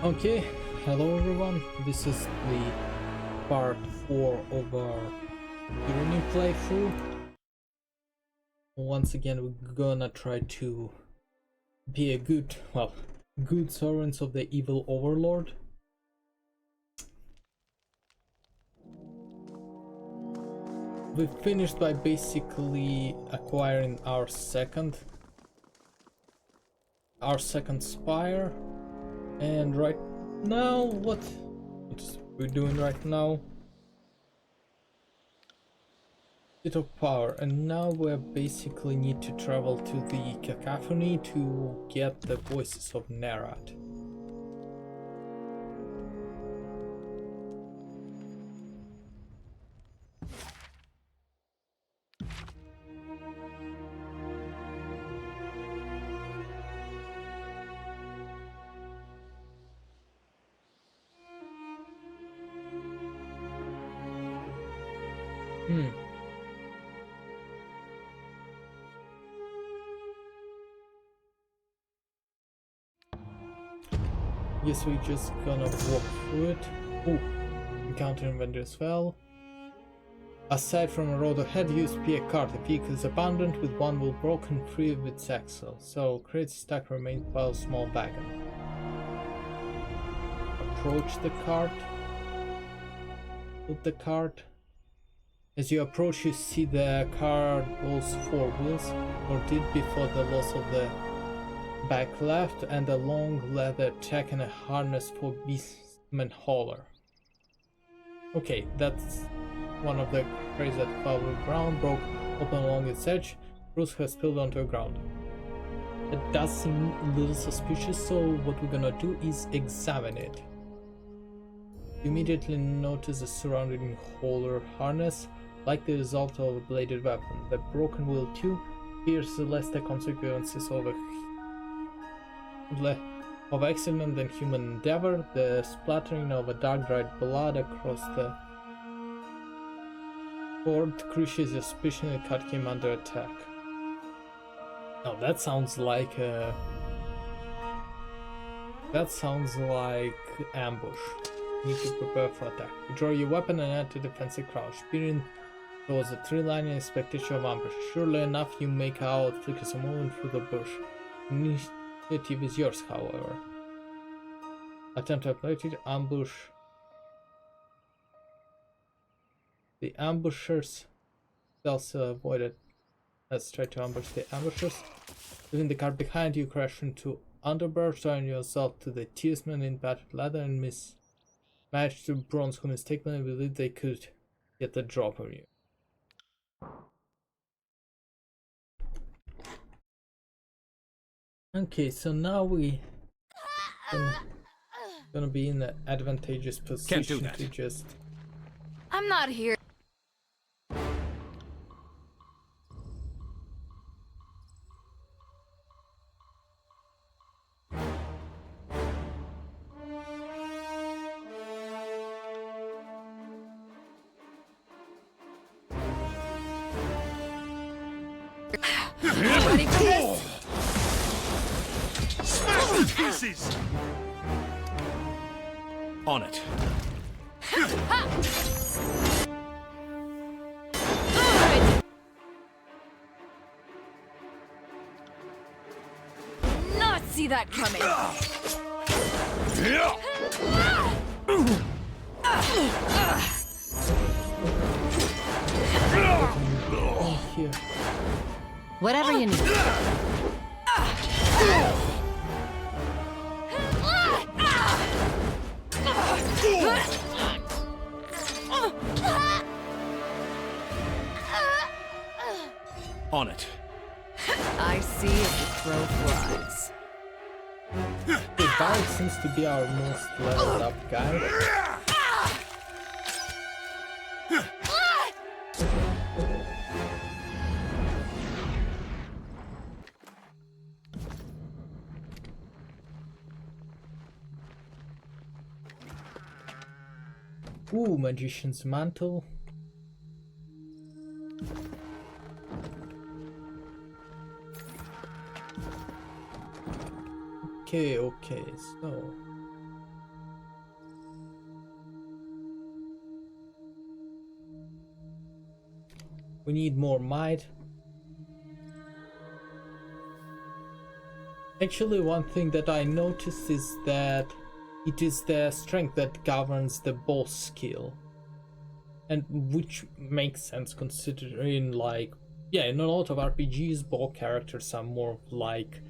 Okay, hello everyone, this is the part 4 of our Tyranny playthrough. Once again we're gonna try to be a good servants of the evil overlord. We finished by basically acquiring our second spire, and right now what we're doing right now, bit of power, and now we basically need to travel to the cacophony to get the voices of Nerat. Guess we're just gonna walk through it. Oh, encounter inventory as well. Aside from a road ahead, use a cart. The vehicle is abandoned with one wheel broken free of its axle, so create stack remains by a small wagon. Approach the cart. Put the cart. As you approach, you see the car boasts 4 wheels, or did before the loss of the back left, and a long leather tack and a harness for beastman hauler. Okay, that's one of the crates that fell to the ground, broke open along its edge. Bruce has spilled onto the ground. It does seem a little suspicious, so what we're gonna do is examine it. You immediately notice the surrounding hauler harness, like the result of a bladed weapon. The broken wheel too appears less the consequences of accident than human endeavor. The splattering of a dark dried blood across the board creases suspicion the cat came under attack. Now that sounds like ambush. You need to prepare for attack. You draw your weapon and enter defensive crouch, peering towards the tree line in expectation of ambush. Surely enough, you make out flickers a movement through the bush. Initiative is yours, however. Attempt to apply it, ambush. The ambushers also avoided. Let's try to ambush the ambushers. Leaving the car behind, you crash into underbrush, throwing yourself to the tearsman in battered leather and managed to bronze who mistakenly believed they could get the drop on you. Okay, so now we gonna be in an advantageous position to just. I'm not here. Ready for this? Smash to pieces! On it. Not see that coming. Here. Whatever you need. On it. I see as the crow flies. The Barrett seems to be our most leveled up guy. Ooh, Magician's Mantle. Okay, so We need more might. Actually, one thing that I noticed is that it is the strength that governs the boss skill. And which makes sense considering, like, yeah, in a lot of RPGs, boss characters are more of like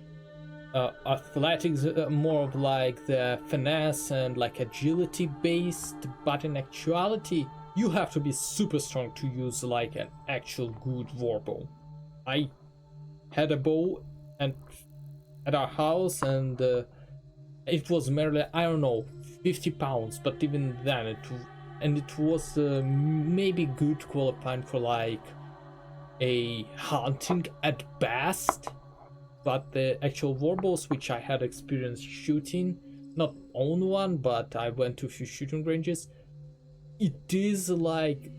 athletics, more of like the finesse and like agility based, but in actuality, you have to be super strong to use like an actual good warbow. I had a bow and at our house, and it was merely, I don't know, 50 pounds, but even then it was maybe good qualifying for like a hunting at best. But the actual warbows which I had experience shooting, not own one, but I went to a few shooting ranges, it is like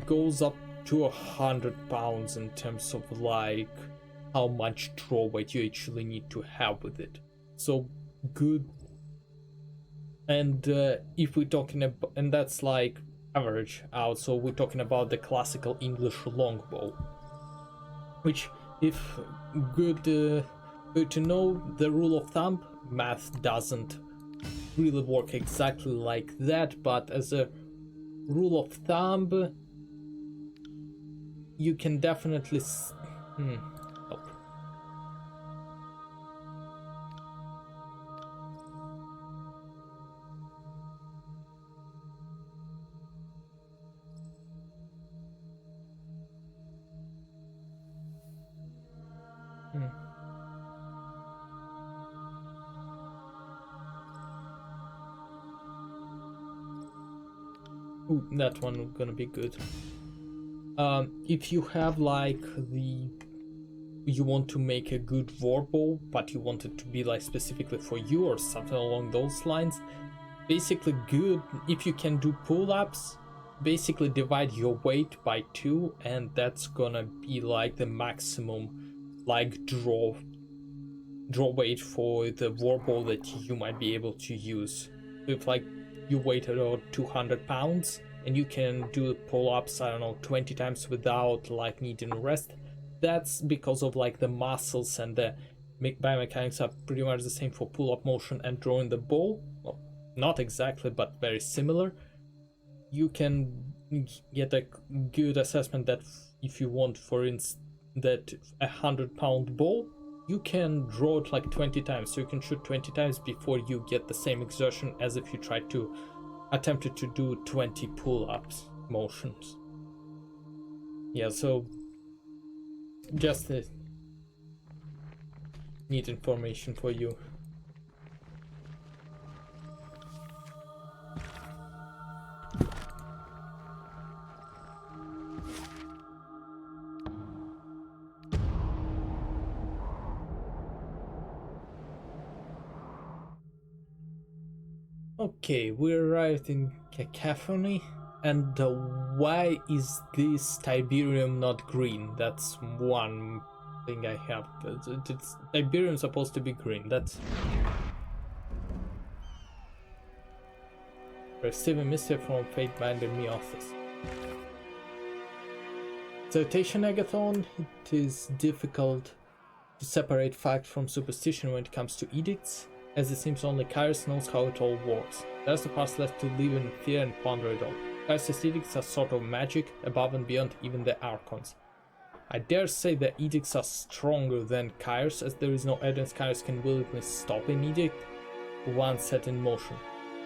goes up to 100 pounds in terms of like how much draw weight you actually need to have with it. So good. And if we're talking about, and that's like average out, so we're talking about the classical English longbow, which, if good good to know, the rule of thumb, math doesn't really work exactly like that, but as a rule of thumb, you can definitely help. Ooh, that one gonna be good. If you have like you want to make a good warbow, but you want it to be like specifically for you or something along those lines, basically good if you can do pull-ups, basically divide your weight by 2, and that's gonna be like the maximum like draw weight for the warbow that you might be able to use. If like you weight around 200 pounds and you can do pull-ups, I don't know, 20 times without like needing rest, that's because of like the muscles and the biomechanics are pretty much the same for pull-up motion and drawing the bow. Well, not exactly, but very similar. You can get a good assessment that if you want, for instance, that 100-pound bow, you can draw it like 20 times, so you can shoot 20 times before you get the same exertion as if you tried to attempted to do 20 pull-ups motions. Yeah, so just neat information for you. Okay, we arrived in Cacophony, and why is this Tiberium not green? That's one thing I have. It's Tiberium supposed to be green. That's receiving mystery from Fate Binder Me office. Citation Agathon, it is difficult to separate fact from superstition when it comes to edicts, as it seems only Kairos knows how it all works. There's the parts left to live in fear and ponder it all. Kairos' edicts are sort of magic, above and beyond even the Archons. I dare say the edicts are stronger than Kairos, as there is no evidence Kairos can willingly stop an edict once set in motion,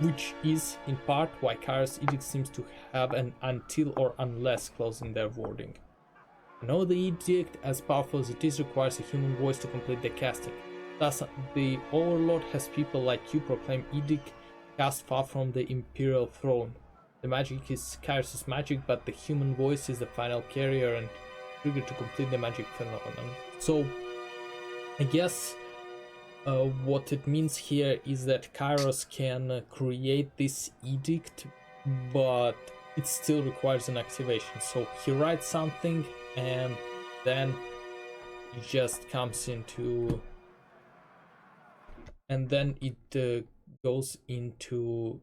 which is, in part, why Kairos' edict seems to have an until or unless clause in their wording. No, the edict, as powerful as it is, requires a human voice to complete the casting. Thus, the Overlord has people like you proclaim edict cast far from the Imperial throne. The magic is Kairos' magic, but the human voice is the final carrier and trigger to complete the magic phenomenon. So, I guess what it means here is that Kairos can create this edict, but it still requires an activation. So he writes something and then it just comes into, and then it goes into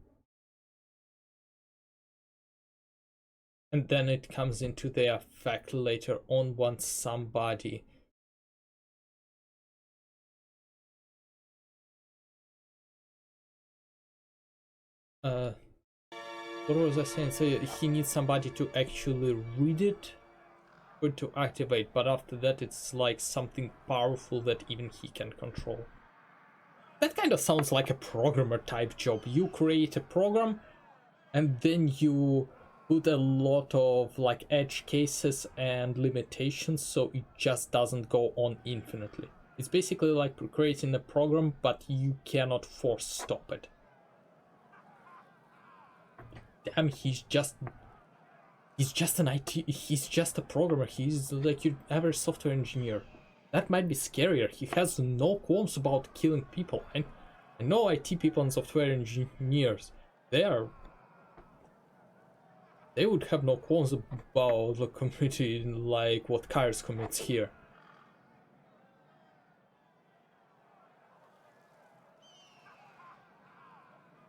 And then it comes into their effect later on once somebody what was I saying? So he needs somebody to actually read it for it to activate, but after that it's like something powerful that even he can control. That kind of sounds like a programmer type job. You create a program and then you put a lot of like edge cases and limitations so it just doesn't go on infinitely. It's basically like creating a program, but you cannot force stop it. Damn, he's just an he's just a programmer. He's like your average software engineer. That might be scarier. He has no qualms about killing people. I know IT people and software engineers. They would have no qualms about the community like what Kairos commits here.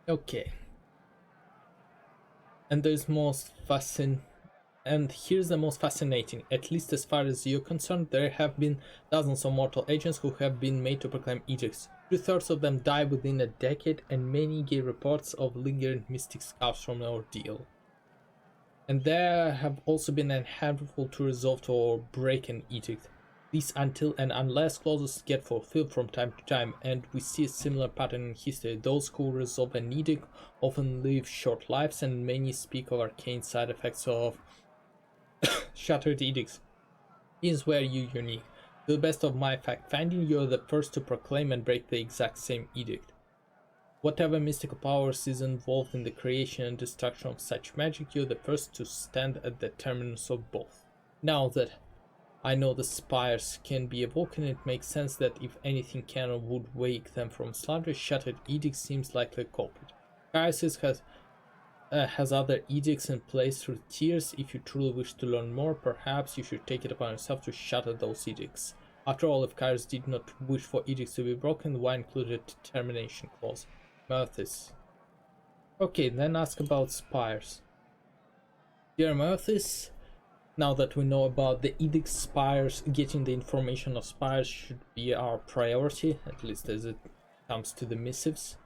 Okay. And here's the most fascinating. At least as far as you're concerned, there have been dozens of mortal agents who have been made to proclaim edicts. 2/3 of them die within a decade, and many gave reports of lingering mystic scars from the ordeal. And there have also been a handful to resolve or break an edict. These until and unless clauses get fulfilled from time to time, and we see a similar pattern in history. Those who resolve an edict often live short lives, and many speak of arcane side effects of shattered edicts. Here's where you're unique. To the best of my fact finding, you're the first to proclaim and break the exact same edict. Whatever mystical powers is involved in the creation and destruction of such magic, you're the first to stand at the terminus of both. Now that I know the spires can be awoken, it makes sense that if anything can or would wake them from slumber, shattered edict seems like the culprit. Kairos has other edicts in place through tiers. If you truly wish to learn more, perhaps you should take it upon yourself to shatter those edicts. After all, if Kairos did not wish for edicts to be broken, why include a termination clause? Merthis. Okay, then ask about spires. Dear Merthis, now that we know about the edict spires, getting the information of spires should be our priority, at least as it comes to the missives.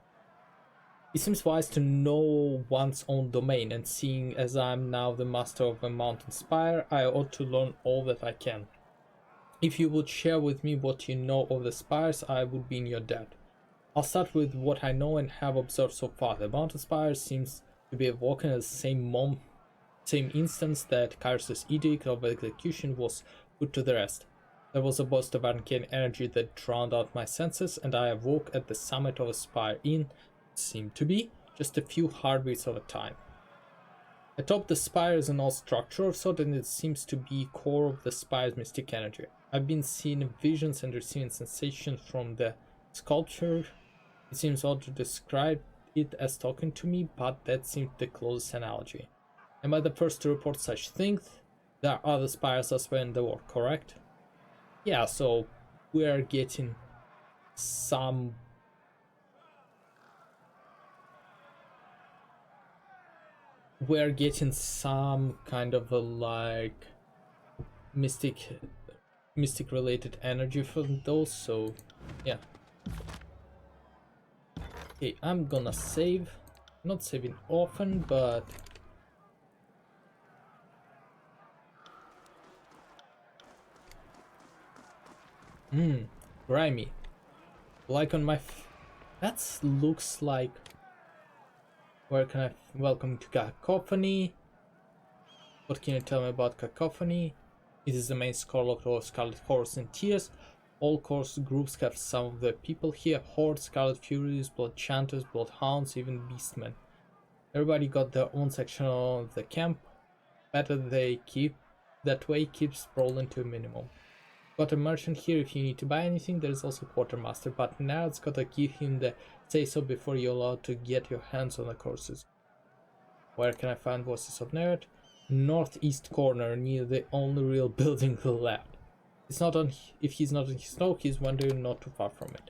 It seems wise to know one's own domain, and seeing as I'm now the master of a mountain spire, I ought to learn all that I can. If you would share with me what you know of the spires, I would be in your debt. I'll start with what I know and have observed so far. The mountain spire seems to be awoken at the same instance that Kairos' edict of execution was put to the rest. There was a burst of arcane energy that drowned out my senses, and I awoke at the summit of a spire in, seemed to be, just a few heartbeats of a time. Atop the spire is an old structure of sort, and it seems to be core of the spire's mystic energy. I've been seeing visions and receiving sensations from the sculpture. It seems odd to describe it as talking to me, but that seems the closest analogy. Am I the first to report such things? There are other spires elsewhere in the world, correct? Yeah, so we're getting some kind of a like mystic related energy from those, so yeah. Okay, I'm gonna save. Not saving often, but grimy. Like on my that looks like, where can I welcome to Cacophony? What can you tell me about Cacophony? It is the main scarlet of Scarlet Horse and Tears. All course groups have some of the people here: Horde, Scarlet Furies, Blood Chanters, Bloodhounds, even Beastmen. Everybody got their own section of the camp. Better they keep that way, keeps sprawling to a minimum. Got a merchant here if you need to buy anything. There's also Quartermaster, but Nerd's gotta give him the say so before you're allowed to get your hands on the courses. Where can I find Voices of Nerd? Northeast corner, near the only real building left. It's not on. If he's not in his smoke, he's wandering not too far from it.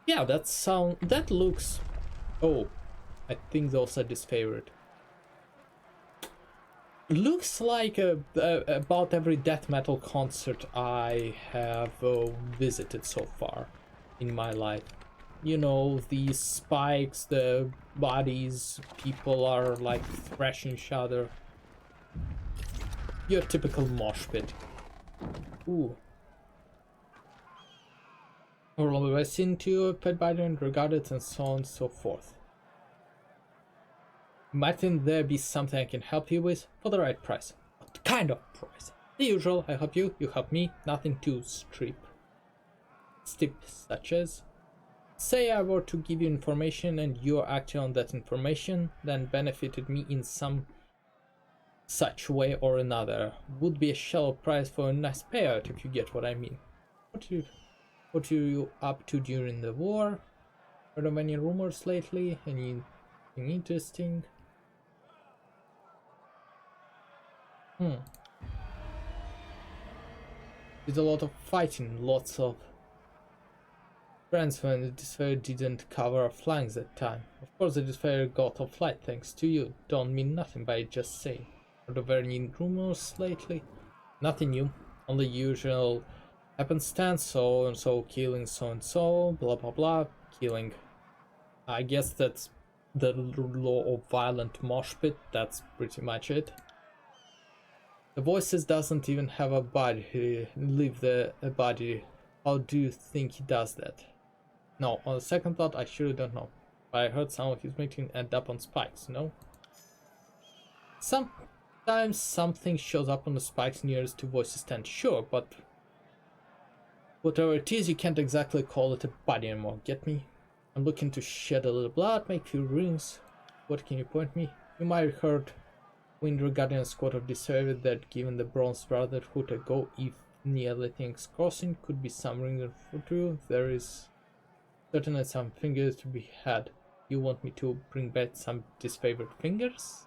Yeah, that looks. Oh, I think those are disfavored. looks like about every death metal concert I have visited so far in my life. You know, the spikes, the bodies, people are like thrashing each other. Your typical mosh pit. Ooh. Or listened to pet biter and regarded and so on and so forth. Mightn't there be something I can help you with for the right price? What kind of price? The usual, I help you help me, nothing too steep, such as, say I were to give you information and you're acting on that information, then benefited me in some such way or another. Would be a shallow price for a nice payout, if you get what I mean. What are you up to during the war? Heard of any rumors lately? Anything interesting? Did a lot of fighting, lots of friends when the destroyer didn't cover our flanks that time. Of course the destroyer got off light thanks to you. Don't mean nothing by just saying. Heard of any rumors lately? Nothing new. Only usual happenstance, so and so killing so and so, blah blah blah, killing. I guess that's the law of violent mosh pit, that's pretty much it. The voices doesn't even have a body, he leave a body. How do you think he does that? No, on the second thought I surely don't know. But I heard some of his meeting end up on spikes, no? Sometimes something shows up on the spikes nearest to voices stand, sure, but whatever it is, you can't exactly call it a body anymore, get me? I'm looking to shed a little blood, make few rings. What can you point me? You might have heard Wind regarding a squad of destroyers that given the Bronze Brotherhood a go if nearly things crossing could be some rings for two. There is certainly some fingers to be had. You want me to bring back some disfavored fingers?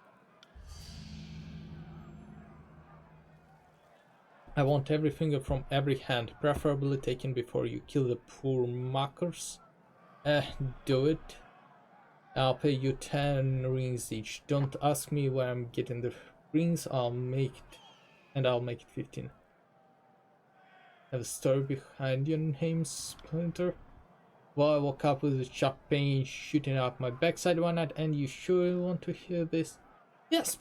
I want every finger from every hand, preferably taken before you kill the poor muckers. Do it. I'll pay you 10 rings each. Don't ask me where I'm getting the rings, I'll make it 15. Have a story behind your name, Splinter? Well, I woke up with a sharp pain shooting up my backside one night, and you sure want to hear this? Yes,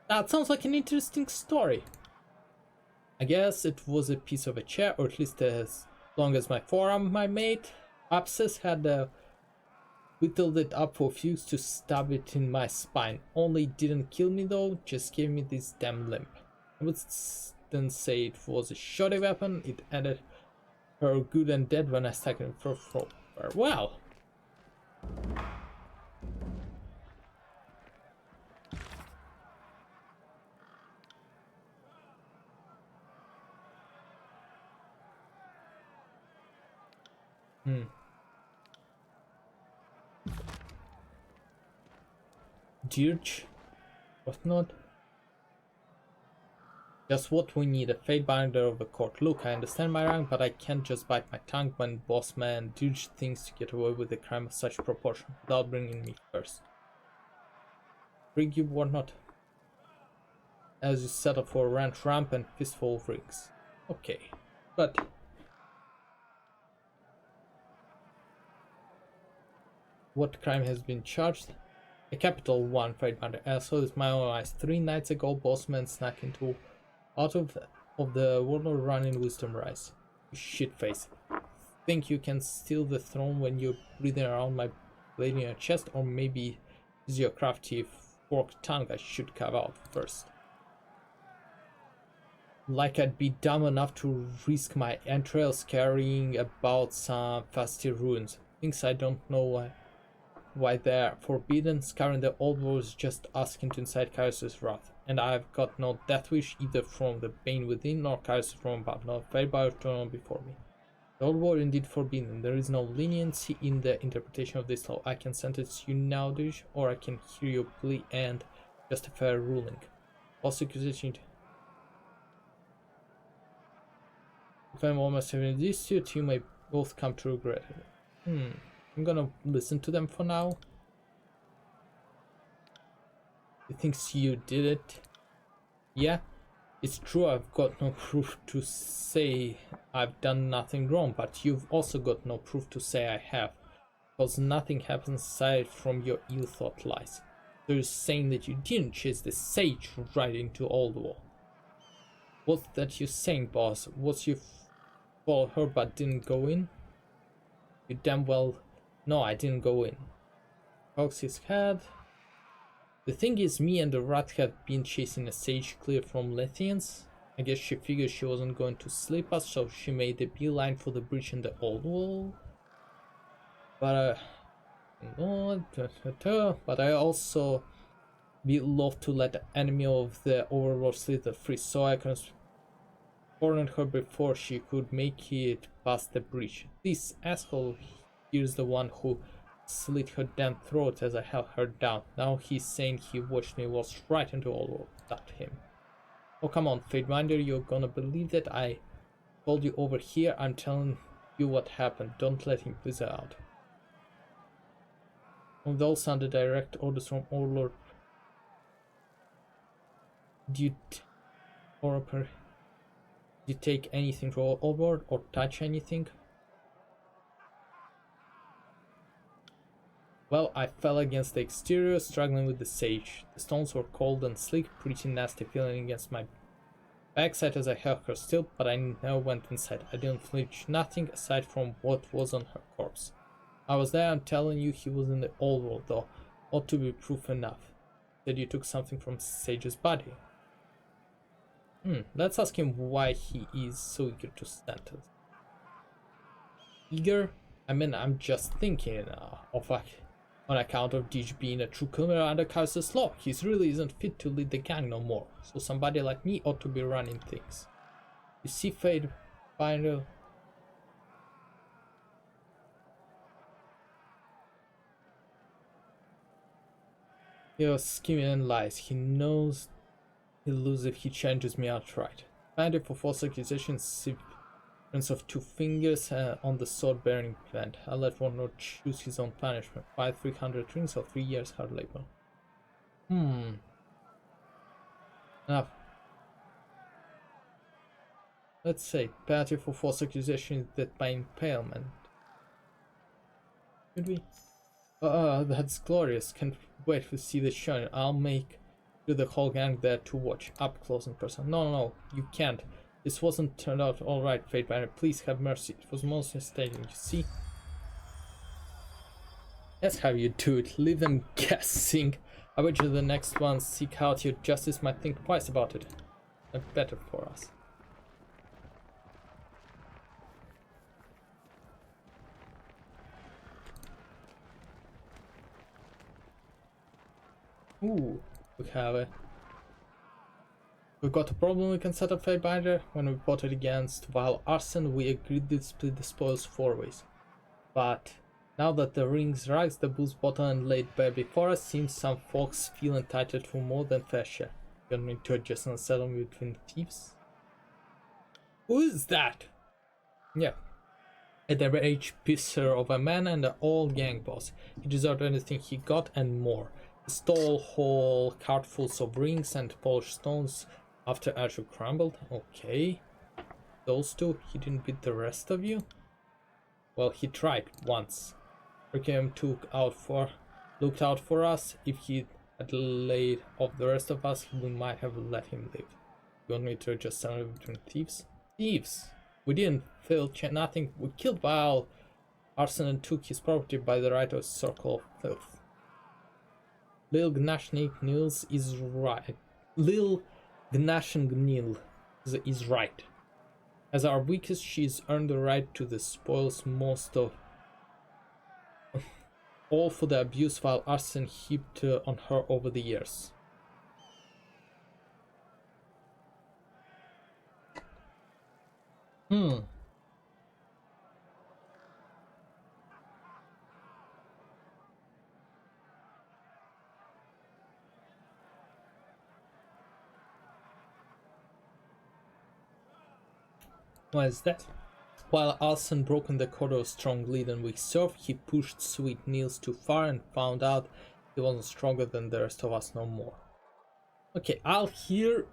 that sounds like an interesting story. I guess it was a piece of a chair, or at least as long as my forearm, my mate. Abscess had whittled it up for fuse to stab it in my spine. Only didn't kill me though, just gave me this damn limp. I wouldn't say it was a shoddy weapon, it ended her good and dead when I stuck it for farewell. Dirge? Whatnot? Just what we need, a fate binder of the court. Look, I understand my rank, but I can't just bite my tongue when boss man Dirge thinks to get away with a crime of such proportion without bringing me first. Bring you whatnot? As you settle for a ranch ramp and fistful of rings. Okay, but what crime has been charged? A capital one, fate binder. I saw this with my own eyes. 3 nights ago, bossman snuck into out of the warlord running wisdom rise. You shitface. Think you can steal the throne when you're breathing around my blade in your chest, or maybe is your crafty forked tongue I should carve out first. Like I'd be dumb enough to risk my entrails carrying about some fasty ruins. Things I don't know why they're forbidden. Scarring the old wars just asking to incite Kaiser's wrath. And I've got no death wish either from the bane within nor Kaiser from above, no fair by turn before me. The old war indeed forbidden. There is no leniency in the interpretation of this law. I can sentence you now, Dish, or I can hear your plea and just a fair ruling. False accusation. If I'm almost having a dispute, you may both come to regret it. I'm gonna listen to them for now. He thinks you did it. Yeah, it's true, I've got no proof to say I've done nothing wrong, but you've also got no proof to say I have. Because nothing happens aside from your ill-thought lies. So you're saying that you didn't chase the sage right into Oldwall. What's that you're saying, boss? What's you follow her but didn't go in? You damn well... No, I didn't go in. Cocks his head. The thing is, me and the rat have been chasing a sage clear from Lethians. I guess she figured she wasn't going to slip us, so she made a beeline for the breach in the old wall. But but I also be love to let the enemy of the overlord slither free, so I can cornered her before she could make it past the breach. This asshole here's the one who slit her damn throat as I held her down. Now he's saying he watched me waltz right into all of that him. Oh come on, Fatebinder, you're gonna believe that I called you over here. I'm telling you what happened. Don't let him please out. On those under direct orders from Overlord. Did you take anything from Overlord or touch anything? Well, I fell against the exterior, struggling with the sage. The stones were cold and slick, pretty nasty feeling against my backside as I held her still, but I never went inside. I didn't flinch, nothing aside from what was on her corpse. I was there, I'm telling you, he was in the old world though. Ought to be proof enough. Said you took something from Sage's body. Let's ask him why he is so eager to sentence. Eager? I mean, I'm just thinking of like, on account of Dij being a true criminal under Kaiser's law. He really isn't fit to lead the gang no more. So somebody like me ought to be running things. You see, Fatebinder? He was scheming and lies. He knows he'll lose if he changes me outright. Banded for false accusations, severance of 2 fingers on the sword-bearing plant. I'll let one not choose his own punishment. 300 rings or 3 years hard labor. Now, let's say penalty for false accusation is death by impalement. Should we? That's glorious. Can't wait to see the show. I'll make the whole gang there to watch up close in person. No, you can't. This wasn't turned out all right, Fatebinder. Please have mercy. It was most mistaken, you see. That's how you do it. Leave them guessing. I bet you the next one seek out your justice might think twice about it. That's better for us. Ooh, we've got a problem we can set up, Fatebinder. When we voted against vile arson, we agreed to split the spoils 4 ways. But now that the rings rise, the booze bottle and laid bare before us, seems some folks feel entitled to more than fair share. You don't need to adjust and settle between thieves. Who is that? Yeah. A deranged pisser of a man and an old gang boss. He deserved anything he got and more. He stole whole cartfuls of rings and polished stones after Azure crumbled. Okay. Those 2, he didn't beat the rest of you? Well, he tried once. Requiem looked out for us. If he had laid off the rest of us, we might have let him live. You want me to just settle between thieves? Thieves! We didn't fill nothing. We killed Vile Arson and took his property by the right of Circle of Filth. Lil Gnashnik Nils is right. Lil Gnashnik is right. As our weakest, she's earned the right to the spoils most of all for the abuse while arson heaped on her over the years. Why is that? While Alson broke in the quarter of strong lead and weak serve, he pushed Sweet Niels too far and found out he wasn't stronger than the rest of us no more. Okay, I'll hear.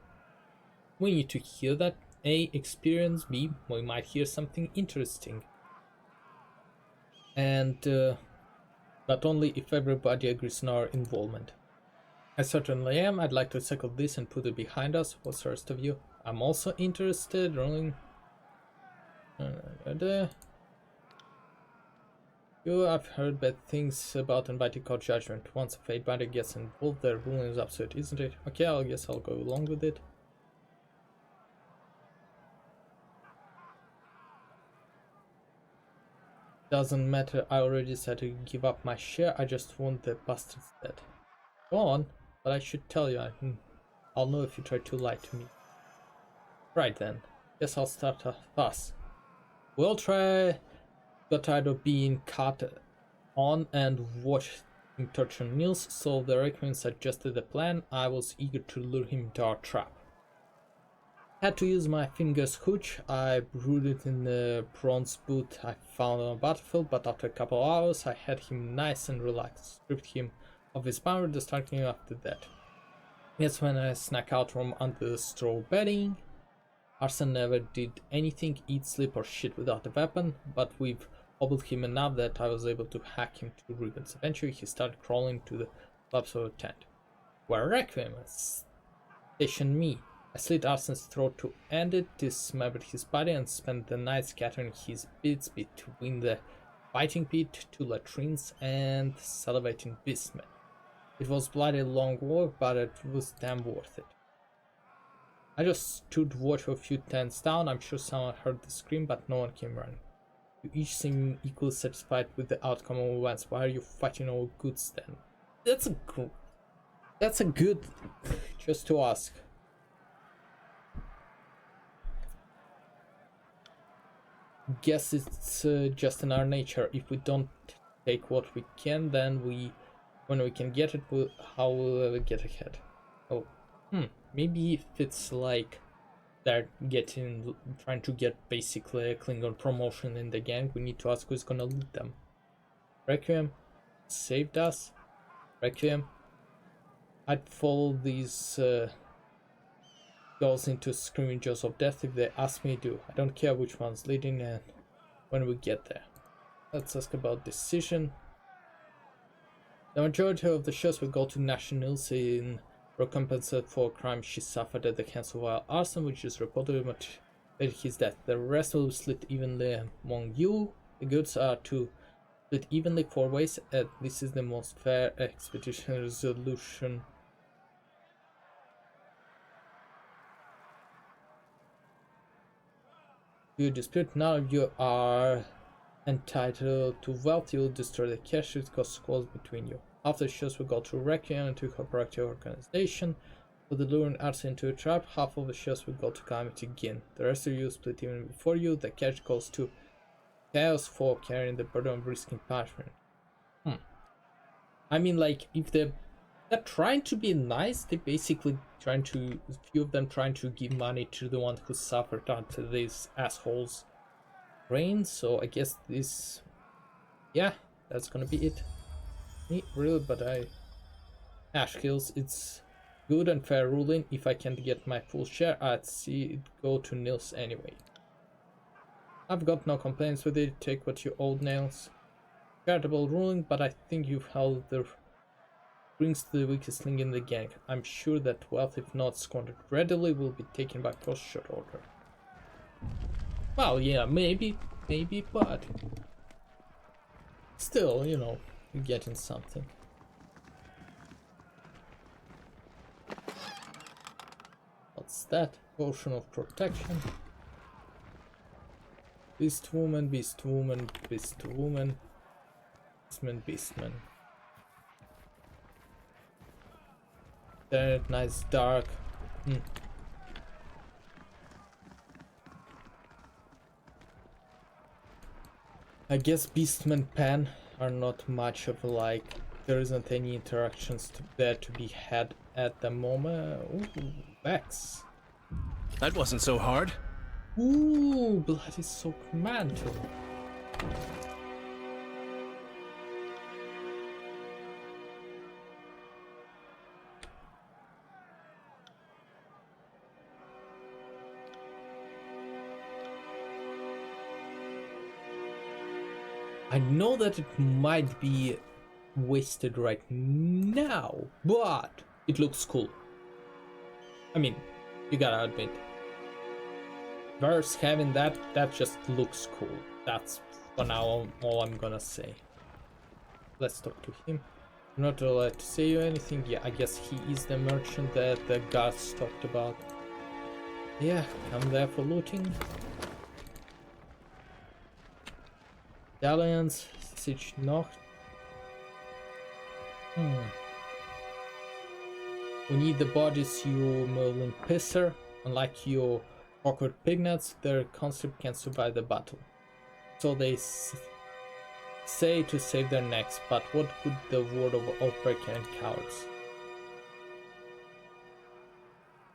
We need to hear that. A, experience. B, we might hear something interesting. And but only if everybody agrees on our involvement. I certainly am. I'd like to tackle this and put it behind us. What's the rest of you? I'm also interested. Rolling. I've heard bad things about inviting court judgment. Once a fate binder gets involved, their ruling is absurd, isn't it? Okay, I guess I'll go along with it. Doesn't matter, I already said to give up my share, I just want the bastards dead. Go on, but I should tell you, I'll know if you try to lie to me. Right then, guess I'll start a fuss. We'll try. Got tired of being cut on and watching torture Nils, so the Requiem suggested a plan. I was eager to lure him into our trap. Had to use my finger's hooch. I brewed it in the bronze boot I found on a battlefield, but after a couple of hours I had him nice and relaxed, stripped him of his power, distracting him after that. That's when I snuck out from under the straw bedding. Arson never did anything, eat, sleep or shit without a weapon, but we've hobbled him enough that I was able to hack him to ribbons. Eventually he started crawling to the collapse of the tent, where Requiem stationed me. I slit Arson's throat to end it, dismembered his body, and spent the night scattering his bits between the fighting pit, two latrines, and salivating beastmen. It was bloody long work, but it was damn worth it. I just stood watch for a few tents down. I'm sure someone heard the scream, but no one came running. You each seem equally satisfied with the outcome of events. Why are you fighting over goods then? That's a good just to ask. Guess it's just in our nature. If we don't take what we can, then when we can get it, how will we ever get ahead? Oh, maybe if it's like they're trying to get basically a Klingon promotion in the gang, we need to ask who's gonna lead them. Requiem saved us. Requiem, I'd follow these girls into screaming jaws of death if they ask me to. I don't care which one's leading and when we get there. Let's ask about decision. The majority of the shots will go to Nationals in recompense for crimes she suffered at the hands of our arson, which is reportedly motivated his death. The rest will be split evenly among you. The goods are to split evenly 4 ways, and this is the most fair expedition resolution. You dispute, none of you are entitled to wealth. You'll destroy the cash, it costs squads between you. After the shows will go to Requiem and to cooperative organization. For the luring arson into a trap, half of the shows will go to Calamity again. The rest of you split even before you. The cash goes to Chaos for carrying the burden of risking punishment. I mean, like, if they're trying to be nice, they basically few of them trying to give money to the one who suffered under these assholes' reign. So I guess this, yeah, that's gonna be it. Really, but Ash kills. It's good and fair ruling. If I can't get my full share, I'd see it go to Nils anyway. I've got no complaints with it. Take what you owed, Nils. Charitable ruling, but I think you've held the brings to the weakest link in the gang. I'm sure that wealth, if not squandered readily, will be taken by post-shot order. Well, yeah, maybe, but still, you know, you're getting something. What's that? Potion of protection. Beast woman, beast woman, beast woman. Beastman, beastman. That nice dark. I guess Beastman Pan are not much of like. There isn't any interactions there to be had at the moment. Ooh, Vex. That wasn't so hard. Ooh, bloody soak mantle. I know that it might be wasted right now, but it looks cool. I mean, you gotta admit, verse having that just looks cool. That's for now all I'm gonna say. Let's talk to him. I'm not allowed to say you anything. Yeah, I guess he is the merchant that the guards talked about. Yeah, I'm there for looting. Dalliance, Siege Nocht. We need the bodies, you Merlin Pisser. Unlike your awkward pignuts, their conscript can survive the battle. So they say to save their necks, but what good the word of Outbreaker and cowards?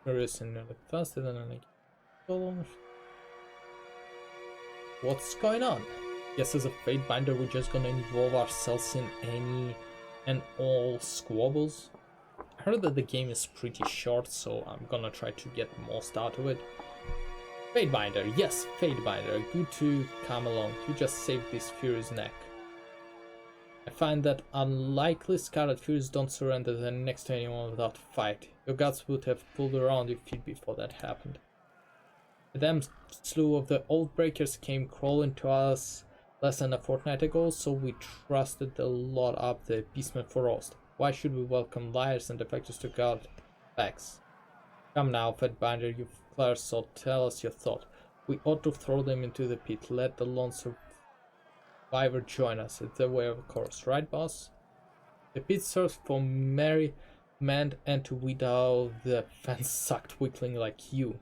Curious and nearly faster than an egg. What's going on? Guess as a fate binder we're just gonna involve ourselves in any and all squabbles. I heard that the game is pretty short, so I'm gonna try to get the most out of it. Fate binder, yes, fate binder, good to come along. You just saved this Fury's neck. I find that unlikely Scarlet Furies don't surrender their necks to anyone without a fight. Your guts would have pulled around your feet before that happened. The damn slew of the Oathbreakers came crawling to us less than a fortnight ago, so we trusted the lot up the beastmen for roast. Why should we welcome liars and defectors to guard facts? Come now, Fatbinder, you've clear, so tell us your thought. We ought to throw them into the pit, let the lone survivor join us. It's the way of course, right, boss? The pit serves for merry men and to weed out the fan-sucked weakling like you.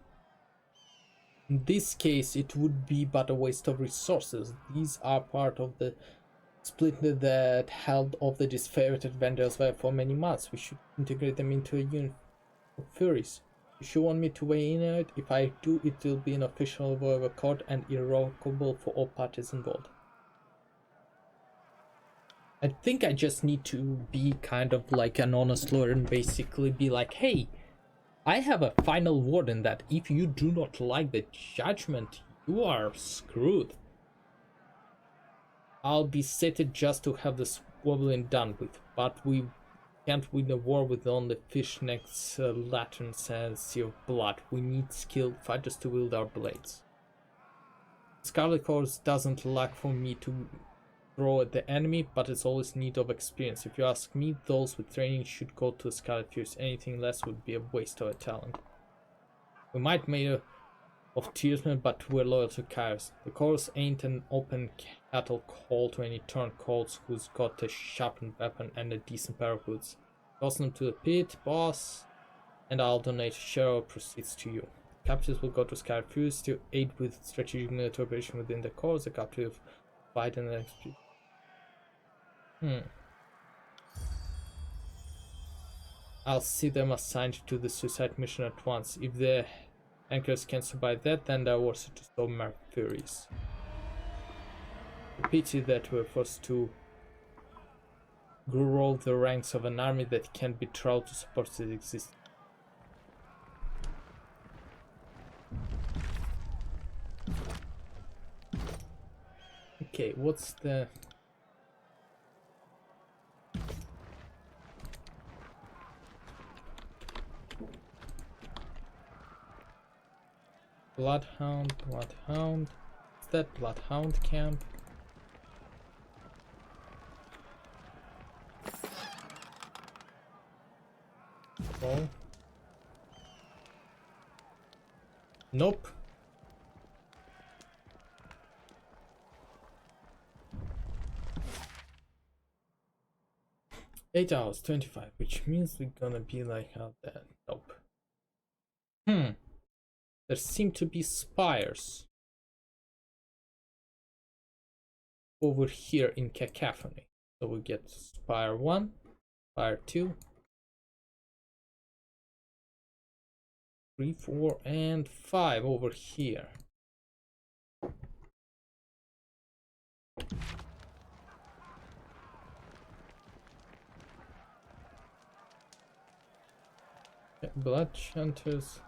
In this case, it would be but a waste of resources. These are part of the split that held off the disfavored vendors for many months. We should integrate them into a unit of furies. If you want me to weigh in on it, if I do, it will be an official vote of accord and irrevocable for all parties involved. I think I just need to be kind of like an honest lawyer and basically be like, hey, I have a final word in that if you do not like the judgment, you are screwed. I'll be sated just to have this squabbling done with, but we can't win a war with only fishnets, lanterns, and sea of blood. We need skilled fighters to wield our blades. Scarlet Horse doesn't lack for me to throw at the enemy, but it's always need of experience. If you ask me, those with training should go to the Scarlet Furies. Anything less would be a waste of a talent. We might make of Tearsmen, but we're loyal to Kairos. The course ain't an open cattle call to any turncoats who's got a sharpened weapon and a decent pair of boots. Toss them to the pit, boss, and I'll donate a share of proceeds to you. Captives will go to Scarlet Furies to aid with strategic military operation within the course. The captive fight and the XP. I'll see them assigned to the suicide mission at once. If the anchors can survive that, then they're worth it to storm my furies. A pity that we're forced to grow the ranks of an army that can't be trowed to support its existence. Okay, what's the... Bloodhound. Is that Bloodhound camp? Oh. Nope. Eight hours, 25, which means we're gonna be like out there. Nope. There seem to be spires over here in Cacophony. So we get spire 1, spire 2, 3, 4, and 5 over here. Blood Shunters.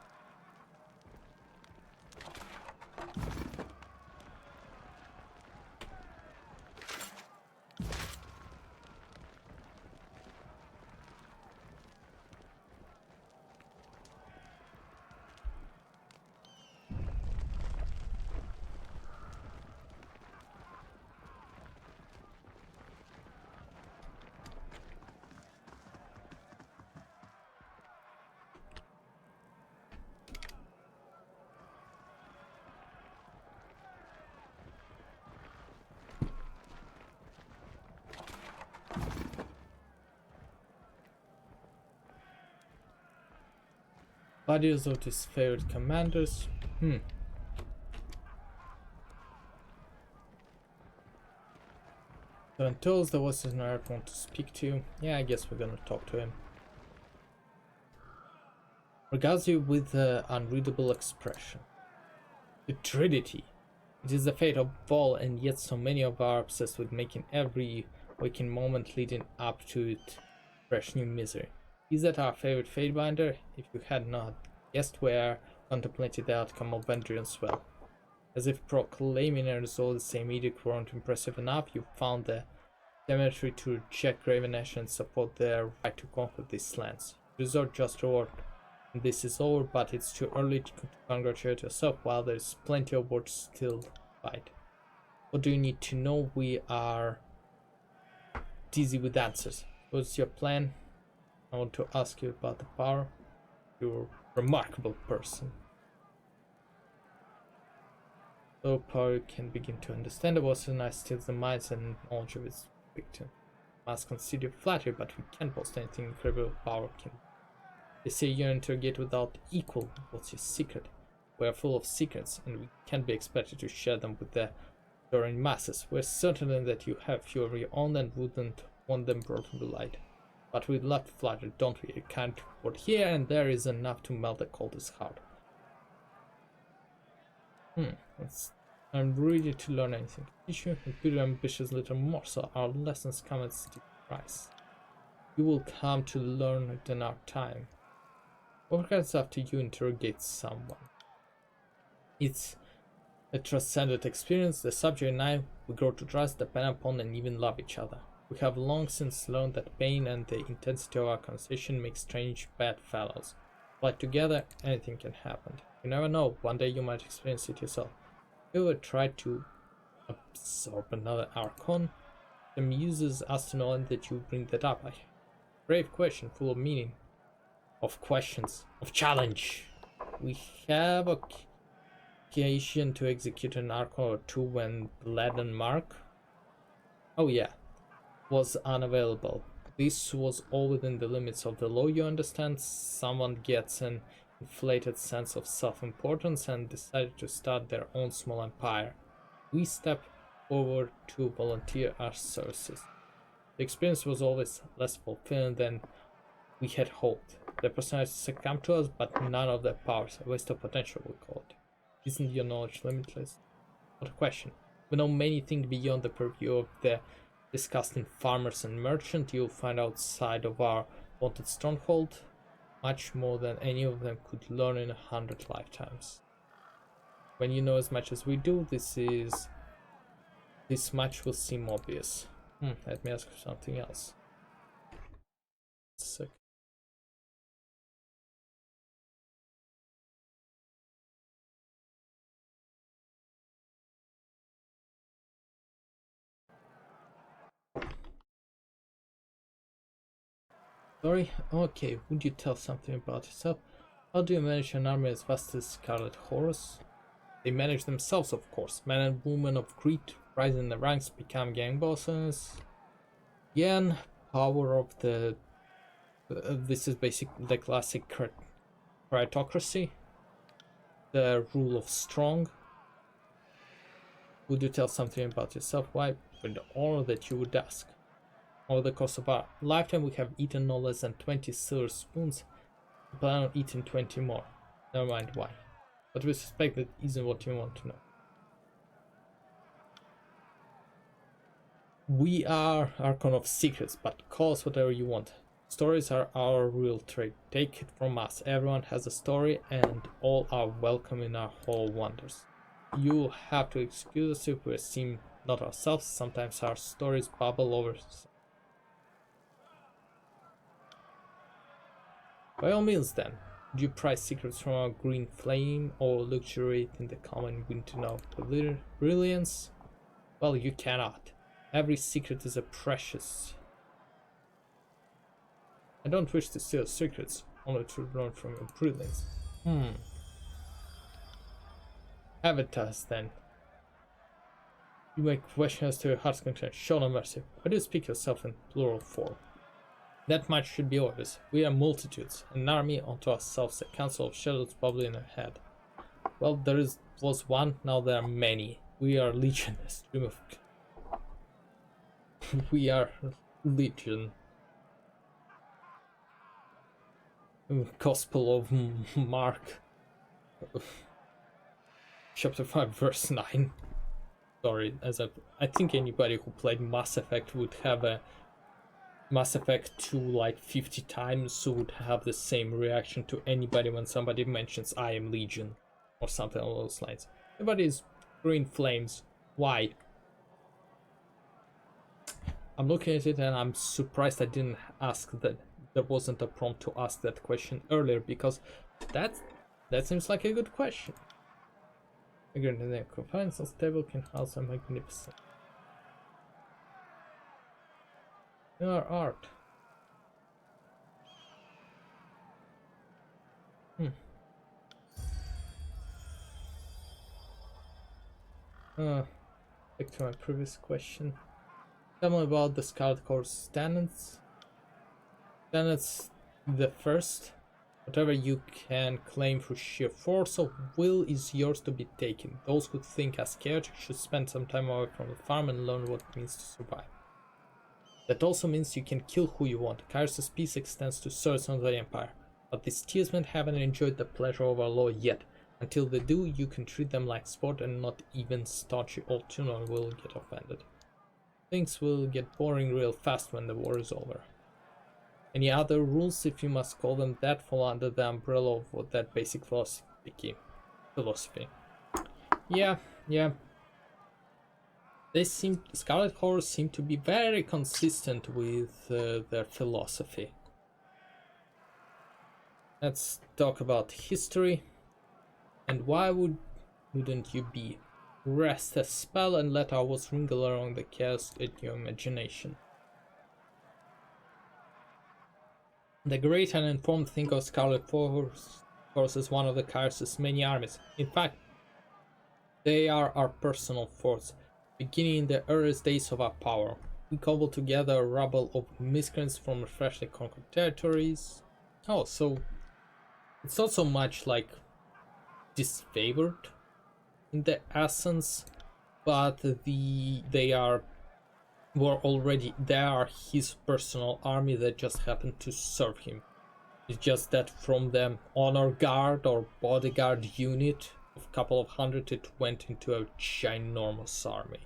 Bodies of his favorite commanders. So until the voices in our earth want to speak to you, yeah, I guess we're gonna talk to him. Regards you with an unreadable expression. The Trinity. It is the fate of all, and yet so many of our obsessed with making every waking moment leading up to it fresh new misery. Is that our favorite fate binder? If you had not guessed, we are contemplating the outcome of Vendrion's well. As if proclaiming and resolve the same edict weren't impressive enough, you found the cemetery to reject graven ash and support their right to conquer these lands. You deserve just reward. This is over, but it's too early to congratulate yourself while there's plenty of work still to fight. What do you need to know? We are dizzy with answers. What's your plan? I want to ask you about the power. You're a remarkable person. So power you can begin to understand the voice and I steals the minds and knowledge of its victim. Must consider flattery, but we can't boast anything incredible power can. They say you're interrogate without equal. What's your secret? We are full of secrets, and we can't be expected to share them with the adoring masses. We're certain that you have few of your own and wouldn't want them brought to light. But we love to flatter, don't we? A kind word here and there is enough to melt the coldest heart. I'm ready to learn anything. Teach you a good ambitious little morsel. Our lessons come at steep price. You will come to learn it in our time. What happens after you interrogate someone? It's a transcendent experience. The subject and I, we grow to trust, depend upon, and even love each other. We have long since learned that pain and the intensity of our conversation make strange bad fellows. But together, anything can happen. You never know, one day you might experience it yourself. You ever tried to absorb another Archon? It amuses us to know that you bring that up. A brave question, full of meaning. Of questions, of challenge. We have occasion to execute an Archon or two when Leaden Mark, oh yeah, was unavailable. This was all within the limits of the law, you understand? Someone gets an inflated sense of self-importance and decided to start their own small empire. We stepped forward to volunteer our services. The experience was always less fulfilling than we had hoped. The personalities succumbed to us, but none of their powers. A waste of potential, we call it. Isn't your knowledge limitless? What a question. We know many things beyond the purview of the disgusting farmers and merchants you'll find outside of our wanted stronghold. Much more than any of them could learn in 100 lifetimes. When you know as much as we do, this much will seem obvious. Let me ask you something else. Sick. Sorry? Okay, would you tell something about yourself? How do you manage an army as vast as Scarlet Horse? They manage themselves, of course. Men and women of Crete rise in the ranks, become gang bosses. Again, power of the... this is basically the classic meritocracy. The rule of strong. Would you tell something about yourself? Why? With the honor that you would ask. Over the course of our lifetime, we have eaten no less than 20 silver spoons. We plan on eating 20 more. Never mind why. But we suspect that isn't what you want to know. We are Archon of Secrets, but call us whatever you want. Stories are our real trade. Take it from us. Everyone has a story, and all are welcome in our hall wonders. You'll have to excuse us if we seem not ourselves. Sometimes our stories bubble over. By all means then, do you prize secrets from our green flame or luxuriate in the common wind to know brilliance? Well, you cannot. Every secret is a precious. I don't wish to steal secrets, only to learn from your brilliance. Have it us then. You may question as to your heart's content. Show no mercy. Why do you speak yourself in plural form? That much should be obvious. We are multitudes, an army unto ourselves, a council of shadows bubbling in our head. Well, was one, now there are many. We are legion, a stream of... we are legion. Gospel of Mark, chapter 5, verse 9. Sorry, I think anybody who played Mass Effect would have a Mass Effect 2 like 50 times, so would have the same reaction to anybody when somebody mentions I am Legion or something along those lines. Everybody's green flames. Why? I'm looking at it and I'm surprised I didn't ask that. There wasn't a prompt to ask that question earlier, because that seems like a good question. Again, the confinement stable can house a magnificent. Your art. Back to my previous question. Tell me about the Scarlet Corps tenants. Tenants the first. Whatever you can claim through sheer force of will is yours to be taken. Those who think as chaotic should spend some time away from the farm and learn what it means to survive. That also means you can kill who you want. Kairos' peace extends to certain of the Empire, but these steersmen haven't enjoyed the pleasure of our law yet. Until they do, you can treat them like sport, and not even staunchy old Tunon will get offended. Things will get boring real fast when the war is over. Any other rules, if you must call them that, fall under the umbrella of that basic philosophy. Yeah. Scarlet Horrors seem to be very consistent with their philosophy. Let's talk about history. And why wouldn't you be? Rest a spell and let our words ringle around the chaos in your imagination. The great and informed think of Scarlet Force as one of the Kairos' many armies. In fact, they are our personal force. Beginning in the earliest days of our power, we cobbled together a rabble of miscreants from freshly conquered territories. Oh, so it's not so much like disfavored in the essence, but they are his personal army that just happened to serve him. It's just that from the honor guard or bodyguard unit of a couple of hundred, it went into a ginormous army.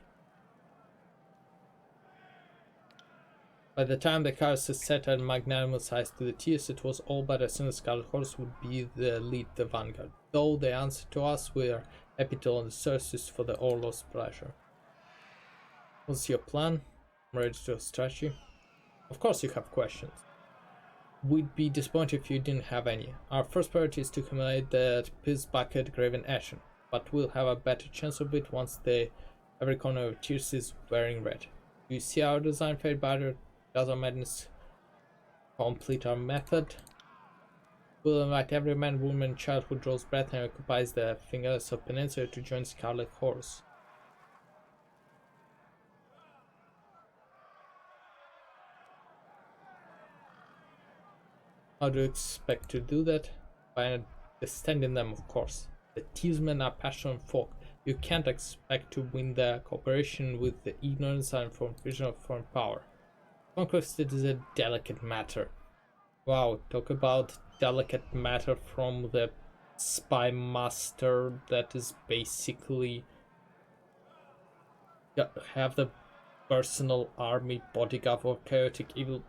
By the time the Kairos set a magnanimous eyes to the tiers, it was all but as soon as Scarlet Horse would be the lead, the vanguard. Though the answer to us, we are happy to on the surface for the Orlow's pleasure. What's your plan? I'm ready to stretch you. Of course you have questions. We'd be disappointed if you didn't have any. Our first priority is to accumulate that piss bucket graven ashen, but we'll have a better chance of it once every corner of Tears is wearing red. Do you see our design fade better? Does our madness complete our method? We'll invite every man, woman, and child who draws breath and occupies the fingers of Peninsula to join Scarlet Horse. How do you expect to do that? By understanding them, of course. The Teamsmen are passionate folk. You can't expect to win their cooperation with the ignorance and informed vision of foreign power. Conquest is a delicate matter. Wow, talk about delicate matter from the spy master that is basically have the personal army bodyguard of chaotic evil.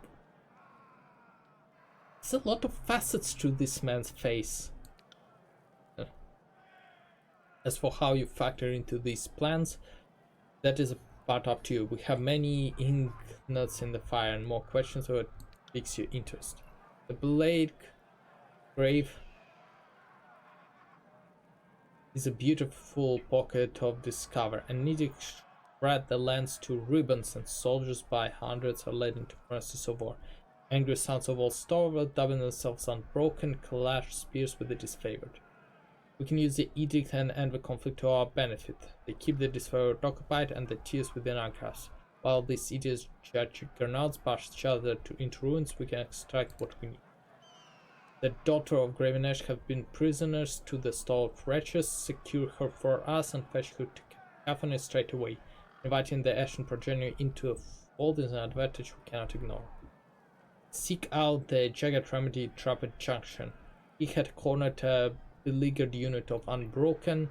There's a lot of facets to this man's face. As for how you factor into these plans, that is a part up to you. We have many ink nuts in the fire and more questions, so it piques your interest. The Blade Grave is a beautiful pocket of discover, and need to spread the lands to ribbons, and soldiers by hundreds are led into furnaces of war. Angry sons of all stalwart, dubbing themselves unbroken, clash spears with the disfavored. We can use the edict and end the conflict to our benefit. They keep the disfavored occupied and the tears within our grasp, While these idiots juggernauts bash each other into ruins, we can extract what we need. The daughter of Gravenesh have been prisoners to the stall of wretches. Secure her for us and fetch her to Cacophony straight away. Inviting the Ashen progeny into a fold is an advantage we cannot ignore. Seek out the Jagged Remedy Trapped Junction. He had cornered a beleaguered unit of Unbroken.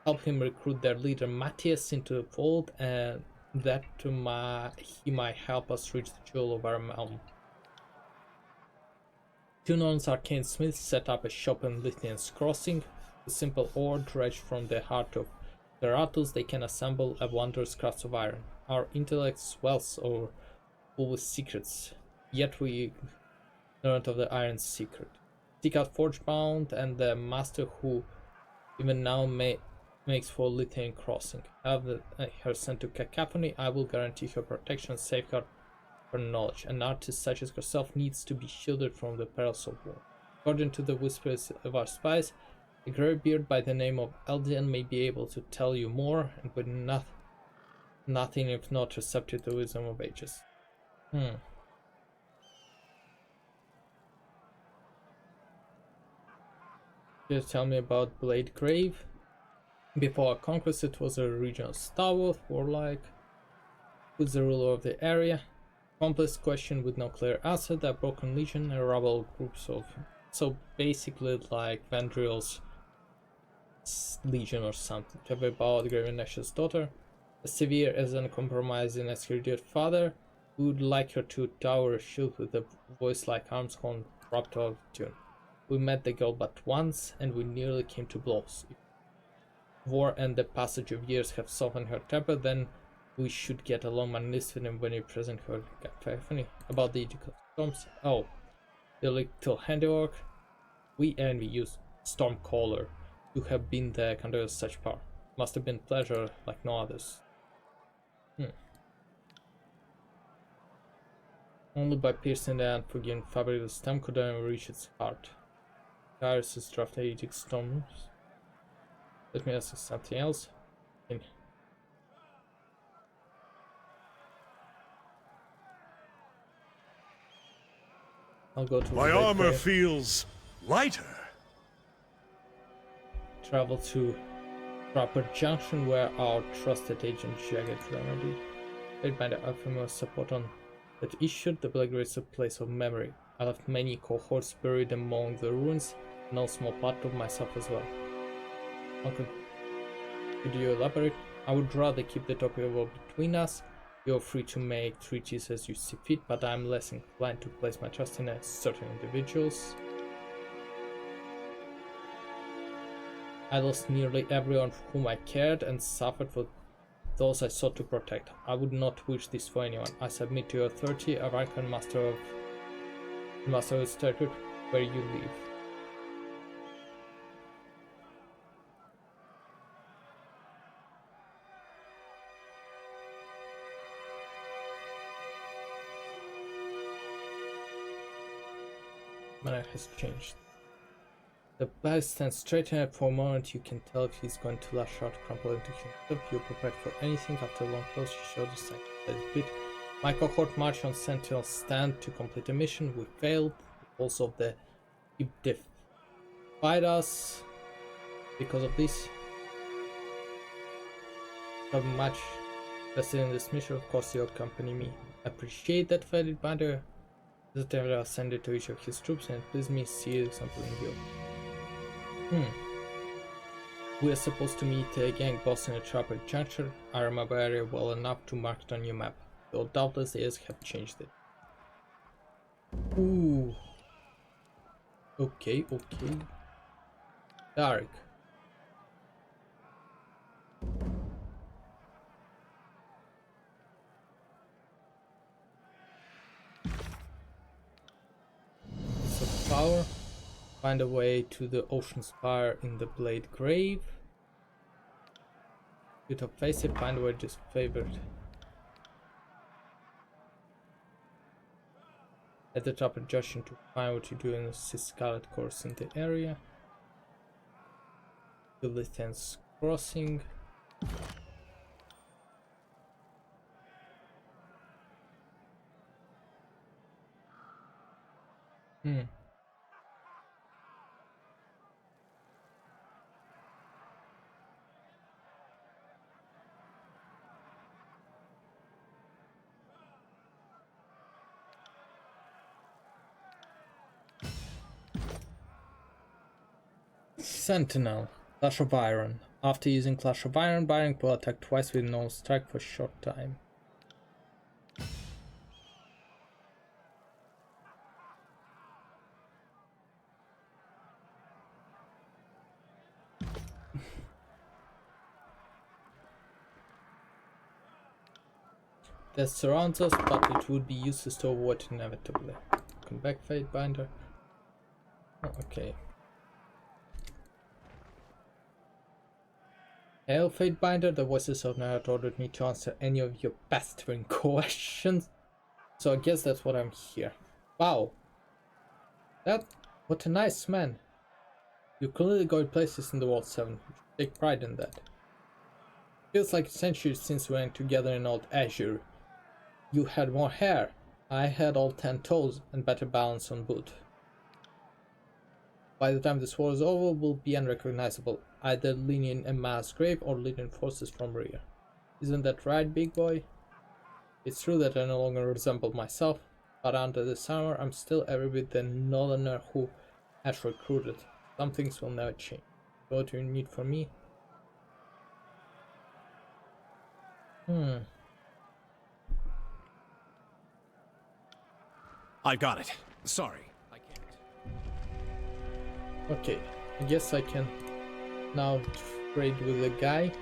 Help him recruit their leader Matthias into the fold, and that he might help us reach the Jewel of our realm. Two non-arcane smiths set up a shop in Lithian's Crossing. A simple ore dredged from the heart of Zeratus, they can assemble a wondrous craft of iron. Our intellects wells or full with secrets, yet we ignorant of the iron's secret. Seek out Forgebound and the master who even now makes for Lithian Crossing. Have her sent to Cacophony. I will guarantee her protection and safeguard her knowledge. An artist such as herself needs to be shielded from the perils of war. According to the whispers of our spies, a greybeard by the name of Eldian may be able to tell you more, and with nothing if not receptive to the wisdom of ages. Just tell me about Blade Grave. Before our conquest, it was a regional stalwart, warlike, who's the ruler of the area. Complex question with no clear answer. The Broken Legion, a rebel groups of, so basically like Vandril's Legion or something. To have about Gravenesh's daughter, as severe as uncompromising as her dear father, who would like her to tower a shield with a voice like Armscon dropped out of tune. We met the girl but once, and we nearly came to blows. If war and the passage of years have softened her temper, then we should get along magnificently when you present her Cacophony. About the Edict of Storms. Oh, the little handiwork. We envy you, Stormcaller, to have been the conductor of such power. Must have been pleasure like no others. Only by piercing the unforgiving fabric of the stem could I reach its heart. Darius' draft the Edict Storms. Let me ask you something else. I'll go to my armor feels lighter. Travel to Proper Junction where our trusted agent Jagged Remedy, led by the infamous support on that issued the Black Grace a place of memory. I left many cohorts buried among the ruins, no small part of myself as well. Could you elaborate? I would rather keep the topic of war between us. You're free to make treaties as you see fit, but I'm less inclined to place my trust in certain individuals. I lost nearly everyone for whom I cared and suffered for those I sought to protect. I would not wish this for anyone. I submit to your authority, a Archon Master of this territory where you live. Manner has changed. The guy stands straight ahead for a moment. You can tell if he's going to lash out, crumple into himself. You're prepared for anything. After a long pause, he showed us a bit. My cohort marched on Sentinel stand to complete a mission. We failed. Also, the defied us because of this. Not much invested in this mission. Of course, you accompany me. Appreciate that, Faded Binder. I'll send it to each of his troops, and please me see example in you. We are supposed to meet a gang boss in a trapper juncture. I remember the area well enough to mark it on your map, though doubtless the years have changed it. Ooh. Okay. Dark. So power. Find a way to the ocean spire in the Blade Grave. You to face it, find a way disfavored. At the top of Justin to find what you do in the Scarlet course in the area. The Lithian's Crossing. Hmm. Sentinel. Clash of Iron. After using Clash of Iron, Byron will attack twice with no strike for a short time. That surrounds us, but it would be useless to avoid inevitably. Come back, Fate Binder. Oh, okay. Hail, Fate Binder. The voices of Night ordered me to answer any of your pestering questions. So I guess that's what I'm here. Wow. What a nice man. You clearly go places in the World 7. You should take pride in that. Feels like centuries since we went together in old Azure. You had more hair. I had all 10 toes and better balance on boot. By the time this war is over, we'll be unrecognizable, either leading a mass grave or leading forces from rear. Isn't that right, big boy? It's true that I no longer resemble myself, but under this armor I'm still every bit the northerner who has recruited. Some things will never change. What do you need from me? I got it. Sorry. I can't. Okay, I guess I can now trade with the guy.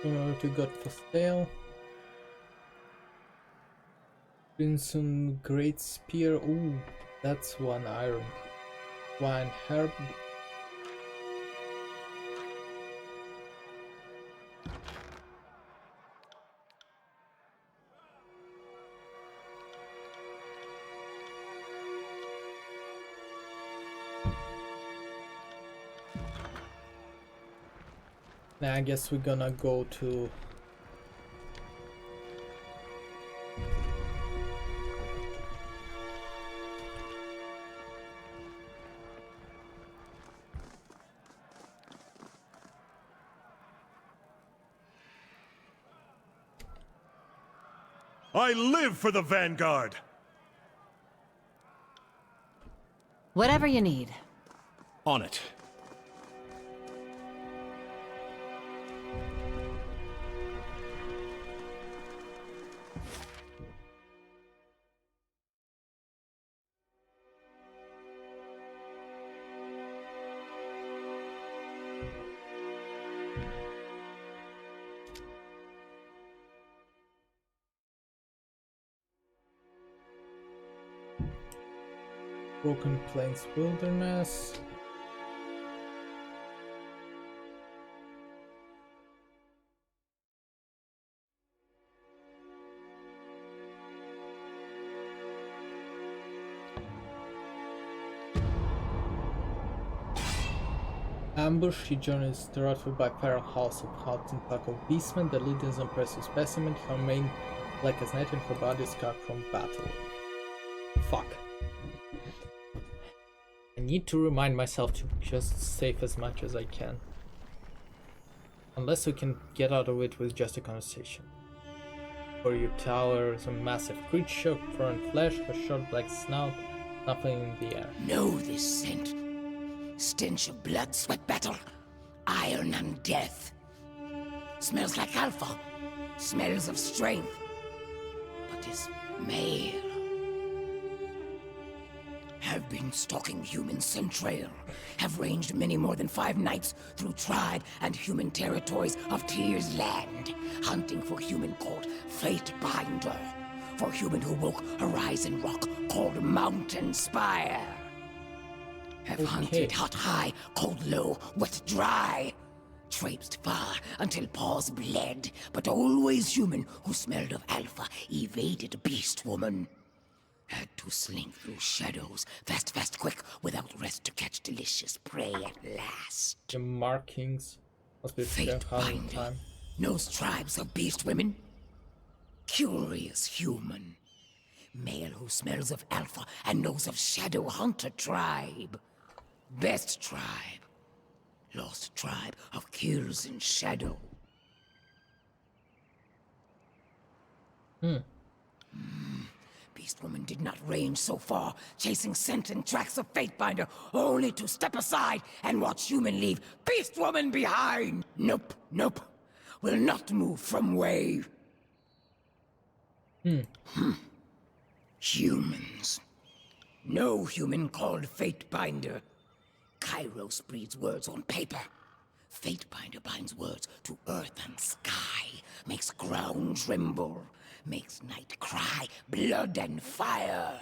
What we got for sale? Crimson Great Spear. Ooh, that's 1 iron. 1 herb. Now I guess we're gonna go to I live for the Vanguard! Whatever you need. On it. Broken Plains Wilderness. Ambush. He journeys directed by feral house of hunting pack of beastmen. The leader is impressive specimen. Her main black as night and her body is scarred from battle. Fuck. I need to remind myself to just save as much as I can. Unless we can get out of it with just a conversation. For your tower is a massive creature, fur and flesh, a short black snout, nothing in the air. Know this scent. Stench of blood, sweat, battle, iron and death. Smells like alpha. Smells of strength. But is male. Have been stalking human centrail. Have ranged many more than 5 nights through tribe and human territories of Tyr's land, hunting for human called Fatebinder, for human who woke Horizon Rock called Mountain Spire. Have hunted hot high, cold low, wet dry. Traipsed far until paws bled, but always human who smelled of alpha evaded beast woman. Had to slink through shadows, fast, fast, quick, without rest to catch delicious prey at last. The markings must be Fatebinder time. knows tribes of beast women. Curious human. Male who smells of alpha and knows of shadow hunter tribe. Best tribe. Lost tribe of kills in shadow. Beast woman did not range so far, chasing scent and tracks of Fatebinder, only to step aside and watch human leave Beast woman behind. Nope, nope. Will not move from way. Humans. No human called Fatebinder. Kairos breeds words on paper. Fatebinder binds words to earth and sky, makes ground tremble, makes night cry, blood and fire.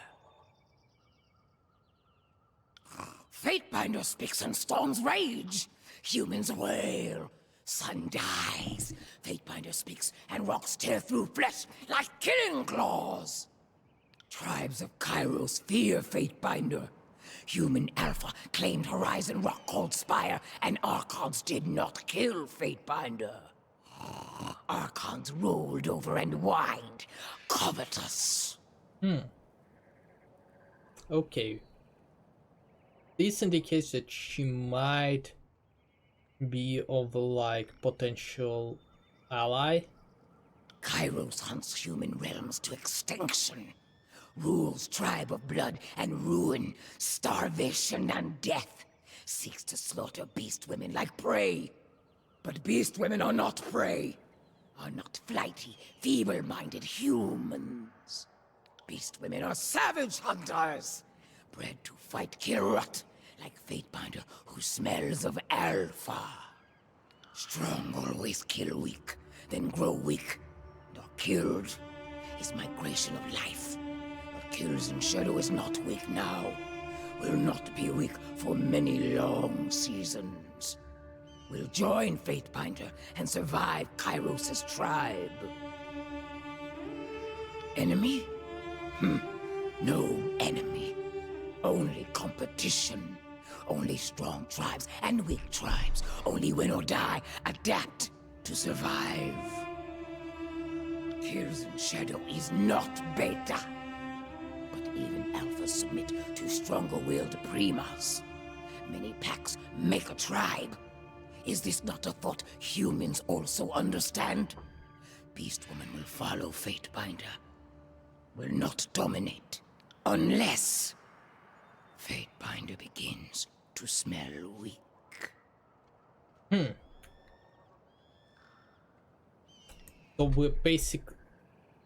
Fatebinder speaks and storms rage. Humans wail. Sun dies. Fatebinder speaks and rocks tear through flesh like killing claws. Tribes of Kairos fear Fatebinder. Human Alpha claimed Horizon Rock called Spire, and Archons did not kill Fatebinder. Archons rolled over and whined, covetous. Okay. This indicates that she might be of like potential ally. Kairos hunts human realms to extinction. Rules tribe of blood and ruin, starvation and death. Seeks to slaughter beast women like prey. But beast women are not prey. Are not flighty, feeble-minded humans. Beast women are savage hunters. Bred to fight Kirut, like Fatebinder who smells of alpha. Strong always kill weak, then grow weak. Nor killed is migration of life. Kills in shadow is not weak now. Will not be weak for many long seasons. Will join Fatebinder and survive Kairos' tribe. Enemy? No enemy. Only competition. Only strong tribes and weak tribes. Only win or die. Adapt to survive. Kills in shadow is not beta. Even alphas submit to stronger-willed primas. Many packs make a tribe. Is this not a thought humans also understand? Beast woman will follow Fatebinder. Will not dominate. Unless Fatebinder begins to smell weak.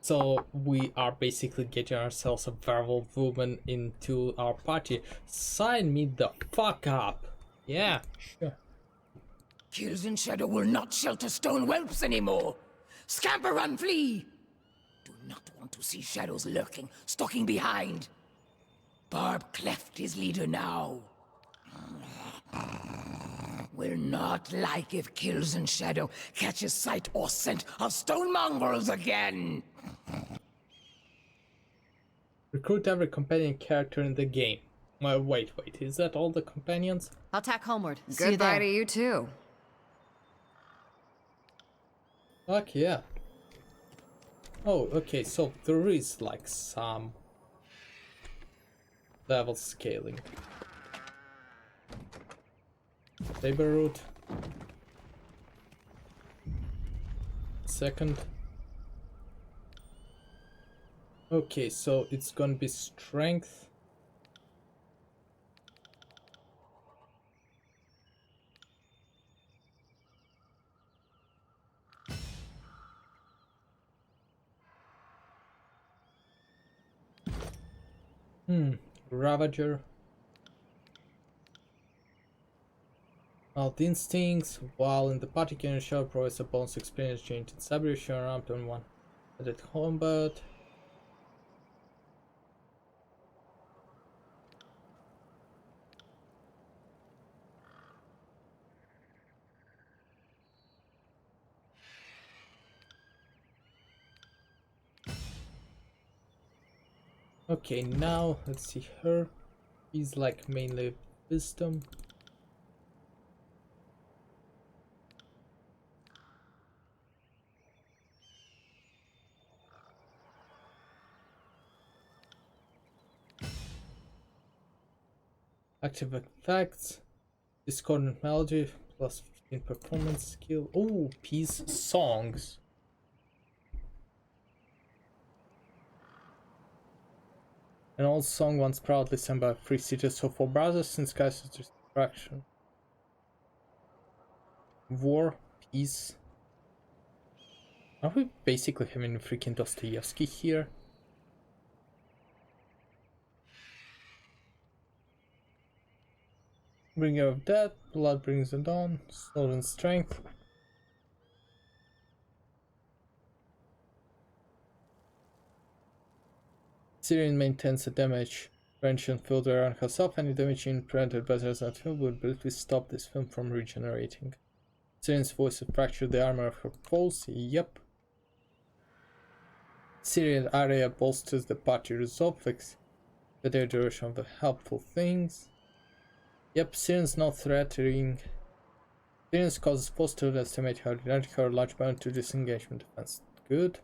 So we are basically getting ourselves a werewolf woman into our party. Sign me the fuck up. Yeah, sure. Kills in shadow will not shelter stone whelps anymore. Scamper, run, flee! Do not want to see shadows lurking, stalking behind. Barb Cleft is leader now. Will not like if Kills in shadow catches sight or scent of stone mongrels again. Recruit every companion character in the game. Wait, is that all the companions? I'll tack homeward. See you Goodbye there. to you too. Fuck yeah. Oh, okay, so there is like some level scaling. Saber root. Second. Okay, so it's gonna be strength. Ravager. Wild Instincts, while in the party can show provides a bonus experience gained in Submission around turn 1. Added combat. Okay, now let's see her. He's like mainly wisdom. Active effects, discordant melody, plus 15 performance skill. Oh, peace songs. An old song once proudly sung by three cities of four brothers since Kaiser's destruction. War, peace. Are we basically having freaking Dostoevsky here? Bringer of death, blood brings the dawn, soul and strength. Syrian maintains a damage prevention filter around herself. Any damage prevented by the result field would briefly stop this film from regenerating. Syrian's voice has fractured the armor of her foes. Yep. Syrian area bolsters the party resolve, the duration of the helpful things. Yep, Syrian's not threatening. Syrian's causes foes to estimate her energy or large bound to disengagement defense. Good.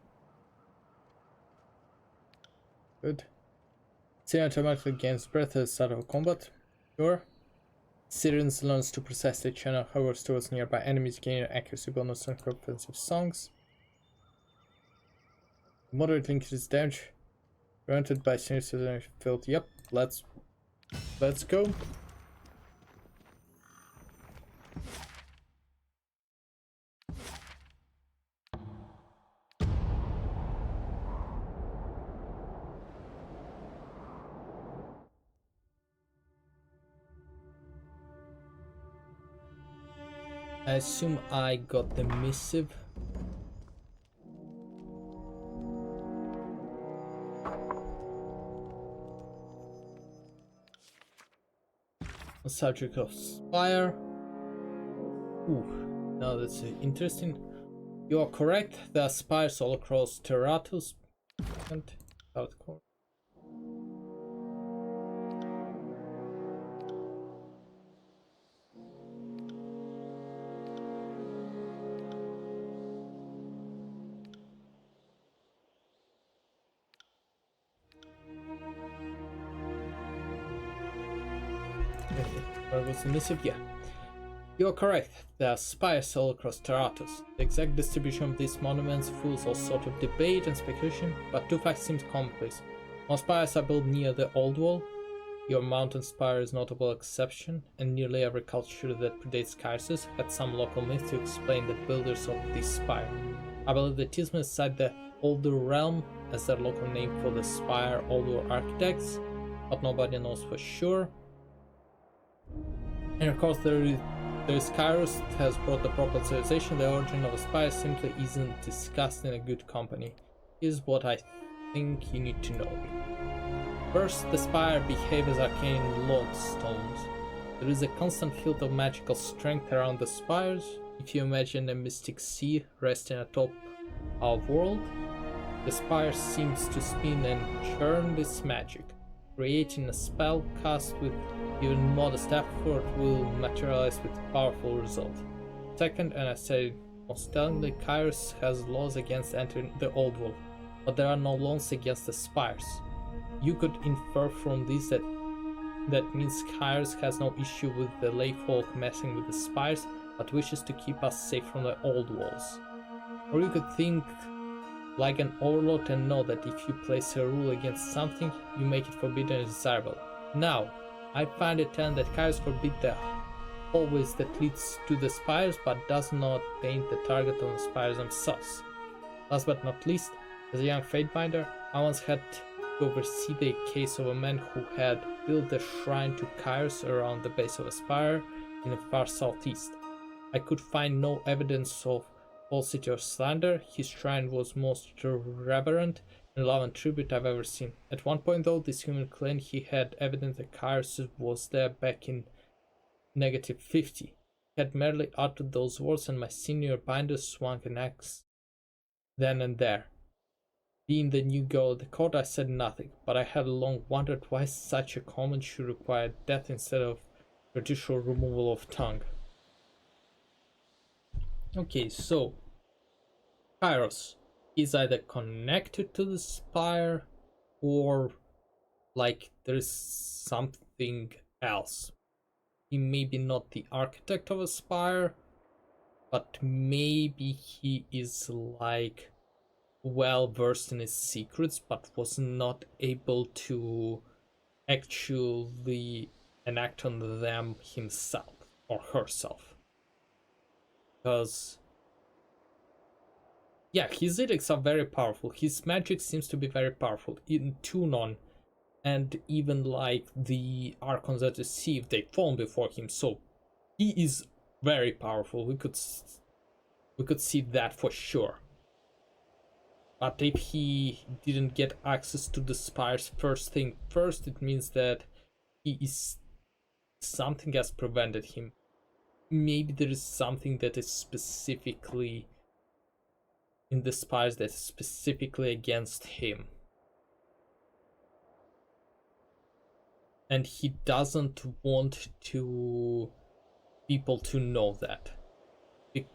Good. Syrian automatically gains breath at the start of a combat. Sure. Syrians learns to precisely channel her words towards nearby enemies, gaining accuracy bonus on offensive songs. Moderately increased damage granted by Syrian's field. Yep, let's go. I assume I got the missive. A subject of Spire. Ooh, now that's interesting. You are correct. There are spires all across Terratus and South Core. Where was the missive? Yeah. You are correct. There are spires all across Terratus. The exact distribution of these monuments fuels all sort of debate and speculation, but two facts seem commonplace. Most spires are built near the old wall. Your mountain spire is a notable exception, and nearly every culture that predates Kaiser's had some local myth to explain the builders of this spire. I believe the Tismans cite the Older Realm as their local name for the spire Older architects, but nobody knows for sure. And of course there is Kairos has brought the proper civilization. The origin of a spire simply isn't discussed in a good company. Here's what I think you need to know. First, the spire behave as arcane lodestones. There is a constant field of magical strength around the spires. If you imagine a mystic sea resting atop our world, the spire seems to spin and churn this magic. Creating a spell cast with even modest effort will materialize with powerful result. Second, and I said it most tellingly, Kairos has laws against entering the old world, but there are no laws against the spires. You could infer from this that means Kairos has no issue with the lay folk messing with the spires, but wishes to keep us safe from the old walls. Or you could think like an overlord and know that if you place a rule against something, you make it forbidden and desirable. Now, I find it telling that Kairos forbid the hallways that leads to the spires, but does not paint the target on the spires themselves. Last but not least, as a young Fatebinder, I once had to oversee the case of a man who had built a shrine to Kairos around the base of a spire in the far southeast. I could find no evidence of falsity or slander. His shrine was most reverent and love and tribute I've ever seen. At one point though, this human claimed he had evidence that Kairos was there back in -50. He had merely uttered those words and my senior binder swung an axe then and there. Being the new girl at the court, I said nothing, but I had long wondered why such a comment should require death instead of traditional removal of tongue. Okay, so Kairos is either connected to the spire or like there's something else. He may be not the architect of a spire, but maybe he is like well versed in his secrets but was not able to actually enact on them himself or herself. Because yeah, his edicts are very powerful. His magic seems to be very powerful. In Tunon and even like the Archons that deceived, they fall before him. So he is very powerful. We could see that for sure. But if he didn't get access to the spires first thing first, it means that he is something has prevented him. Maybe there is something that is specifically in the spires that is specifically against him. And he doesn't want people to know that.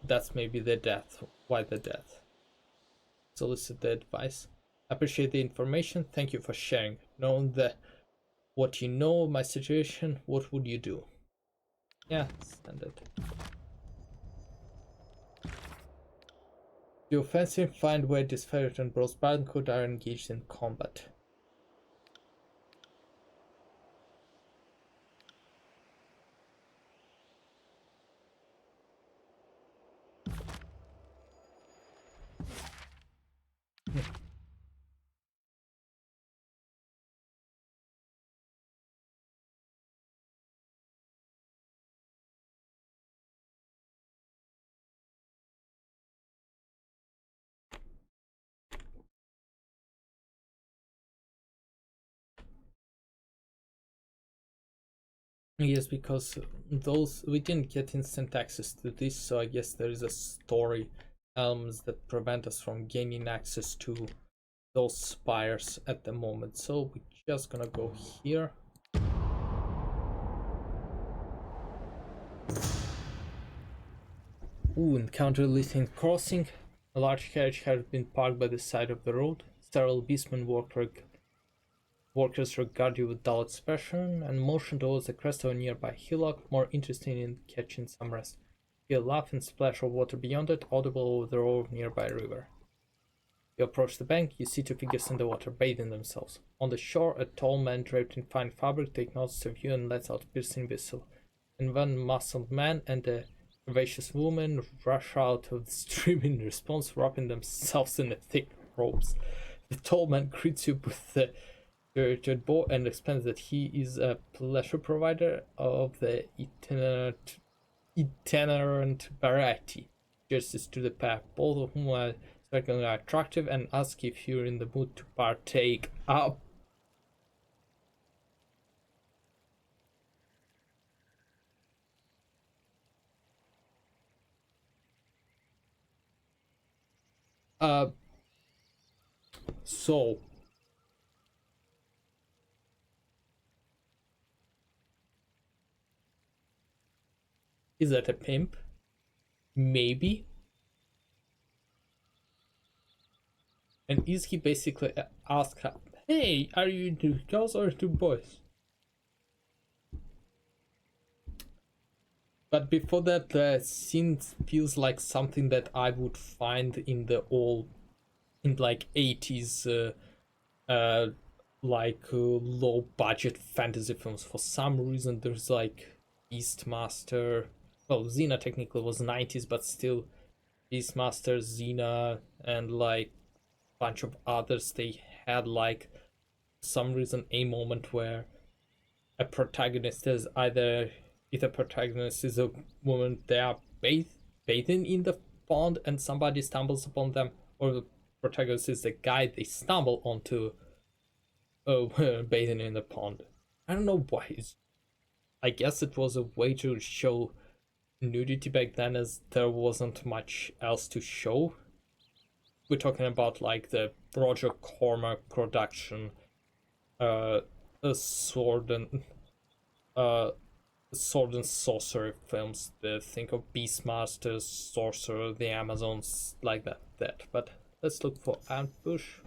That's maybe the death. Why the death? Solicit the advice. Appreciate the information. Thank you for sharing. Knowing what you know of my situation, what would you do? Yeah, standard. The offensive find where this ferret and Bros Barnacle are engaged in combat. Yes, because those we didn't get instant access to this, so I guess there is a story elements that prevent us from gaining access to those spires at the moment. So we're just gonna go here. Ooh, encounter Lithium Crossing. A large carriage had been parked by the side of the road. Several beastmen workers regard you with dull expression and motion towards the crest of a nearby hillock, more interested in catching some rest. You laugh and splash of water beyond it, audible over the roar of nearby river. You approach the bank, you see two figures in the water, bathing themselves. On the shore, a tall man draped in fine fabric takes notice of you and lets out a piercing whistle. And one muscled man and a curvaceous woman rush out of the stream in response, wrapping themselves in the thick robes. The tall man greets you with the bow and explains that he is a pleasure provider of the itinerant variety. Justice to the pair, both of whom are certainly attractive, and ask if you're in the mood to partake up. So is that a pimp? Maybe. And is he basically ask her, hey, are you into girls or into boys? But before that, the scene feels like something that I would find in the old, in like 80s, low budget fantasy films. For some reason, there's like Beastmaster. Well, Xena technically was 90s, but still, Beastmaster, Xena, and like bunch of others. They had like some reason a moment where a protagonist is either, if the protagonist is a woman, they are bathing in the pond and somebody stumbles upon them, or the protagonist is the guy they stumble onto bathing in the pond. I don't know why. I guess it was a way to show nudity back then, as there wasn't much else to show. We're talking about like the Roger Cormac production, a sword and sorcery films. Think of Beastmaster, Sorcerer, the Amazons, like that. But let's look for ambush.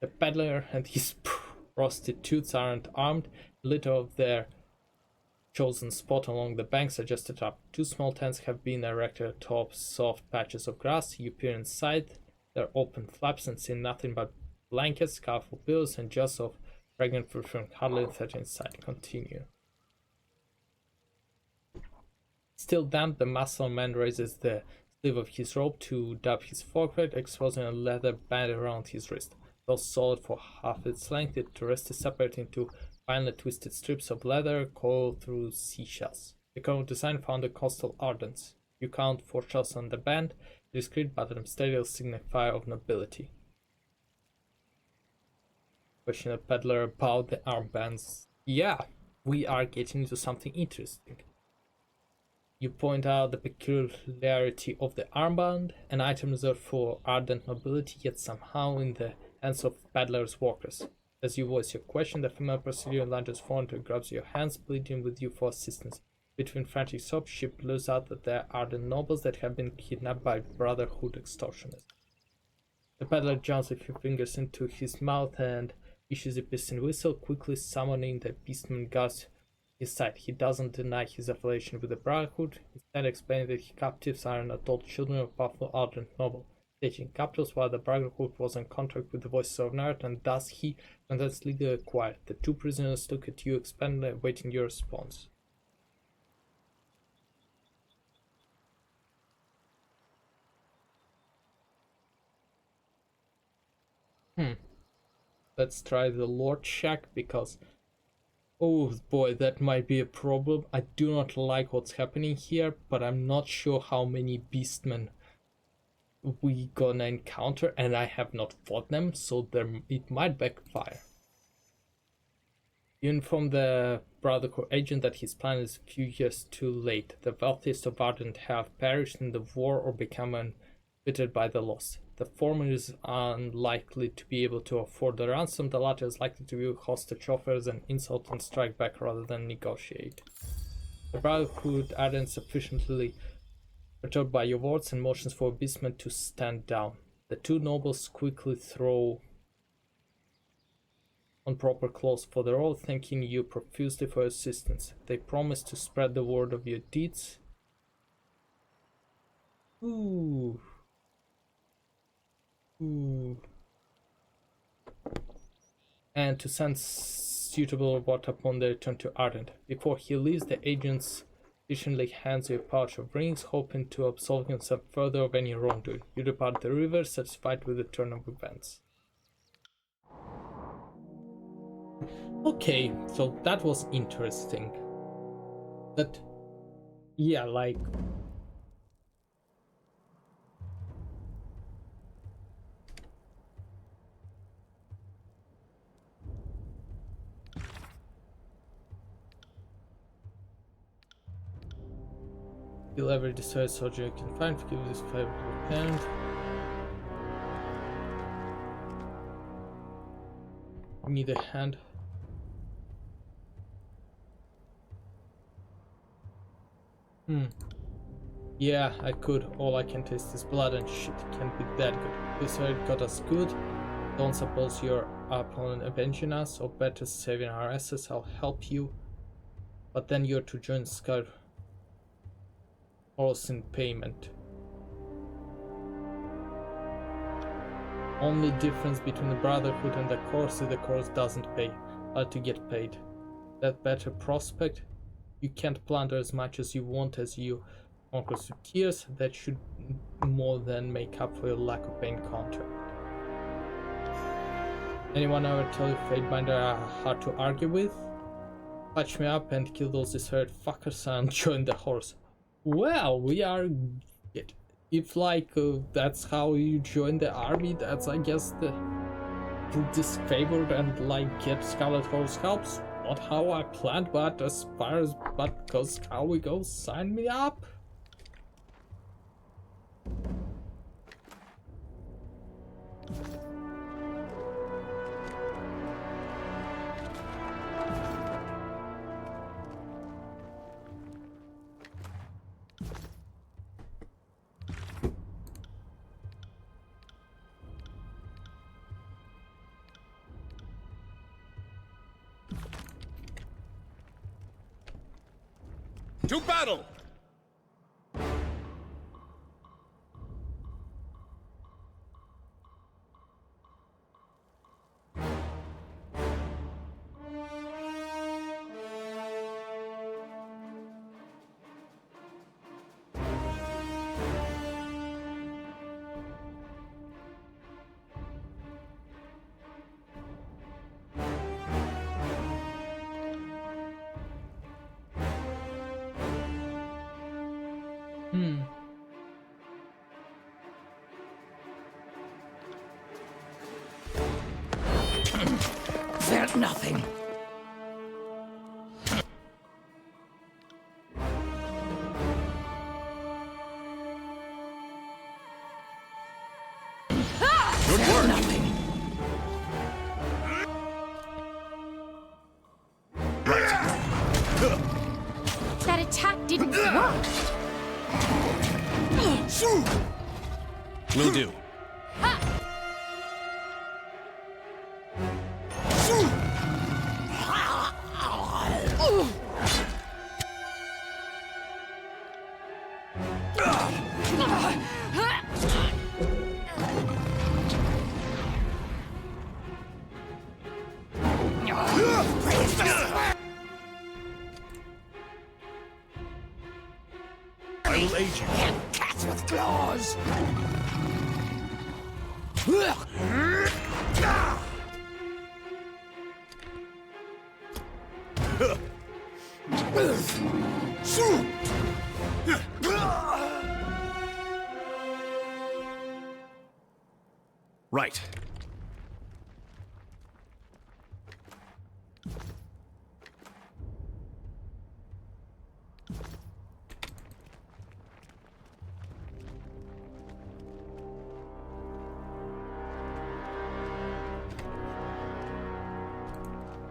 The peddler and his prostitutes aren't armed. A little of their chosen spot along the bank suggested up. 2 small tents have been erected atop soft patches of grass. You peer inside their open flaps and see nothing but blankets, colorful pillows, and just of pregnant fruit from hardly 30 inside. Continue. Still damp, the muscle man raises the sleeve of his robe to dab his forehead, exposing a leather band around his wrist. Though solid for half its length, the wrist is separated into finely twisted strips of leather coiled through seashells. The curved design found a coastal ardence. You count 4 shells on the band, a discreet but unstable signifier of nobility. Question the peddler about the armbands. Yeah, we are getting into something interesting. You point out the peculiarity of the armband, an item reserved for ardent nobility, yet somehow in the hands of peddler's workers. As you voice your question, the female procedure lunges forward and grabs your hands, pleading with you for assistance. Between frantic sobs, she blurs out that there are the nobles that have been kidnapped by Brotherhood extortionists. The peddler jams a few fingers into his mouth and issues a piston whistle, quickly summoning the beastman guards his side. He doesn't deny his affiliation with the Brotherhood, instead explaining that his captives are not adult children of powerful ardent noble, taking captives while the Brotherhood was in contact with the Voices of Nerd, and thus he contents legally acquired. The 2 prisoners look at you expectantly, awaiting your response. Let's try the Lord check, because oh boy, that might be a problem. I do not like what's happening here, but I'm not sure how many beastmen we gonna encounter, and I have not fought them, so it might backfire. You inform the Brotherhood agent that his plan is a few years too late. The wealthiest of Ardent have perished in the war or become embittered by the loss. The former is unlikely to be able to afford the ransom. The latter is likely to view hostage offers and insult and strike back rather than negotiate. The Brotherhood aren't sufficiently perturbed by your words and motions for beastmen to stand down. The 2 nobles quickly throw on proper clothes for the role, thanking you profusely for assistance. They promise to spread the word of your deeds. Ooh. And to send suitable reward upon their return to Ardent. Before he leaves, the agent patiently hands you a pouch of rings, hoping to absolve himself further of any wrongdoing. You depart the river, satisfied with the turn of events. Okay, so that was interesting. But yeah, like you'll ever decide soldier you can find, forgive this favor hand. You need a hand. Yeah, I could. All I can taste is blood, and shit can't be that good. This way got us good. Don't suppose you're opponent avenging us, or better saving our assets. I'll help you. But then you're to join Scar Horse in payment. Only difference between the Brotherhood and the Course is the Course doesn't pay, but to get paid. That better prospect? You can't plunder as much as you want as you conquer through tears. That should more than make up for your lack of paying contract. Anyone ever tell you Fatebinder are hard to argue with? Patch me up and kill those destroyed fuckers and join the horse. Well, we are... If like that's how you join the army, that's I guess the disfavored and like get Scarlet Horse helps. Not how I planned, but as far as because how we go, sign me up. To battle! There's nothing. Good work! Nothing. That attack didn't work. Will do. I will aid you. Cats with claws. Right.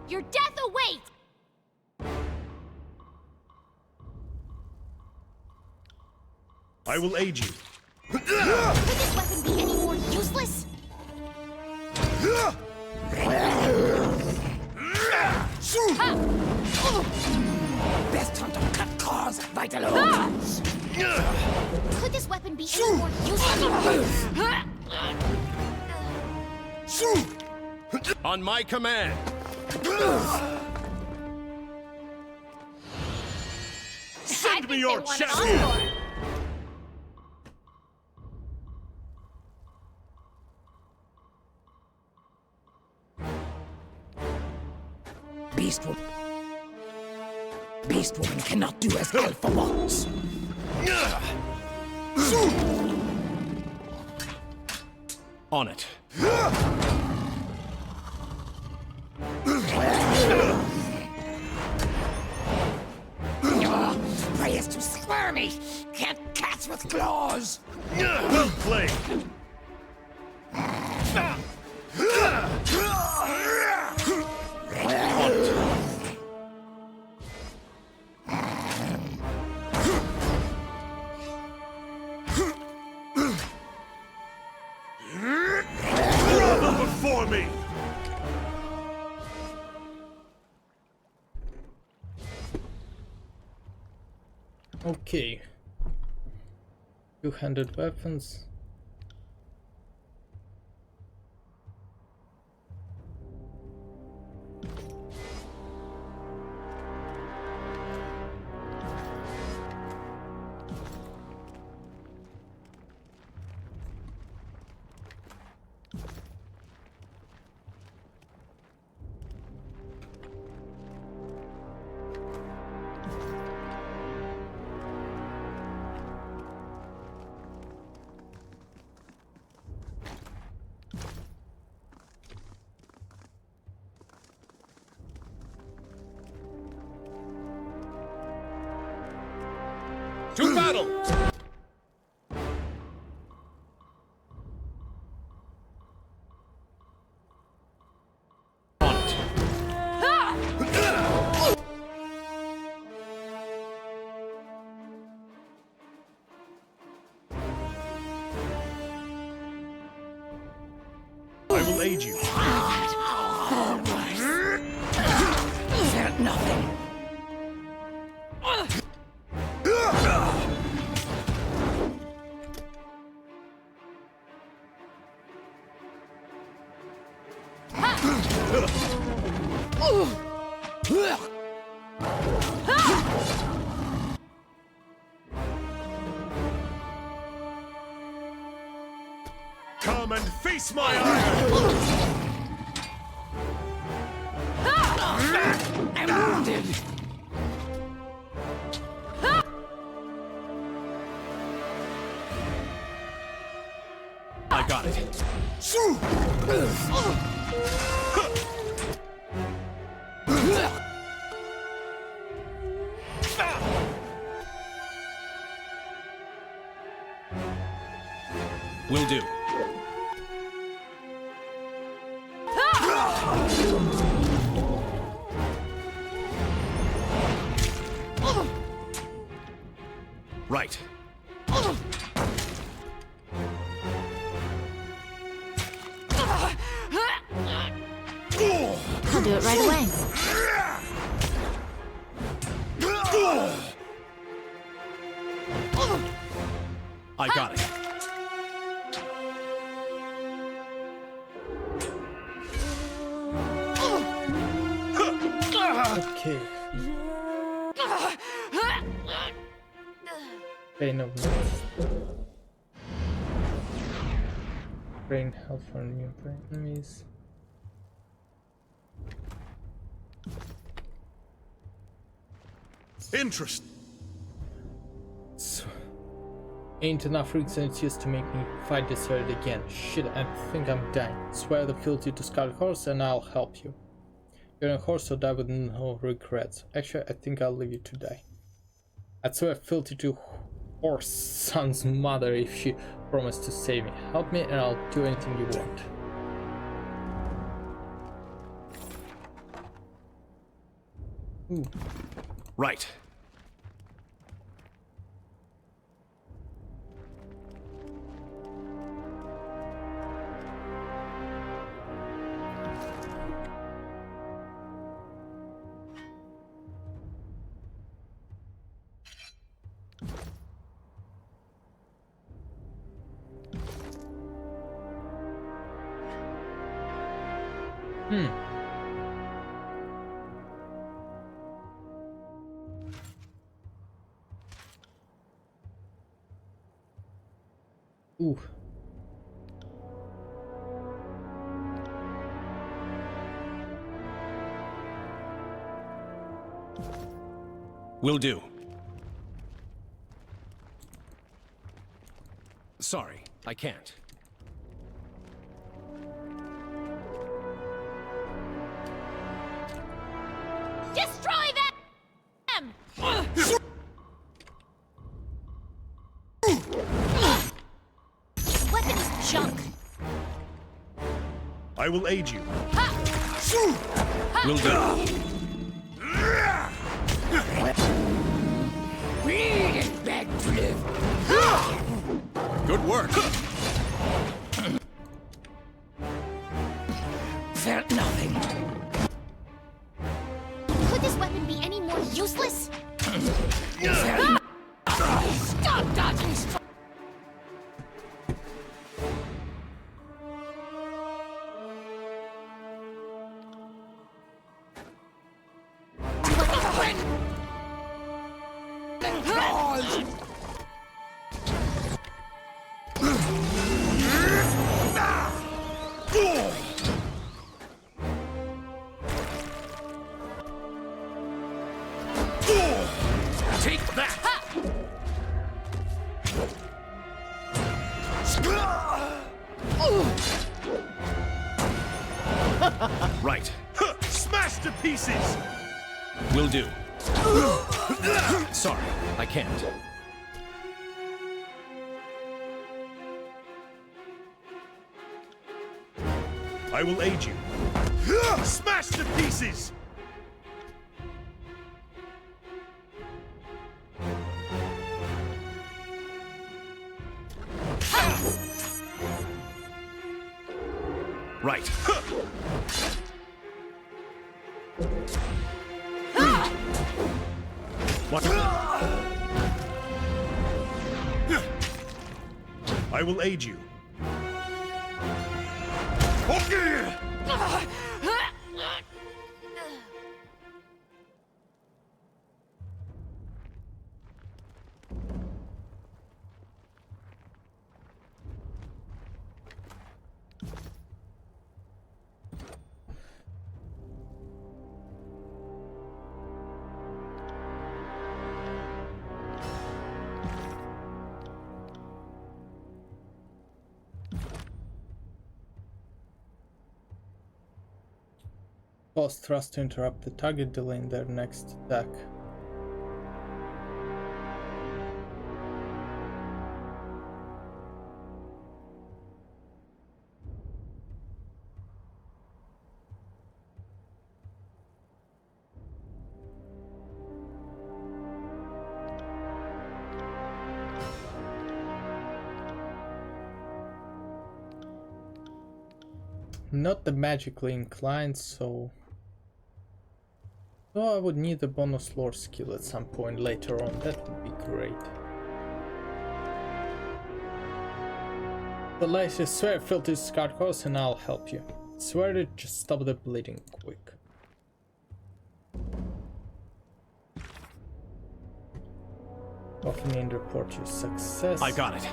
Your death awaits! I will aid you. Could this weapon be any more useless? Best time to cut claws, vital organs. Could this weapon be any more useless? On my command! Send me your chest! Beast woman cannot do as Alpha wants. On it. Prey is too squirmy. Can't catch with claws. Well played. Grovel before me. Okay. Two-handed weapons. To battle! On it. I will aid you. Felt nothing. Come and face my ire! I'm wounded. I got it. Will do. Right. I'll do it right away. I got it. Okay. Pain of Death. Brain health for new enemies. Interest. So, ain't enough reasons just to make me fight this herd again. Shit, I think I'm dying. Swear the fealty to Scarlet Horse and I'll help you. You're a horse, so die with no regrets. Actually, I think I'll leave you to die. I'd swear fealty to Horse Son's mother if she promised to save me. Help me and I'll do anything you want. Ooh. Right. Ooh. Will do. Sorry, I can't. Destroy them! Weapon is junk. I will aid you. Will do. Bleed and beg to live. Good work. Felt nothing. Could this weapon be any more useless? Felt Stop dodging. Take that. Right. Smash to pieces! Will do. Sorry, I can't. I will aid you. Smash to pieces! Right. What? I will aid you. Pause thrust to interrupt the target, delaying their next attack. Not the magically inclined, so I would need a bonus lore skill at some point later on. That would be great. The latest swear filters scarred course and I'll help you. Swear to just stop the bleeding quick. Often report your success. I got it.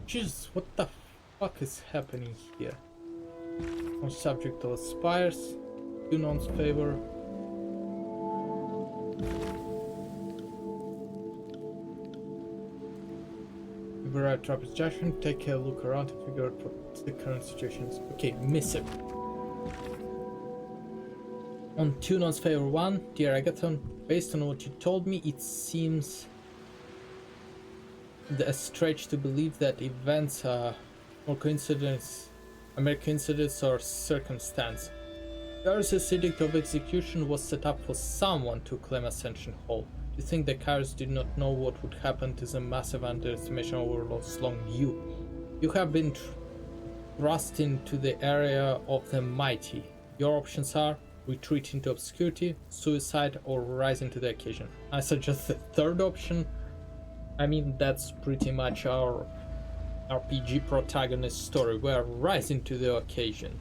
Jesus, what the fuck is happening here? On subject of aspires, do non's favor. Override Trapper's judgment, take a look around to figure out what the current situation is. Okay, miss it. On Tunon's favor 1, dear Agathon, based on what you told me, it seems a stretch to believe that events are more coincidence, a mere coincidence or circumstance. Kairos' edict of execution was set up for someone to claim Ascension Hall. Do you think the Kairos did not know what would happen to the massive underestimation overlords along you? You have been thrust into the area of the mighty. Your options are retreat into obscurity, suicide, or rise into the occasion. I suggest the third option. I mean, that's pretty much our RPG protagonist story, where rise into the occasion.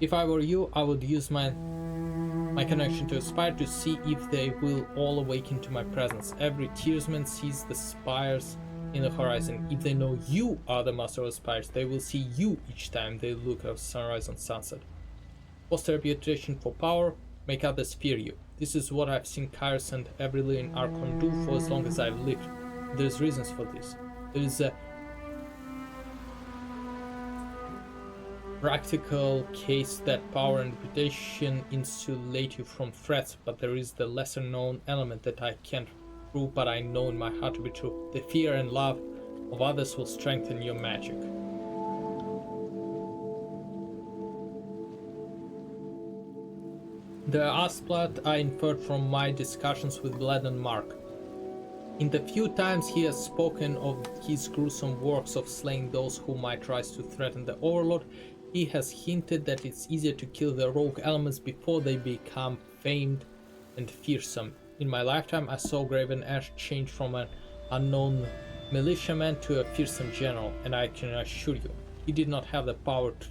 If I were you, I would use my connection to Aspire to see if they will all awaken to my presence. Every Tearsman sees the spires in the horizon. If they know you are the master of spires, they will see you each time they look at sunrise and sunset. Post a reputation for power, make others fear you. This is what I've seen Kairos and every living Archon do for as long as I've lived. There's reasons for this. There is a practical case that power and reputation insulate you from threats, but there is the lesser known element that I can't prove but I know in my heart to be true. The fear and love of others will strengthen your magic. The Asplat I inferred from my discussions with Bled and Mark. In the few times he has spoken of his gruesome works of slaying those who might rise to threaten the Overlord, he has hinted that it's easier to kill the rogue elements before they become famed and fearsome. In my lifetime, I saw Graven Ash change from an unknown militiaman to a fearsome general, and I can assure you, he did not have the power to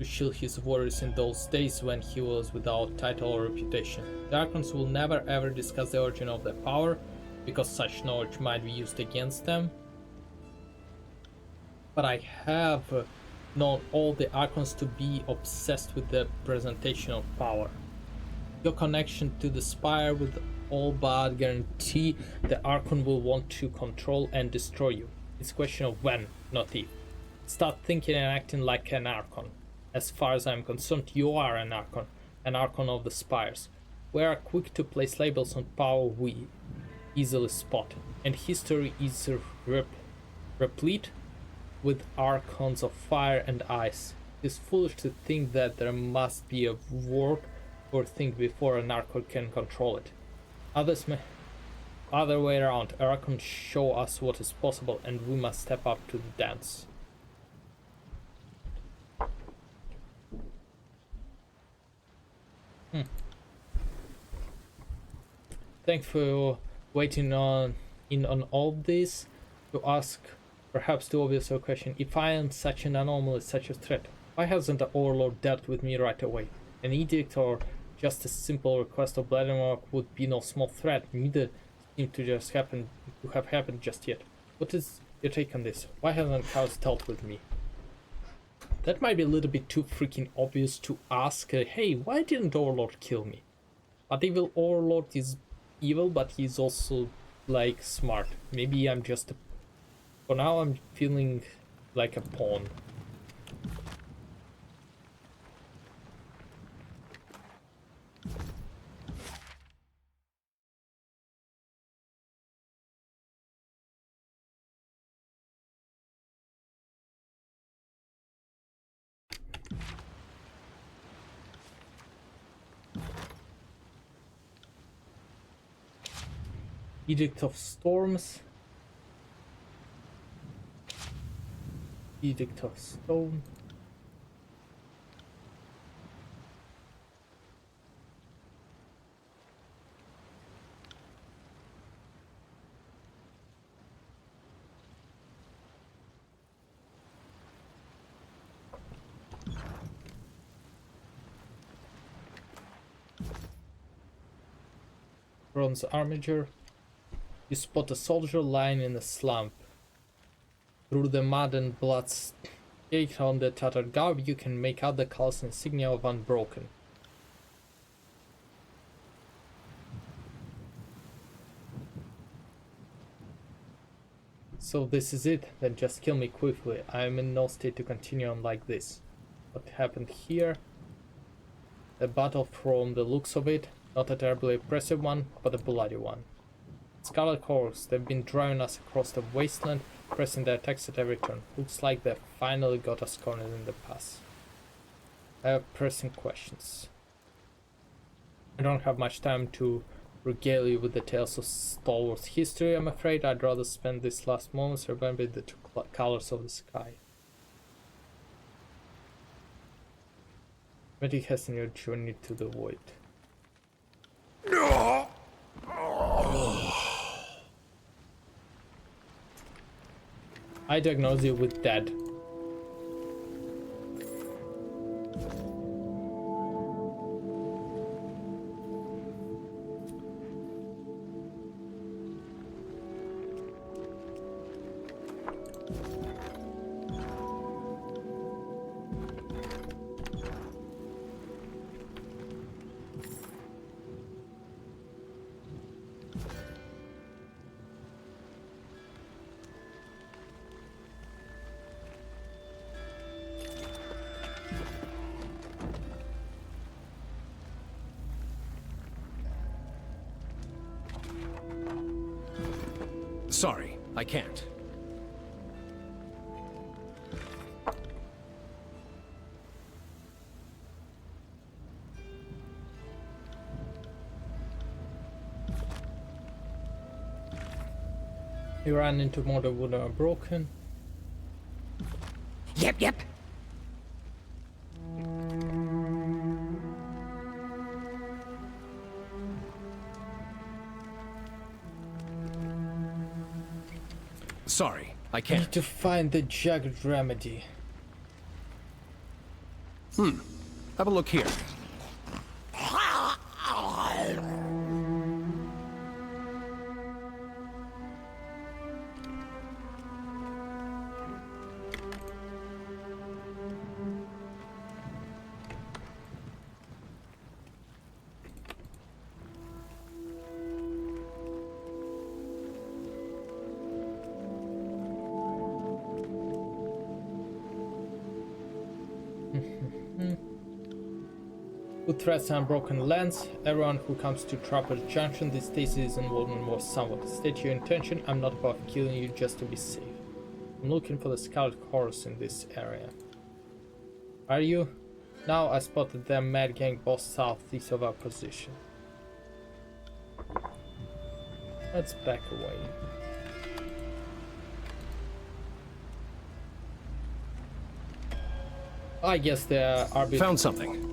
shield his warriors in those days when he was without title or reputation. The Archons will never ever discuss the origin of their power, because such knowledge might be used against them. But I have known all the Archons to be obsessed with the presentation of power. Your connection to the Spire will all but guarantee the Archon will want to control and destroy you. It's a question of when, not if. Start thinking and acting like an Archon. As far as I'm concerned, you are an Archon of the Spires. We are quick to place labels on power we easily spot, and history is replete with Archons of fire and ice. It is foolish to think that there must be a warp or thing before an Archon can control it. Other way around, Archons show us what is possible, and we must step up to the dance. Thanks for waiting on all this to ask perhaps the obvious question. If I am such an anomaly, such a threat, why hasn't the Overlord dealt with me right away? An edict or just a simple request of Bloodmark would be no small threat. Neither seem to have happened just yet. What is your take on this? Why hasn't Chaos dealt with me? That might be a little bit too freaking obvious to ask. Hey, why didn't Overlord kill me? But evil Overlord is evil, but he's also like smart. Maybe I'm just for now I'm feeling like a pawn. Edict of Storms. Edict of Stone. Bronze Armature. You spot a soldier lying in a slump. Through the mud and blood staked on the tattered garb, you can make out the colors insignia of Unbroken. So this is it, then just kill me quickly. I am in no state to continue on like this. What happened here? A battle from the looks of it, not a terribly impressive one, but a bloody one. Scarlet Horse, they've been driving us across the wasteland, pressing their attacks at every turn. Looks like they finally got us cornered in the pass. I have pressing questions. I don't have much time to regale you with the tales of Star Wars history, I'm afraid. I'd rather spend these last moments remembering the two colors of the sky. Medic has in your journey to the void. I diagnose you with dead. Sorry, I can't. You ran into more than wood are broken. Yep. Sorry, I I can't. need to find the jagged remedy. Have a look here. Who threats unbroken lands? Everyone who comes to Trapper's Junction these days is involved in war somewhat. State your intention. I'm not about killing you just to be safe. I'm looking for the Scarlet Horse in this area. Are you? Now I spotted their mad gang boss southeast of our position. Let's back away. I guess there are... Found something.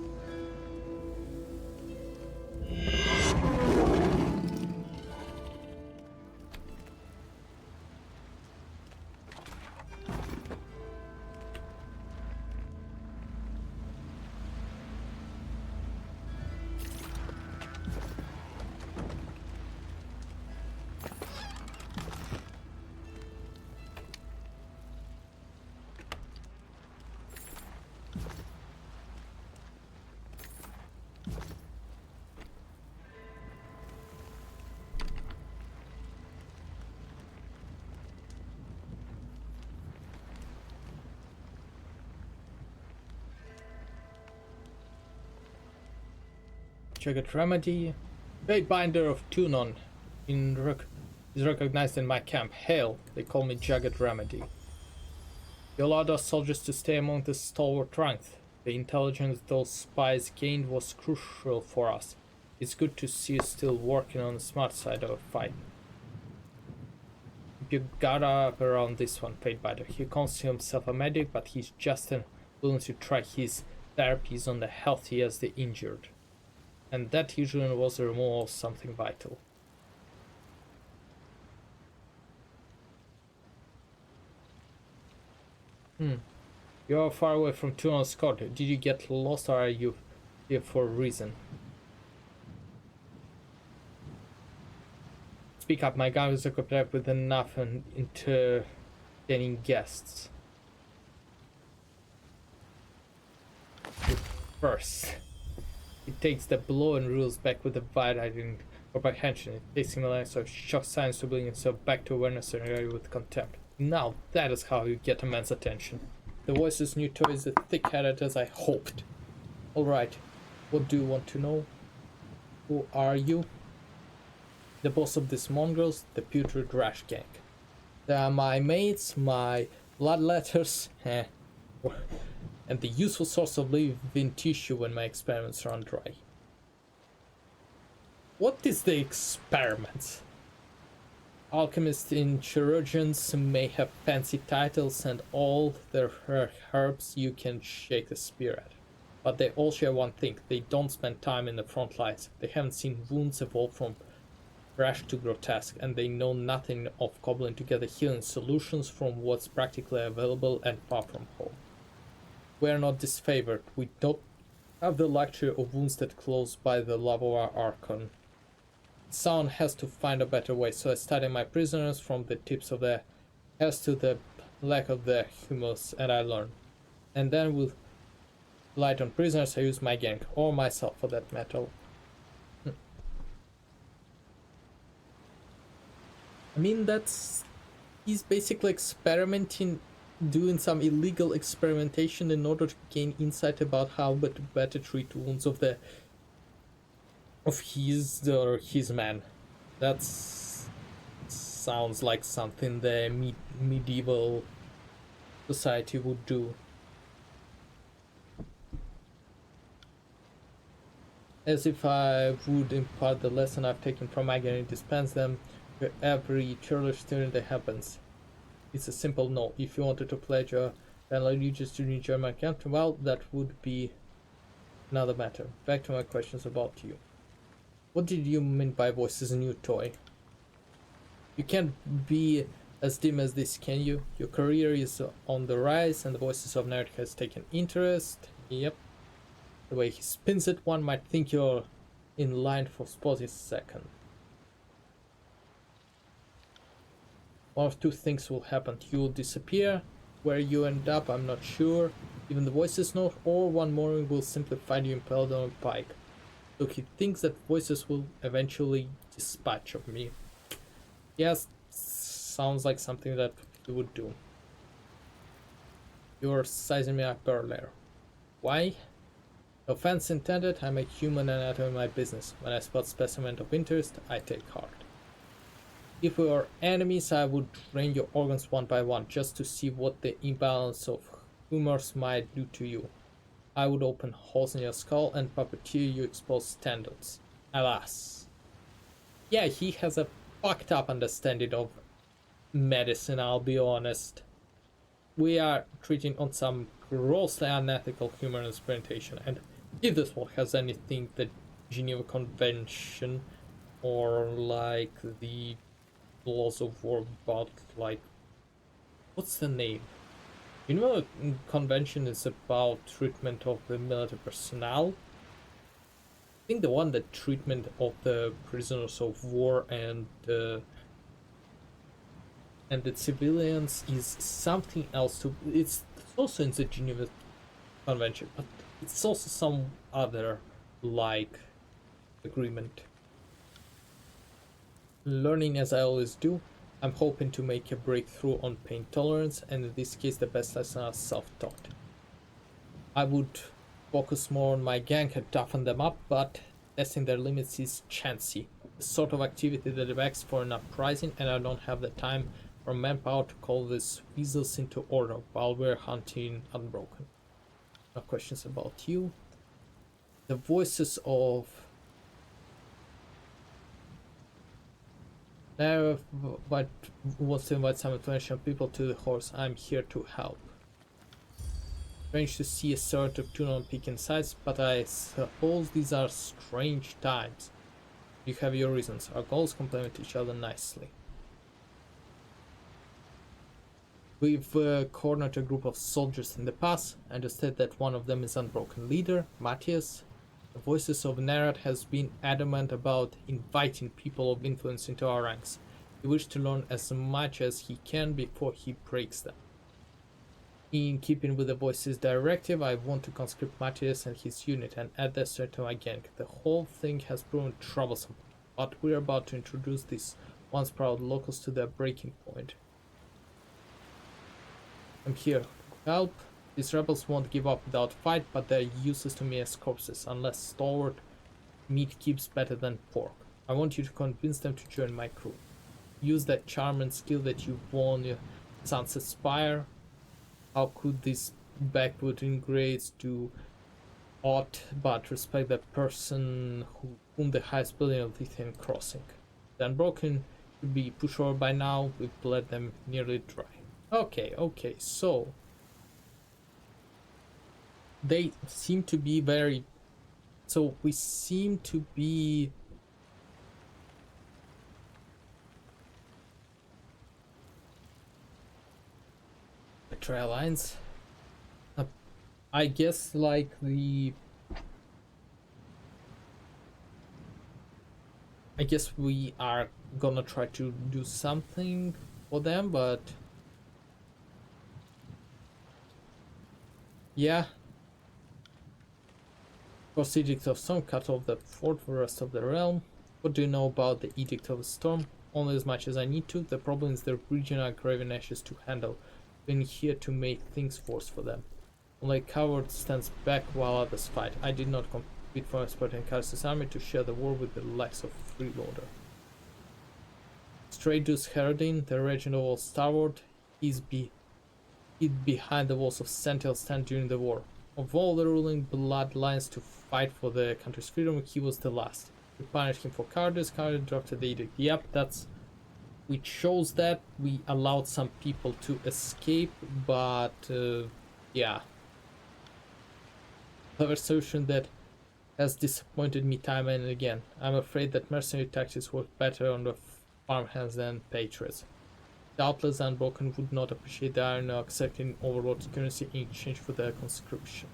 Jagged Remedy. Great binder of Tunon is recognized in my camp. Hail, they call me Jagged Remedy. You allowed our soldiers to stay among the stalwart ranks. The intelligence those spies gained was crucial for us. It's good to see you still working on the smart side of a fight. You got up around this one, Paid Binder. He calls himself a medic, but he's just willing to try his therapies on the healthy as the injured. And that usually involves the removal of something vital. You are far away from Tunon Scott. Did you get lost or are you here for a reason? Speak up, my gang is equipped with enough and entertaining guests. First. He takes the blow and reels back with a wide-eyed comprehension. It takes him a length of shock science to bring himself back to awareness and regard with contempt. Now that is how you get a man's attention. The voice's new toy is as thick-headed as I hoped. Alright, what do you want to know? Who are you? The boss of these mongrels, the putrid Rash Gang. They are my mates, my bloodletters, and the useful source of living tissue when my experiments run dry. What is the experiment? Alchemists and chirurgeons may have fancy titles and all their herbs you can shake the spear at. But they all share one thing, they don't spend time in the front lines. They haven't seen wounds evolve from rash to grotesque, and they know nothing of cobbling together healing solutions from what's practically available and far from home. We are not disfavored. We don't have the luxury of wounds that close by the love of our Archon. Someone has to find a better way, so I study my prisoners from the tips of their heads to the lack of their humors, and I learn. And then with light on prisoners, I use my gang, or myself for that matter. I mean, he's basically experimenting, doing some illegal experimentation in order to gain insight about how to better treat wounds of his or his man. That sounds like something the medieval society would do. As if I would impart the lesson I've taken from Agony and dispense them to every churlish student that happens. It's a simple no. If you wanted to pledge your allegiance to New German camp, well, that would be another matter. Back to my questions about you. What did you mean by Voice's new toy? You can't be as dim as this, can you? Your career is on the rise and the Voices of Nerd has taken interest. Yep. The way he spins it, one might think you're in line for spot is second. One of two things will happen. You'll disappear. Where you end up, I'm not sure. Even the Voices know, or one morning will simply find you impaled on a pike. So he thinks that Voices will eventually dispatch of me. Yes, sounds like something that he would do. You were sizing me up earlier. Why? No offense intended, I make human anatomy my business. When I spot specimen of interest, I take heart. If we were enemies, I would drain your organs one by one, just to see what the imbalance of humors might do to you. I would open holes in your skull and puppeteer your exposed tendons. Alas. Yeah, he has a fucked up understanding of medicine, I'll be honest. We are treating on some grossly unethical human experimentation, and if this one has anything the Geneva Convention or like the laws of war about, like, what's the name? Geneva Convention is about treatment of the military personnel. I think the one that treatment of the prisoners of war and the civilians is something else too. It's also in the Geneva Convention, but it's also some other like agreement. Learning as I always do, I'm hoping to make a breakthrough on pain tolerance, and in this case the best lesson are self-taught. I would focus more on my gang and toughen them up, but testing their limits is chancy. The sort of activity that begs for an uprising, and I don't have the time or manpower to call these weasels into order while we're hunting Unbroken. No questions about you. The voices of Now, but wants to invite some influential people to the horse. I'm here to help. Strange to see a sort of tune on peak in size, but I suppose these are strange times. You have your reasons. Our goals complement each other nicely. We've cornered a group of soldiers in the past. I understand that one of them is Unbroken leader, Matthias. The voices of Nerat has been adamant about inviting people of influence into our ranks. He wishes to learn as much as he can before he breaks them. In keeping with the voices directive, I want to conscript Matthias and his unit and add that to my gang. The whole thing has proven troublesome, but we're about to introduce these once proud locals to their breaking point. I'm here to help. These rebels won't give up without fight, but they're useless to me as corpses, unless stalwart meat keeps better than pork. I want you to convince them to join my crew. Use that charm and skill that you won your Sunset Spire. How could these backward ingrates do aught but respect the person whom the highest building of Lithium crossing? The Unbroken should be pushed over by now. We've bled them nearly dry. Okay, so they seem to be very... So we seem to be... Betrayal lines. I guess like the... I guess we are gonna try to do something for them, but... Yeah. Course, Edict of Storm cut off the fort for the rest of the realm. What do you know about the Edict of Storm? Only as much as I need to. The problem is the regional Graven Ashes to handle. Been here to make things worse for them. Only a coward stands back while others fight. I did not compete for exporting Kaiser's army to share the war with the likes of Freeloader. Straydus Herodin, the regional stalwart, is behind the walls of Sentinel stand during the war. Of all the ruling bloodlines to fight for the country's freedom, he was the last. We punished him for cowardice, dropped the edict. Yep, that's... We chose that. We allowed some people to escape, but yeah. Clever solution that has disappointed me time and again. I'm afraid that mercenary tactics work better on the farmhands than patriots. Doubtless Unbroken would not appreciate the iron accepting Overlord's currency in exchange for their conscription.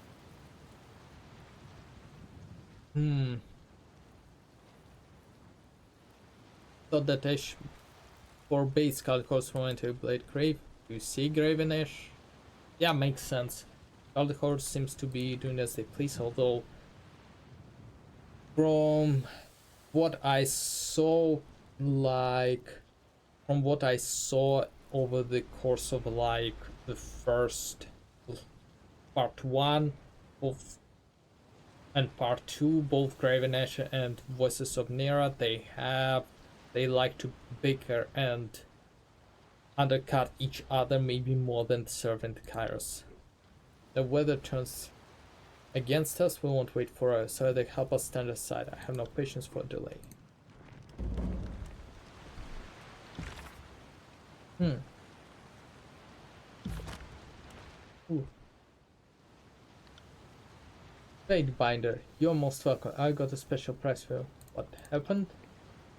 Thought that Ash for base calls for Blade Grave. Do you see Graven Ash? Yeah, makes sense. Caldecor seems to be doing as they please, although from what I saw, over the course of like the first part 1, both and part 2, both Graven Ash and Voices of Nera, they like to bicker and undercut each other maybe more than Servant Kairos. The weather turns against us, we won't wait forever, so they help us stand aside. I have no patience for delay. Ooh. Fate Binder, you're most welcome. I got a special prize for you. What happened?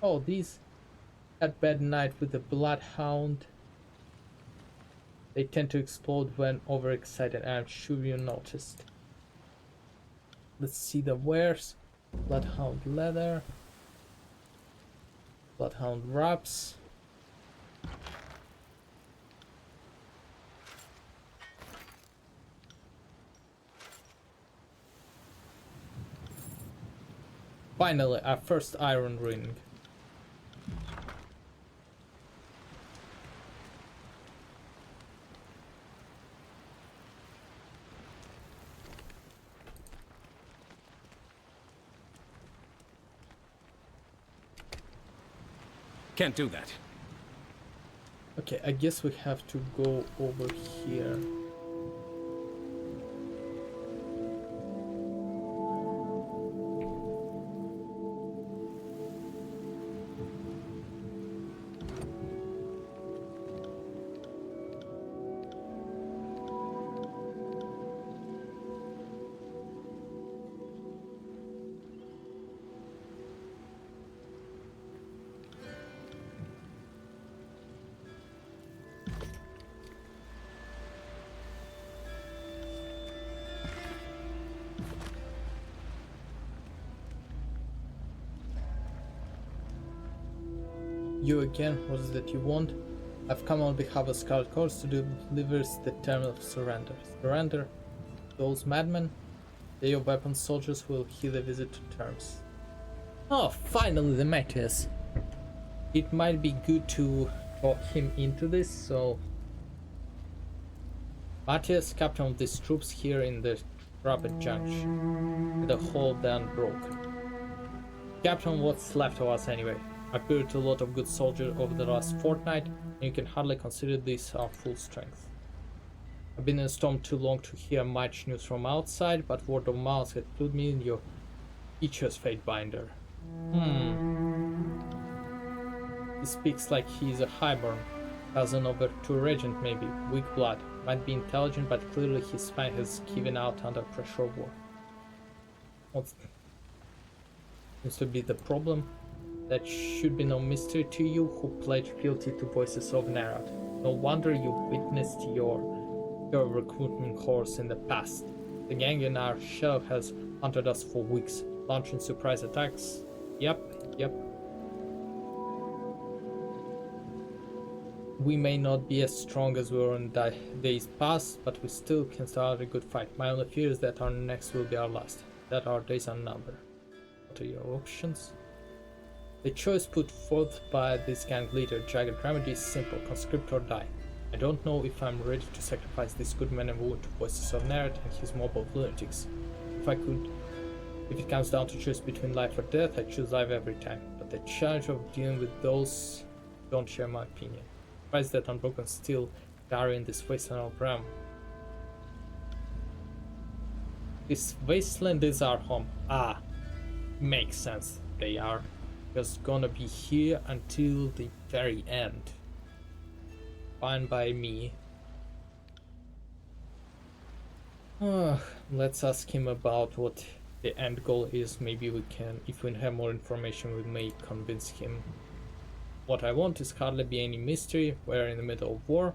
Oh, these had bad night with the Bloodhound. They tend to explode when overexcited. I'm sure you noticed. Let's see the wares. Bloodhound leather. Bloodhound wraps. Finally, our first iron ring. Can't do that. Okay, I guess we have to go over here. You again, what is that you want? I've come on behalf of Scarlet Corps to deliver the term of surrender. Surrender? Those madmen? They are weapon soldiers who will heed the visit to terms. Oh, finally the Matthias. It might be good to talk him into this, so... Matthias, captain of these troops here in the Rapid Junction. The whole done broken. Captain, what's left of us anyway? I buried a lot of good soldiers over the last fortnight, and you can hardly consider this our full strength. I've been in a storm too long to hear much news from outside, but word of mouth had put me in your teacher's Fate Binder. He speaks like he's a highborn, cousin of a true regent maybe, weak blood, might be intelligent, but clearly his spine has given out under pressure of war. What seems to be the problem? That should be no mystery to you who pledged guilty to Voices of Nerat. No wonder you witnessed your recruitment course in the past. The gang in our shell has hunted us for weeks, launching surprise attacks. Yep. We may not be as strong as we were in days past, but we still can start a good fight. My only fear is that our next will be our last, that our days are numbered. What are your options? The choice put forth by this gang leader, Jagged Remedy, is simple: conscript or die. I don't know if I'm ready to sacrifice these good men and women to Voices of Nerat and his mob of lunatics. If it comes down to choice between life or death, I choose life every time. But the challenge of dealing with those who don't share my opinion. Surprised that unbroken steel carry in this wasteland realm. This wasteland is our home. Ah, makes sense. They are just gonna be here until the very end. Fine by me. Let's ask him about what the end goal is. Maybe we can, if we have more information, we may convince him. What I want is hardly be any mystery. We're in the middle of war.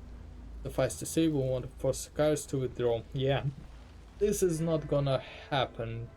Suffice to say, we want to force Kairos to withdraw. Yeah, this is not gonna happen.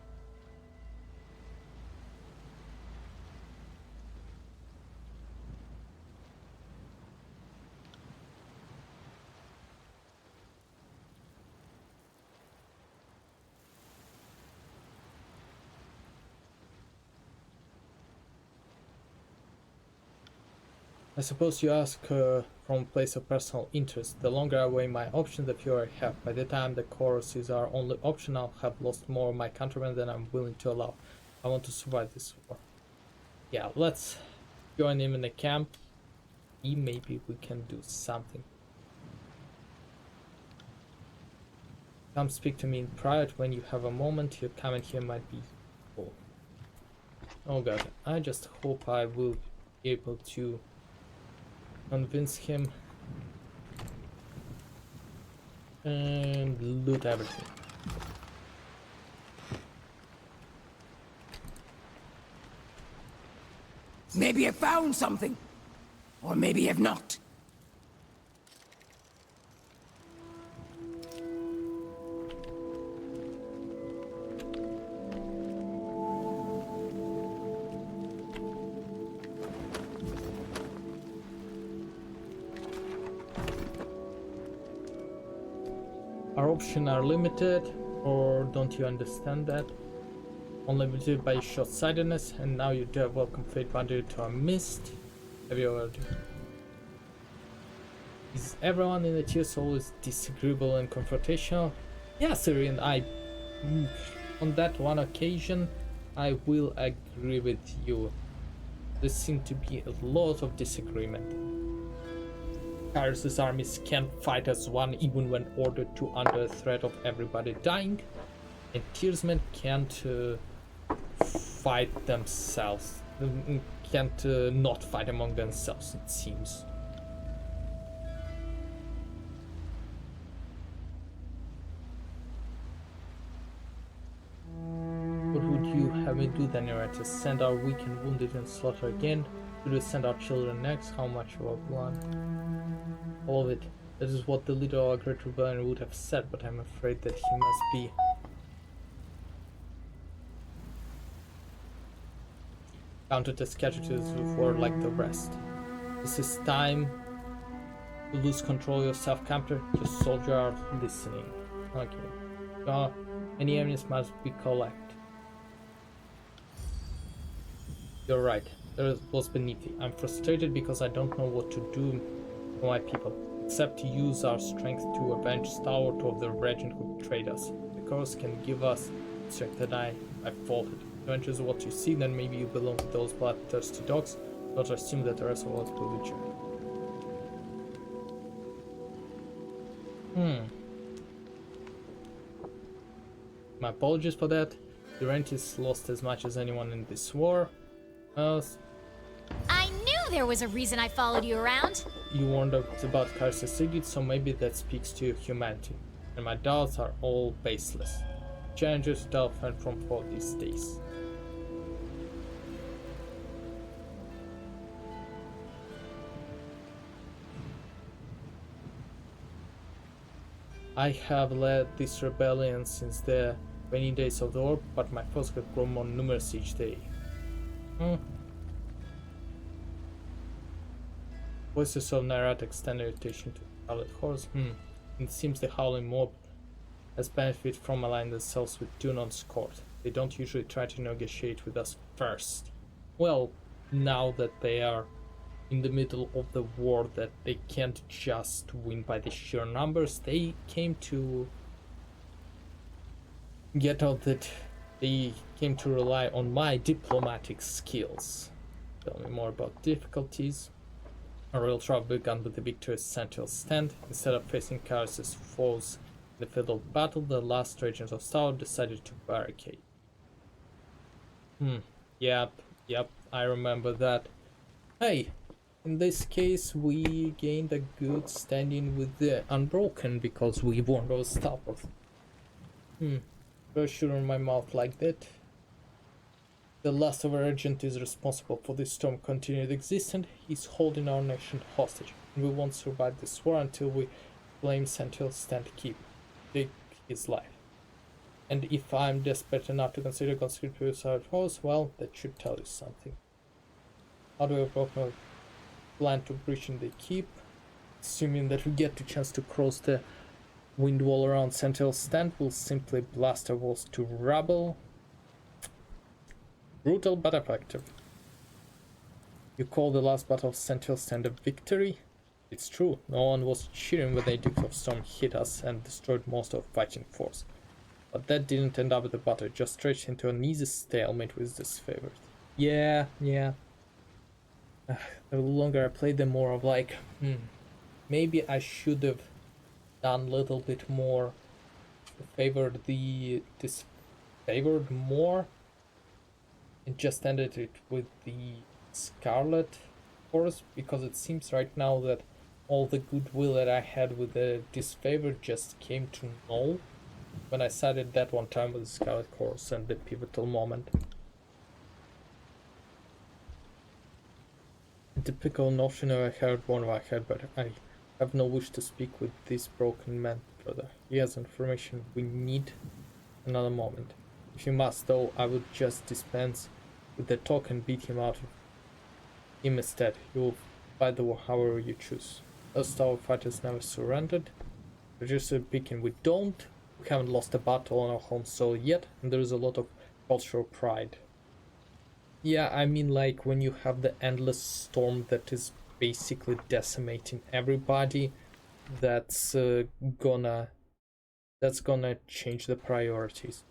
I suppose you ask from a place of personal interest. The longer I weigh my options, the fewer I have. By the time the chorus is our only option, I'll have lost more of my countrymen than I'm willing to allow. I want to survive this war. Yeah, let's join him in the camp. Maybe we can do something. Come speak to me in private when you have a moment. Your comment here might be useful. Oh god, I just hope I will be able to convince him and loot everything. Maybe I found something. Or maybe I've not. Our options are limited, or don't you understand that? Unlimited by short-sightedness, and now you dare welcome fate boundary to a mist. Have you already? Is everyone in the tears always disagreeable and confrontational? Yeah, Syrian, on that one occasion, I will agree with you. There seemed to be a lot of disagreement. Kyrus's armies can't fight as one even when ordered to under threat of everybody dying, and Tearsmen can't fight themselves. Can't not fight among themselves, it seems. What would you have me do then, Narrator? Send our weak and wounded and slaughter again? Should we send our children next? How much of our blood? All of it. That is what the leader of our great rebellion would have said, but I'm afraid that he must be counted as casualties of war like the rest. This is time to lose control of yourself, Camper. Your soldiers are listening. Okay. Any evidence must be collected. You're right. There was beneath it. I'm frustrated because I don't know what to do for my people, except to use our strength to avenge Stalwart of the regent who betrayed us. The course can give us strength that I faulted. If is what you see, then maybe you belong to those bloodthirsty dogs, but assume that the rest of us will be joined. My apologies for that. Durantis lost as much as anyone in this war. I knew there was a reason I followed you around. You warned us about Kyrus Sigid, so maybe that speaks to your humanity. And my doubts are all baseless. Challenges to defend from for these days. I have led this rebellion since the waning days of the war, but my foes have grown more numerous each day. Voices of Narat extend irritation to the Scarlet Horse. It seems the howling mob has benefited from aligning themselves with Dunon's court. They don't usually try to negotiate with us first. Well, now that they are in the middle of the war, that they can't just win by the sheer numbers, they came to get out that they came to rely on my diplomatic skills. Tell me more about difficulties. Our real trouble began with the victorious Sentinel stand. Instead of facing Kyrus's foes in the field of battle, the last regent of Stalwart decided to barricade. Yep, I remember that. Hey, in this case we gained a good standing with the Unbroken because we warned our Stalwart. Don't shoot on my mouth like that. The last of our regent is responsible for this storm continued existence. He's holding our nation hostage, and we won't survive this war until we blame Sentinel stand take his life. And if I'm desperate enough to consider conscripting our foes, well, that should tell you something. How do we approach plan to breach in the keep? Assuming that we get the chance to cross the wind wall around Sentinel stand, we'll simply blast our walls to rubble. Brutal but effective. You call the last battle of Sentinel Stand a victory? It's true, no one was cheering when the Edict of Storm hit us and destroyed most of fighting force. But that didn't end up the battle, it just stretched into an easy stalemate with disfavored. Yeah. The longer I played, the more of like, maybe I should have done a little bit more to favor the disfavored more and just ended it with the Scarlet Force, because it seems right now that all the goodwill that I had with the disfavored just came to null when I sided that one time with the Scarlet Course and the pivotal moment. A typical notion I heard one of I heard, but I have no wish to speak with this broken man further. He has information we need another moment. If you must, though, I would just dispense with the talk and beat him out of him instead. You will fight the war however you choose. Those tower fighters never surrendered. Producer speaking, we don't. We haven't lost a battle on our home soil yet, and there is a lot of cultural pride. Yeah, I mean, like when you have the endless storm that is basically decimating everybody, that's gonna change the priorities.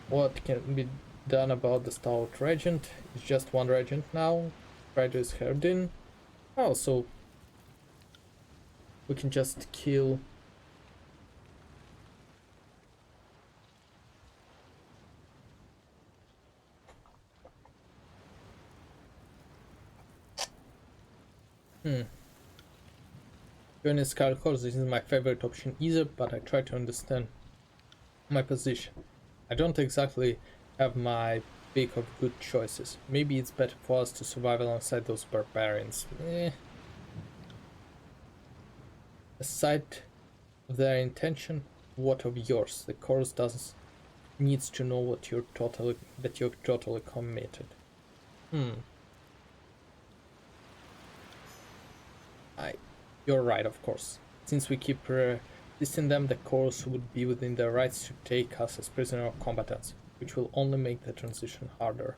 What can be done about the stalwart regent? It's just one regent now. Rider is herd in. Oh, so we can just kill. Joining Scarlet Horse isn't my favorite option either, but I try to understand my position. I don't exactly have my pick of good choices. Maybe it's better for us to survive alongside those barbarians. Aside of their intention, what of yours? The chorus doesn't needs to know what you're totally committed. You're right, of course. Since we keep resisting them, the chorus would be within their rights to take us as prisoner or combatants, which will only make the transition harder.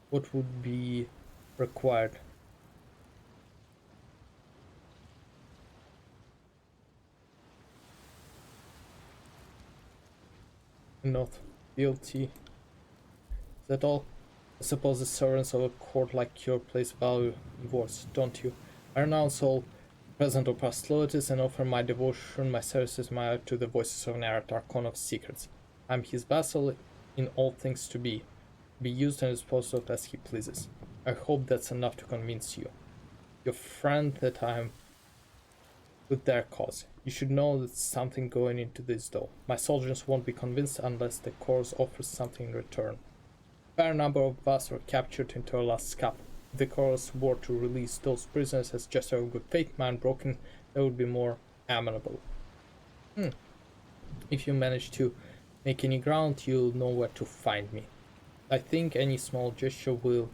What would be required? Not guilty. Is that all? I suppose the servants of a court like your place value divorce, don't you? I renounce all present or past loyalties and offer my devotion, my services, my art to the voices of Narrat, Archon of Secrets. I am his vassal in all things to be used and disposed of as he pleases. I hope that's enough to convince you, your friend, that I am with their cause. You should know there's something going into this, though. My soldiers won't be convinced unless the cause offers something in return. A fair number of us were captured into our last scap. If the chorus were to release those prisoners as gesture of good faith, man broken, that would be more amenable. If you manage to make any ground, you'll know where to find me. I think any small gesture will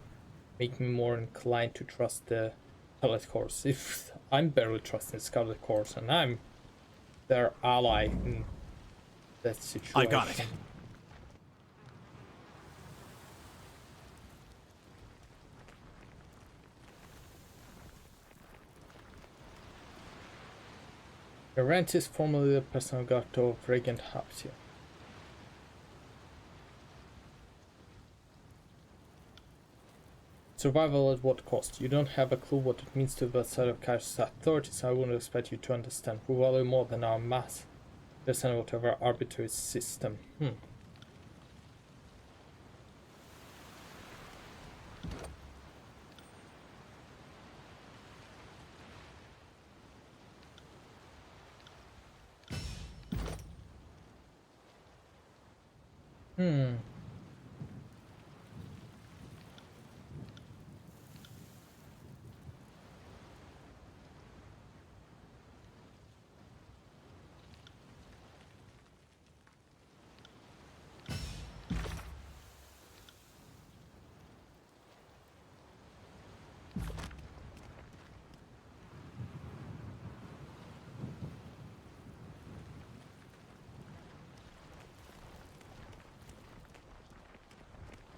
make me more inclined to trust the Scarlet Horse. If I'm barely trusting Scarlet Horse and I'm their ally in that situation. I got it. Laurent is formerly the personal guard of Regent Hapsia. Survival at what cost? You don't have a clue what it means to the side of Kai's authorities. I wouldn't expect you to understand. We value more than our mass. There's whatever arbitrary system.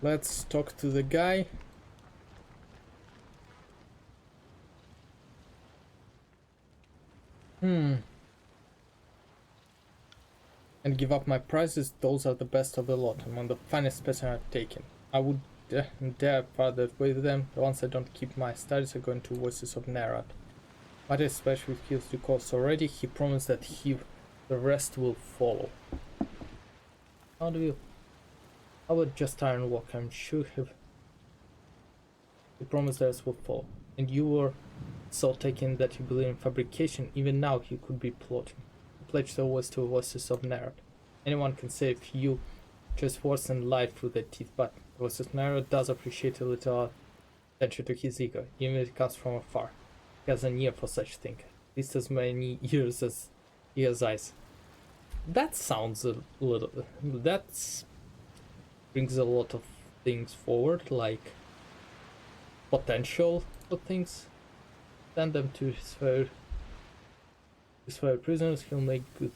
let's talk to the guy. And give up my prizes. Those are the best of the lot, among the finest specimens I've taken. I would dare further with them. Once I don't keep my studies, are going to Voices of Narad. But especially with kills to cost already, he promised that the rest will follow. How about just iron walk? I'm sure he promised the rest will follow. And you were so taken that you believe in fabrication, even now he could be plotting. He pledged always to Voices of Narad. Anyone can save you just words and lie through their teeth, but Voices of Narad does appreciate a little attention to his ego, even if it comes from afar. He has an ear for such thing, at least as many ears as he has eyes. That sounds a little... that brings a lot of things forward, like potential for things. Send them to his fellow prisoners, he'll make good.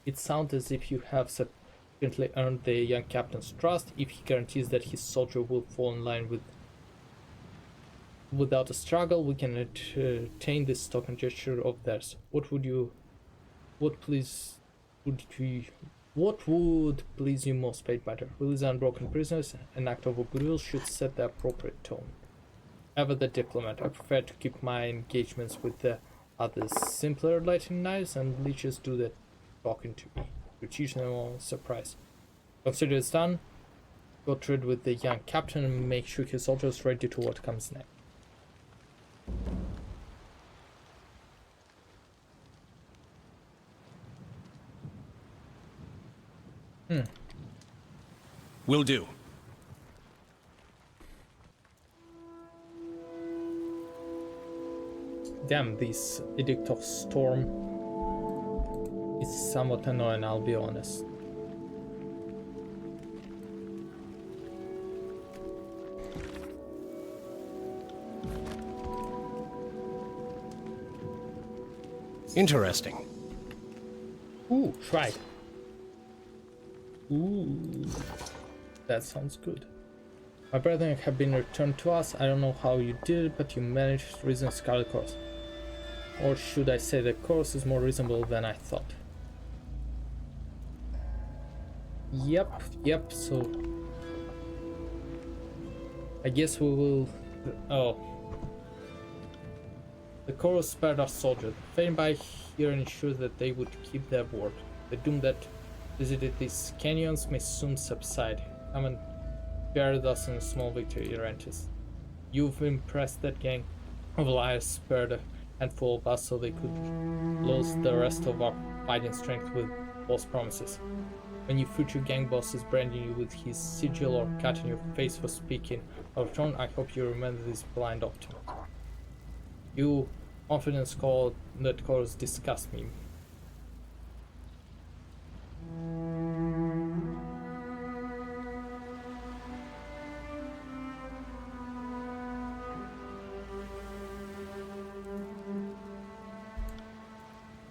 It sounds as if you have sufficiently earned the young captain's trust if he guarantees that his soldier will fall in line without a struggle. We can attain this token gesture of theirs. What would please you most, paid better? Release unbroken prisoners. An act of goodwill should set the appropriate tone. Ever the diplomat, I prefer to keep my engagements with the others simpler. Lightning knives and leeches do the talking to me, to teach them all surprise. Consider it's done. Go trade with the young captain and make sure his soldiers ready to what comes next. Will do. Damn, this Edict of Storm is somewhat annoying, I'll be honest. Interesting. Ooh, try. Ooh, that sounds good. My brethren have been returned to us. I don't know how you did it, but you managed to reason Scarlet Course. Or should I say the course is more reasonable than I thought. Yep, so... I guess we will... Oh. The chorus spared our soldiers. Fame by here ensured that they would keep their word. The doom that visited these canyons may soon subside. Come and share with us in a small victory, Tyranny. You've impressed that gang of liars, spared a handful of us so they could lose the rest of our fighting strength with false promises. When your future gang boss is branding you with his sigil or cutting your face for speaking out of turn, I hope you remember this blind optimism. You confidence call that calls disgust me.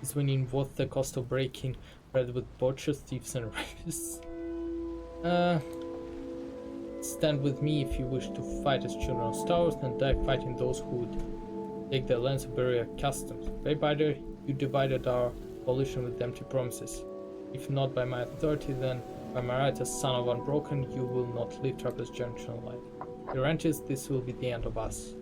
Is when you involve the cost of breaking bread with butchers, thieves, and rapists. Stand with me if you wish to fight as children of stars, and die fighting those who would take their lands and bury our customs. Baybider, you divided our coalition with empty promises. If not by my authority, then by my right as son of Unbroken, you will not live Trappers' generational life. Tyranny, this will be the end of us.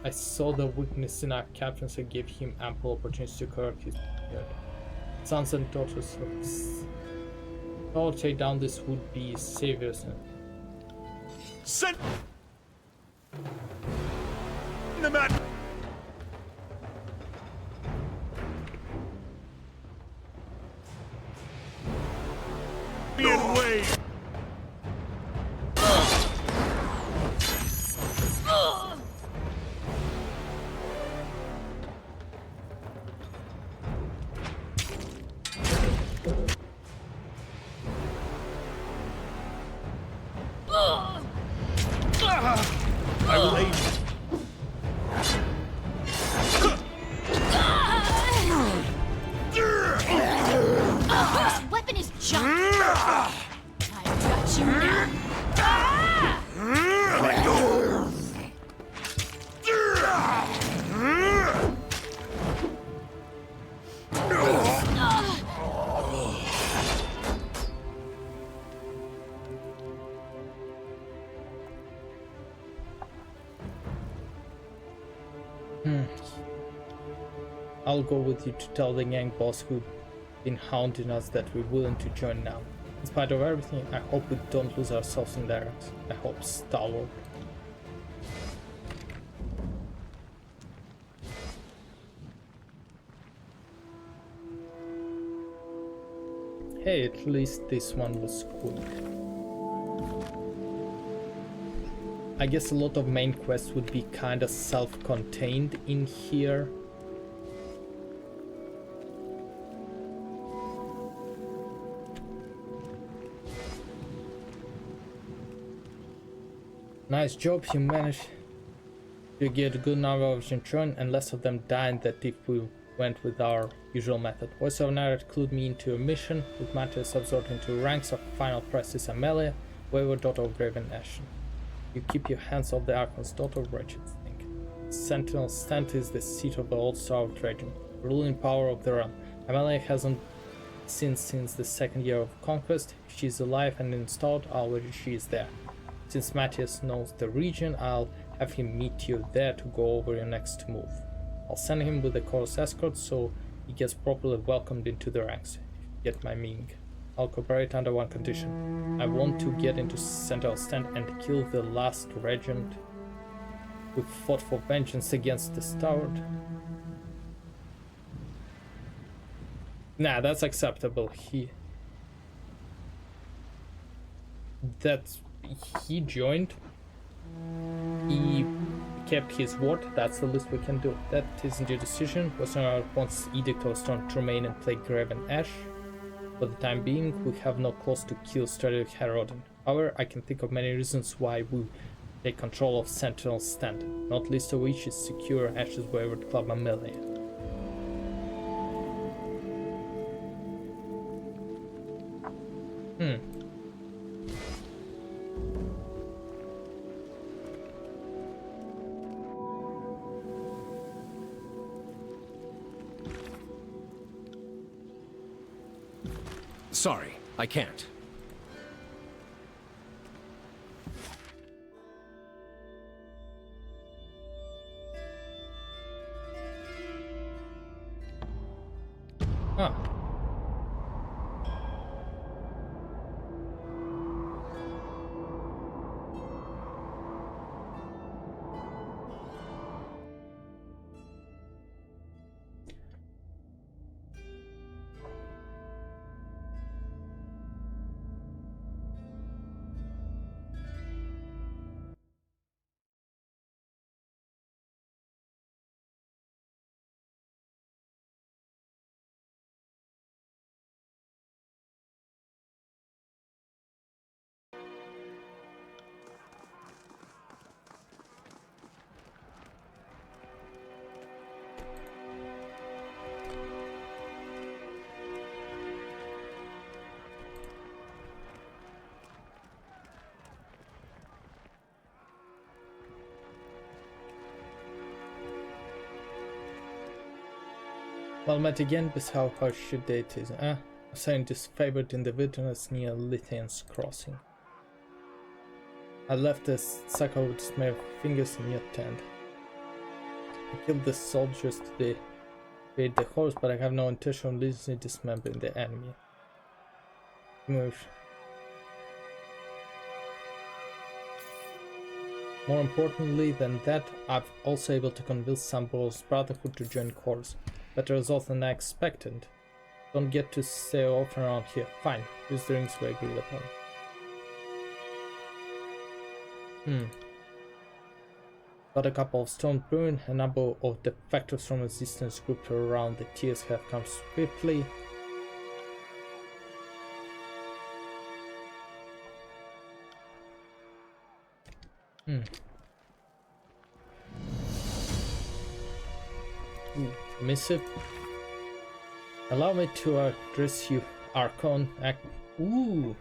I saw the weakness in our captains and gave him ample opportunities to correct his beard. Sons and daughters all take down this would-be saviors. Send the man. Way. I will aid you. junk. I've got you now. I'll go with you to tell the gang boss who'd been hounding us that we're willing to join now. In spite of everything, I hope we don't lose ourselves in there. I hope Stalwart. Hey, at least this one was quick. I guess a lot of main quests would be kinda self-contained in here. Nice job, you managed to get a good number of Gentron, and less of them died than if we went with our usual method. Voice of Night clued me into a mission, with Matthias absorbed into ranks of Final Princess Amelia, wayward daughter of Graven Ashen. You keep your hands off the Archon's daughter, wretched thing. Sentinel Stand is the seat of the old Starved region, ruling power of the realm. Amelia hasn't seen since the second year of conquest. If she's alive and installed, already she is there. Since Matthias knows the region, I'll have him meet you there to go over your next move. I'll send him with a chorus escort so he gets properly welcomed into the ranks. Get my meaning. I'll cooperate under one condition. I want to get into Sentinel Stand and kill the last regent who fought for vengeance against the Starward. Nah, that's acceptable. He joined. He kept his word. That's the least we can do. That isn't your decision. Western wants Edict of Stone to remain and play Graven Ash. For the time being, we have no cause to kill strategic Herodin. However, I can think of many reasons why we take control of Sentinel Stand, not least of which is secure Ash's wayward club Amelia. Sorry, I can't. Ah. Well met again, but how harsh your date is, eh? A scientist favored in the wilderness near Lithian's crossing. I left the cycle with smear fingers in your tent. I killed the soldiers today, paid the horse, but I have no intention of losing dismembering the enemy. Move. More importantly than that, I'm also able to convince Sambo's Brotherhood to join Chorus. Better result than I expected. Don't get to stay often around here. Fine, use the rings we agreed upon. Got a couple of stone brewing, a number of defectors from resistance grouped around the tiers have come swiftly. Missive. Allow me to address you Archon. Ooh,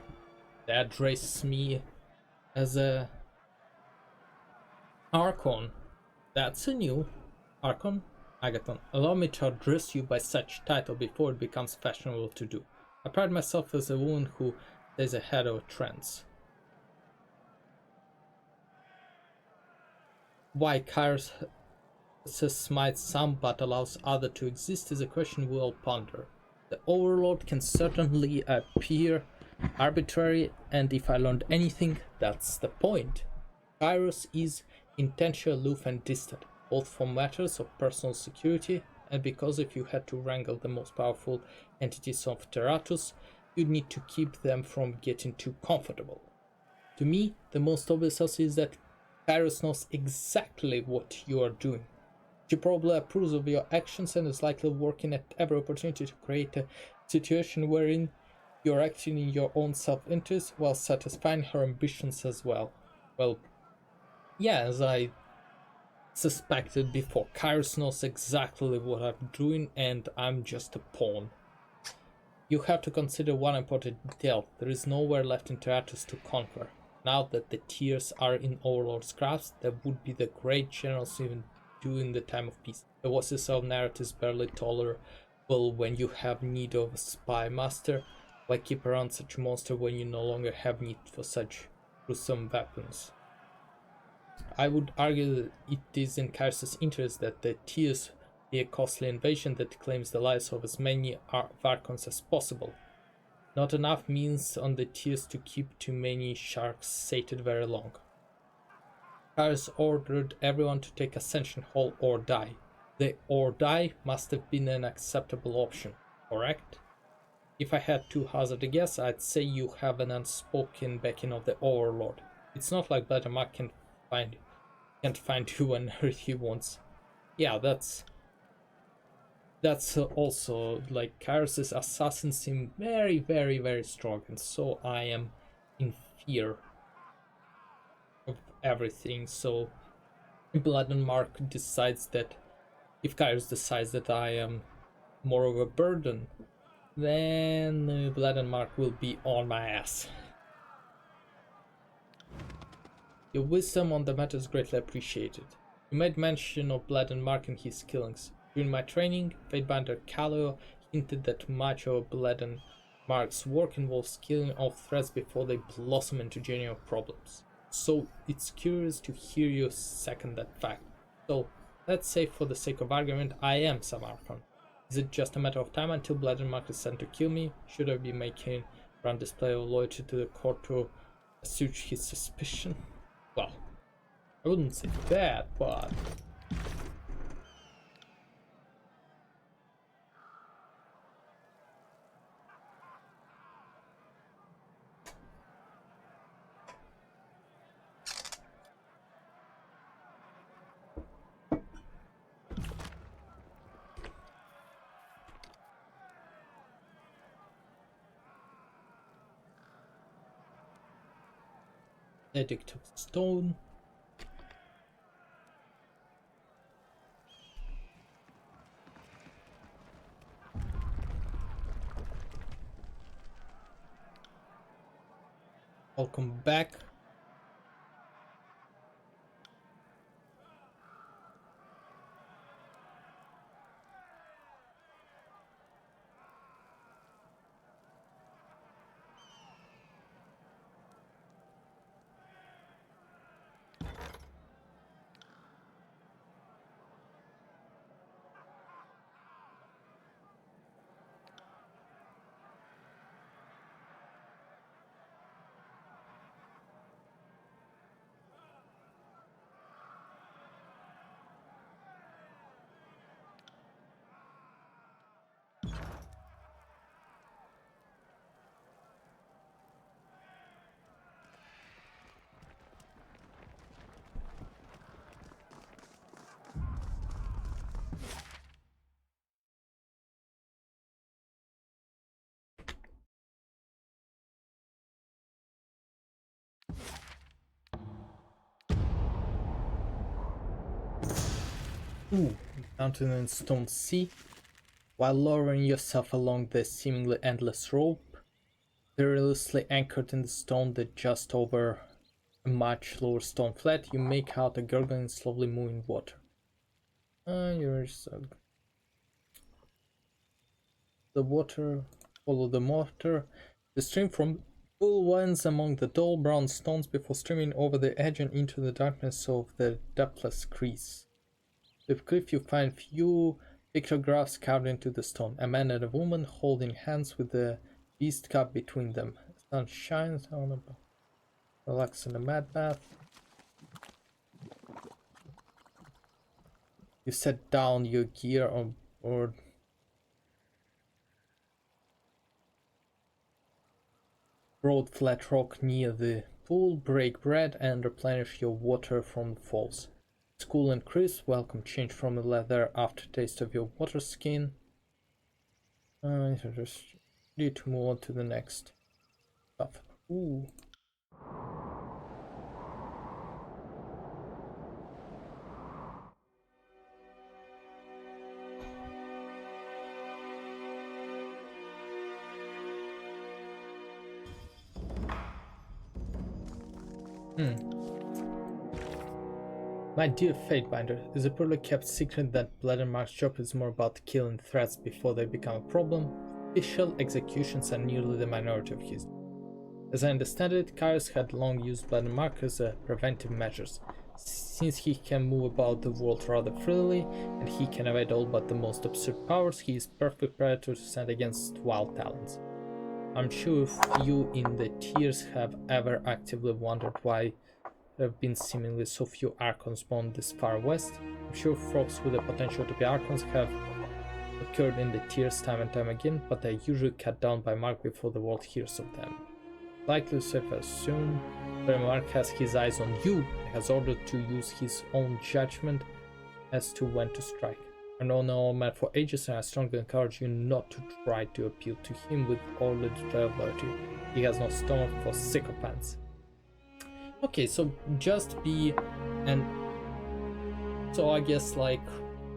that raises me as a Archon. That's a new Archon. Agathon. Allow me to address you by such title before it becomes fashionable to do. I pride myself as a woman who stays ahead of trends. Why Kairos smites some but allows others to exist is a question we all ponder. The Overlord can certainly appear arbitrary, and if I learned anything, that's the point. Kairos is intentionally aloof and distant, both for matters of personal security and because if you had to wrangle the most powerful entities of Terratus, you'd need to keep them from getting too comfortable. To me, the most obvious is that Kairos knows exactly what you are doing. She probably approves of your actions and is likely working at every opportunity to create a situation wherein you're acting in your own self-interest while satisfying her ambitions as well. Well, yeah, as I suspected before, Kairos knows exactly what I'm doing and I'm just a pawn. You have to consider one important detail. There is nowhere left in Terratus to conquer. Now that the tiers are in Overlord's grasp, that would be the great generals even do in the time of peace. The voices of narratives barely tolerable when you have need of a spy master. Why keep around such a monster when you no longer have need for such gruesome weapons? I would argue that it is in Kairos' interest that the tiers be a costly invasion that claims the lives of as many Varkons as possible. Not enough means on the tiers to keep too many sharks sated very long. Kairos ordered everyone to take Ascension Hall or die. The or die must have been an acceptable option, correct? If I had to hazard a guess, I'd say you have an unspoken backing of the Overlord. It's not like Bledermark can't find you whenever he wants. Yeah, that's also like Kairos' assassins seem very, very, very strong, and so I am in fear of everything. So Blood and Mark decides that if Kairos decides that I am more of a burden, then Blood and Mark will be on my ass. Your wisdom on the matter is greatly appreciated. You made mention of Blood and Mark and his killings. During my training, Fatebinder Callio hinted that much of Blood and Mark's work involves killing off threats before they blossom into genuine problems. So it's curious to hear you second that fact. So let's say for the sake of argument, I am some Archon. Is it just a matter of time until Blood and Mark is sent to kill me? Should I be making a grand display of loyalty to the court to assuage his suspicion? Well, I wouldn't say that, but Edict of Stone. Welcome back. Ooh, mountain and stone sea. While lowering yourself along the seemingly endless rope, perilously anchored in the stone that just over a much lower stone flat, you make out a gurgling, slowly moving water. You're so... The water, follow the water. The stream from pool winds among the dull brown stones before streaming over the edge and into the darkness of the depthless crease. With cliff you find few pictographs carved into the stone. A man and a woman holding hands with the beast cup between them. The sun shines on them. Relax in the mad bath. You set down your gear on board. Broad flat rock near the pool, break bread and replenish your water from the falls. It's cool and crisp, welcome change from the leather aftertaste of your water skin. Just need to move on to the next stuff. Ooh. My dear Fatebinder, is a poorly kept secret that Blood and Mark's job is more about killing threats before they become a problem. Official executions are nearly the minority of his. As I understand it, Kairos had long used Blood and Mark as a preventive measures. Since he can move about the world rather freely, and he can evade all but the most absurd powers, he is perfect predator to send against wild talents. I'm sure if you in the Tears have ever actively wondered why there have been seemingly so few Archons born this far west. I'm sure folks with the potential to be Archons have occurred in the Tears time and time again, but they're usually cut down by Mark before the world hears of them. Likely to safe assume that Mark has his eyes on you and has ordered to use his own judgment as to when to strike. I've known our man for ages and I strongly encourage you not to try to appeal to him with all the loyalty. He has no stomach for sycophants. Okay, so just be, and so I guess like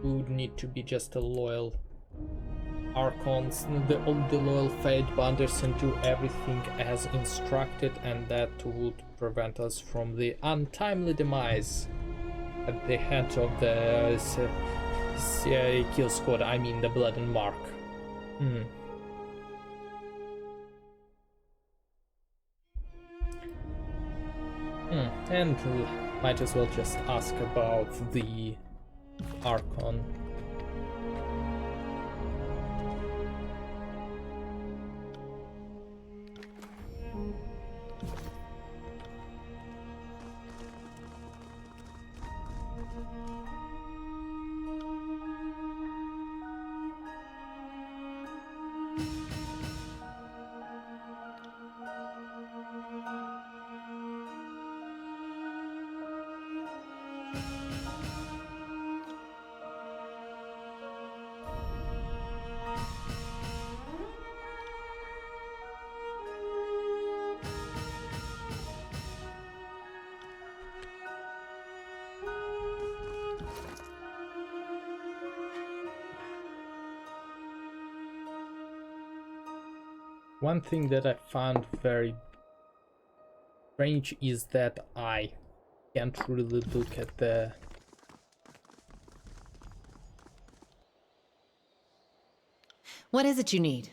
we would need to be just a loyal Archons, the loyal Fatebinders, and do everything as instructed, and that would prevent us from the untimely demise at the hands of the kill squad, I mean the Blood and Mark. And might as well just ask about the Archon. One thing that I found very strange is that I can't really look at the What is it you need?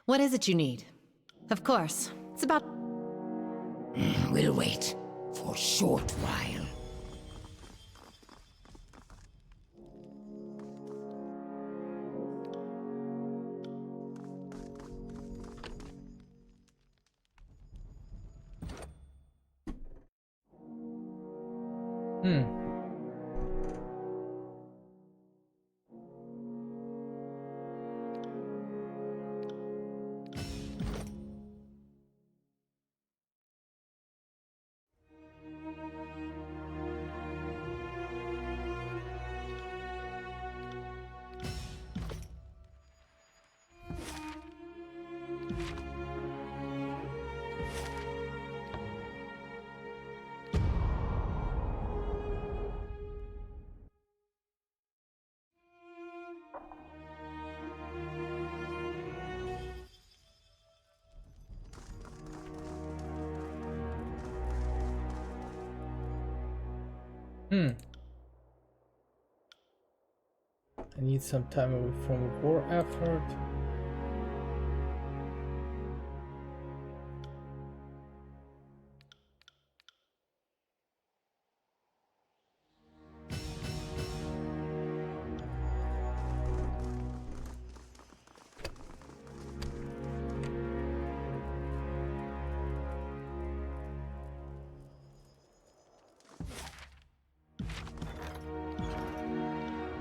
What is it you need? Of course. It's about... We'll wait. For for short while. I need some time away from war effort.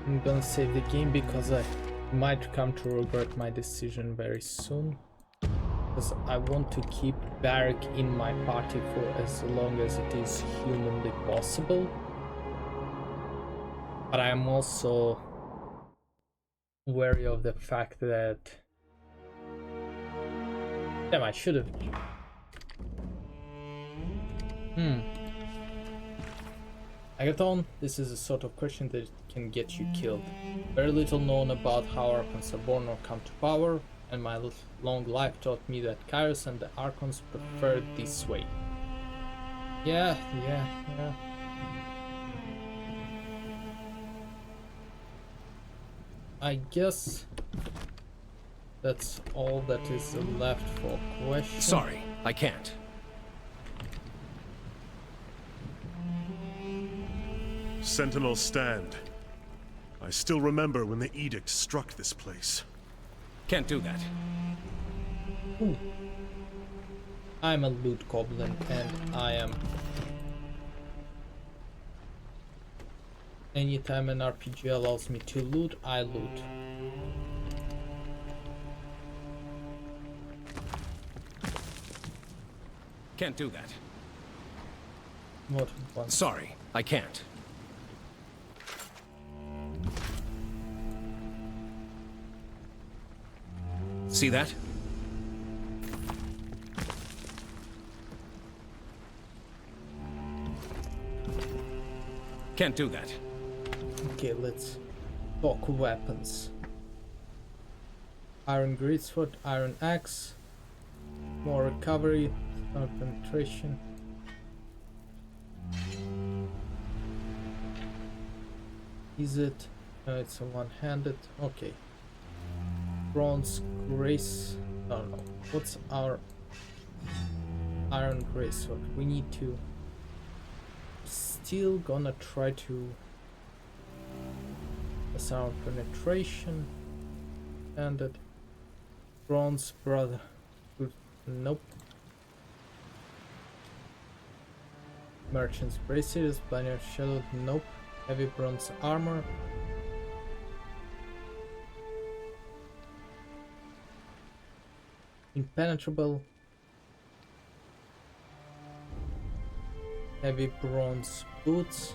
I'm gonna save the game because I might come to regret my decision very soon. Because I want to keep Barrick in my party for as long as it is humanly possible. But I am also wary of the fact that... Damn, I should have... Agathon, this is a sort of question that can get you killed. Very little known about how Archons are born or come to power, and my long life taught me that Kairos and the Archons prefer it this way. Yeah. I guess that's all that is left for questions. Sorry, I can't. Sentinels stand. I still remember when the edict struck this place. Can't do that. Ooh. I'm a loot goblin and I am... Anytime an RPG allows me to loot, I loot. Can't do that. What one? Sorry, I can't. See that? Can't do that. Okay, let's talk weapons. Iron greatsword, iron axe, more recovery, penetration. Is it? No, it's a one-handed. Okay. Bronze grace. No. What's our iron greatsword? We need to. Still gonna try to. Sound penetration. Standard. Bronze brother. Nope. Merchant's braces. Binary shadow. Nope. Heavy bronze armor. Impenetrable. Heavy bronze boots.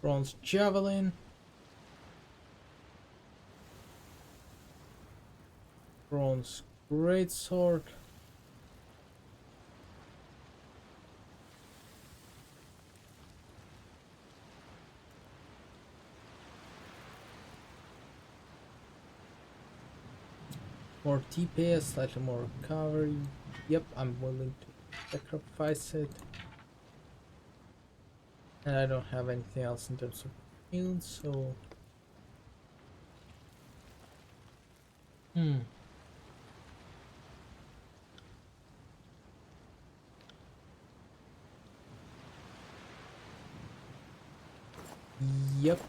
Bronze javelin. Bronze greatsword. More DPS, slightly more recovery. Yep, I'm willing to sacrifice it. And I don't have anything else in terms of shield, so... Yep.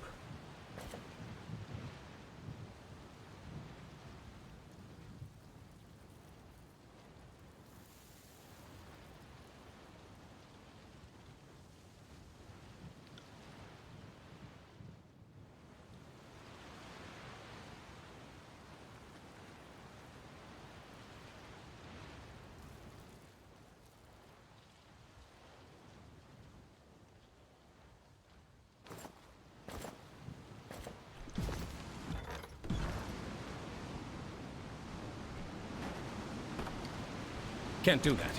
Can't do that.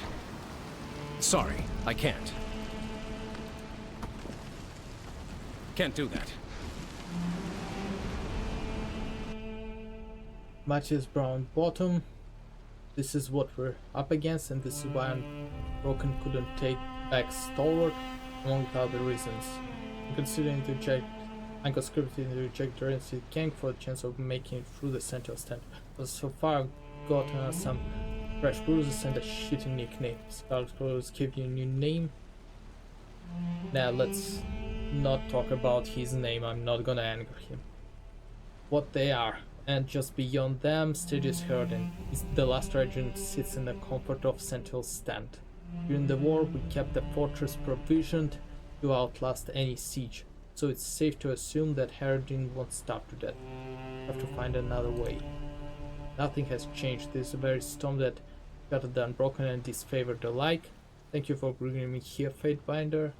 Sorry, I can't. Can't do that. Matches brown bottom. This is what we're up against, and this is why Broken couldn't take back Stalwart, among other reasons. I'm considering to reject, I'm conscripting to reject the Renzi gang for the chance of making it through the Sentinel stand. But so far I've gotten some fresh bruises and a shitty nickname. Scarlet give you a new name. Now let's not talk about his name, I'm not gonna anger him. What they are, and just beyond them, Stadius Herden. The last regiment sits in the comfort of Sentinel stand. During the war, we kept the fortress provisioned to outlast any siege, so it's safe to assume that Herden won't starve to death. We have to find another way. Nothing has changed. This is a very storm that got the unbroken and disfavored alike. Thank you for bringing me here, Fatebinder.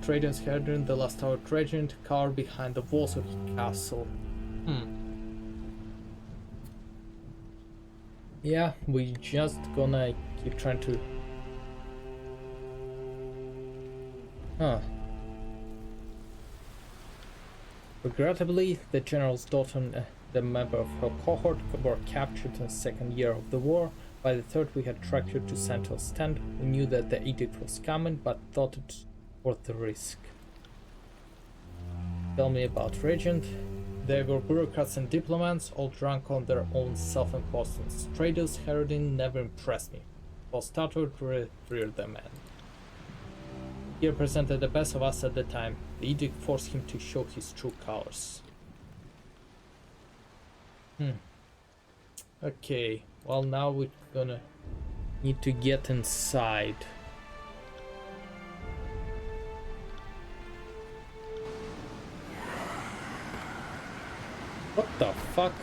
Trajan's Herden, the last tower regent, cowered behind the walls of the castle. Yeah, we just gonna keep trying to... Regrettably, the general's daughter and the member of her cohort were captured in the second year of the war. By the third, we had tracked her to Sentinel stand. We knew that the edict was coming, but thought it worth the risk. Tell me about Regent. They were bureaucrats and diplomats, all drunk on their own self-importance. Traders Heralding never impressed me. For starters, reared the man. He represented the best of us at the time. The edict forced him to show his true colors. Okay, well now we're gonna need to get inside. What the fuck?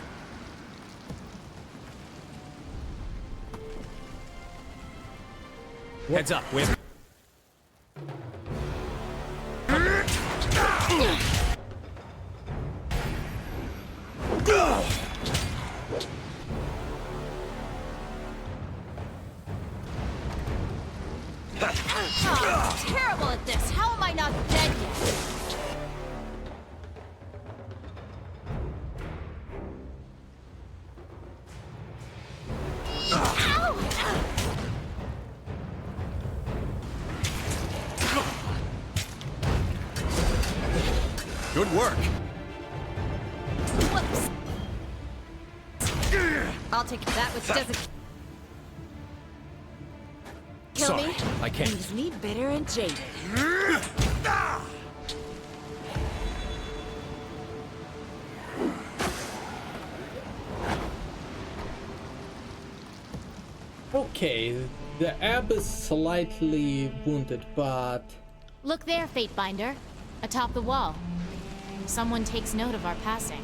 Heads up, Wim. Oh, I'm terrible at this. How am I not dead yet? Good work. Whoops. I'll take that which doesn't kill Sorry, me. I can't. Leaves me bitter and jaded. Okay, the Ab is slightly wounded, but... Look there, Fatebinder. Atop the wall. Someone takes note of our passing.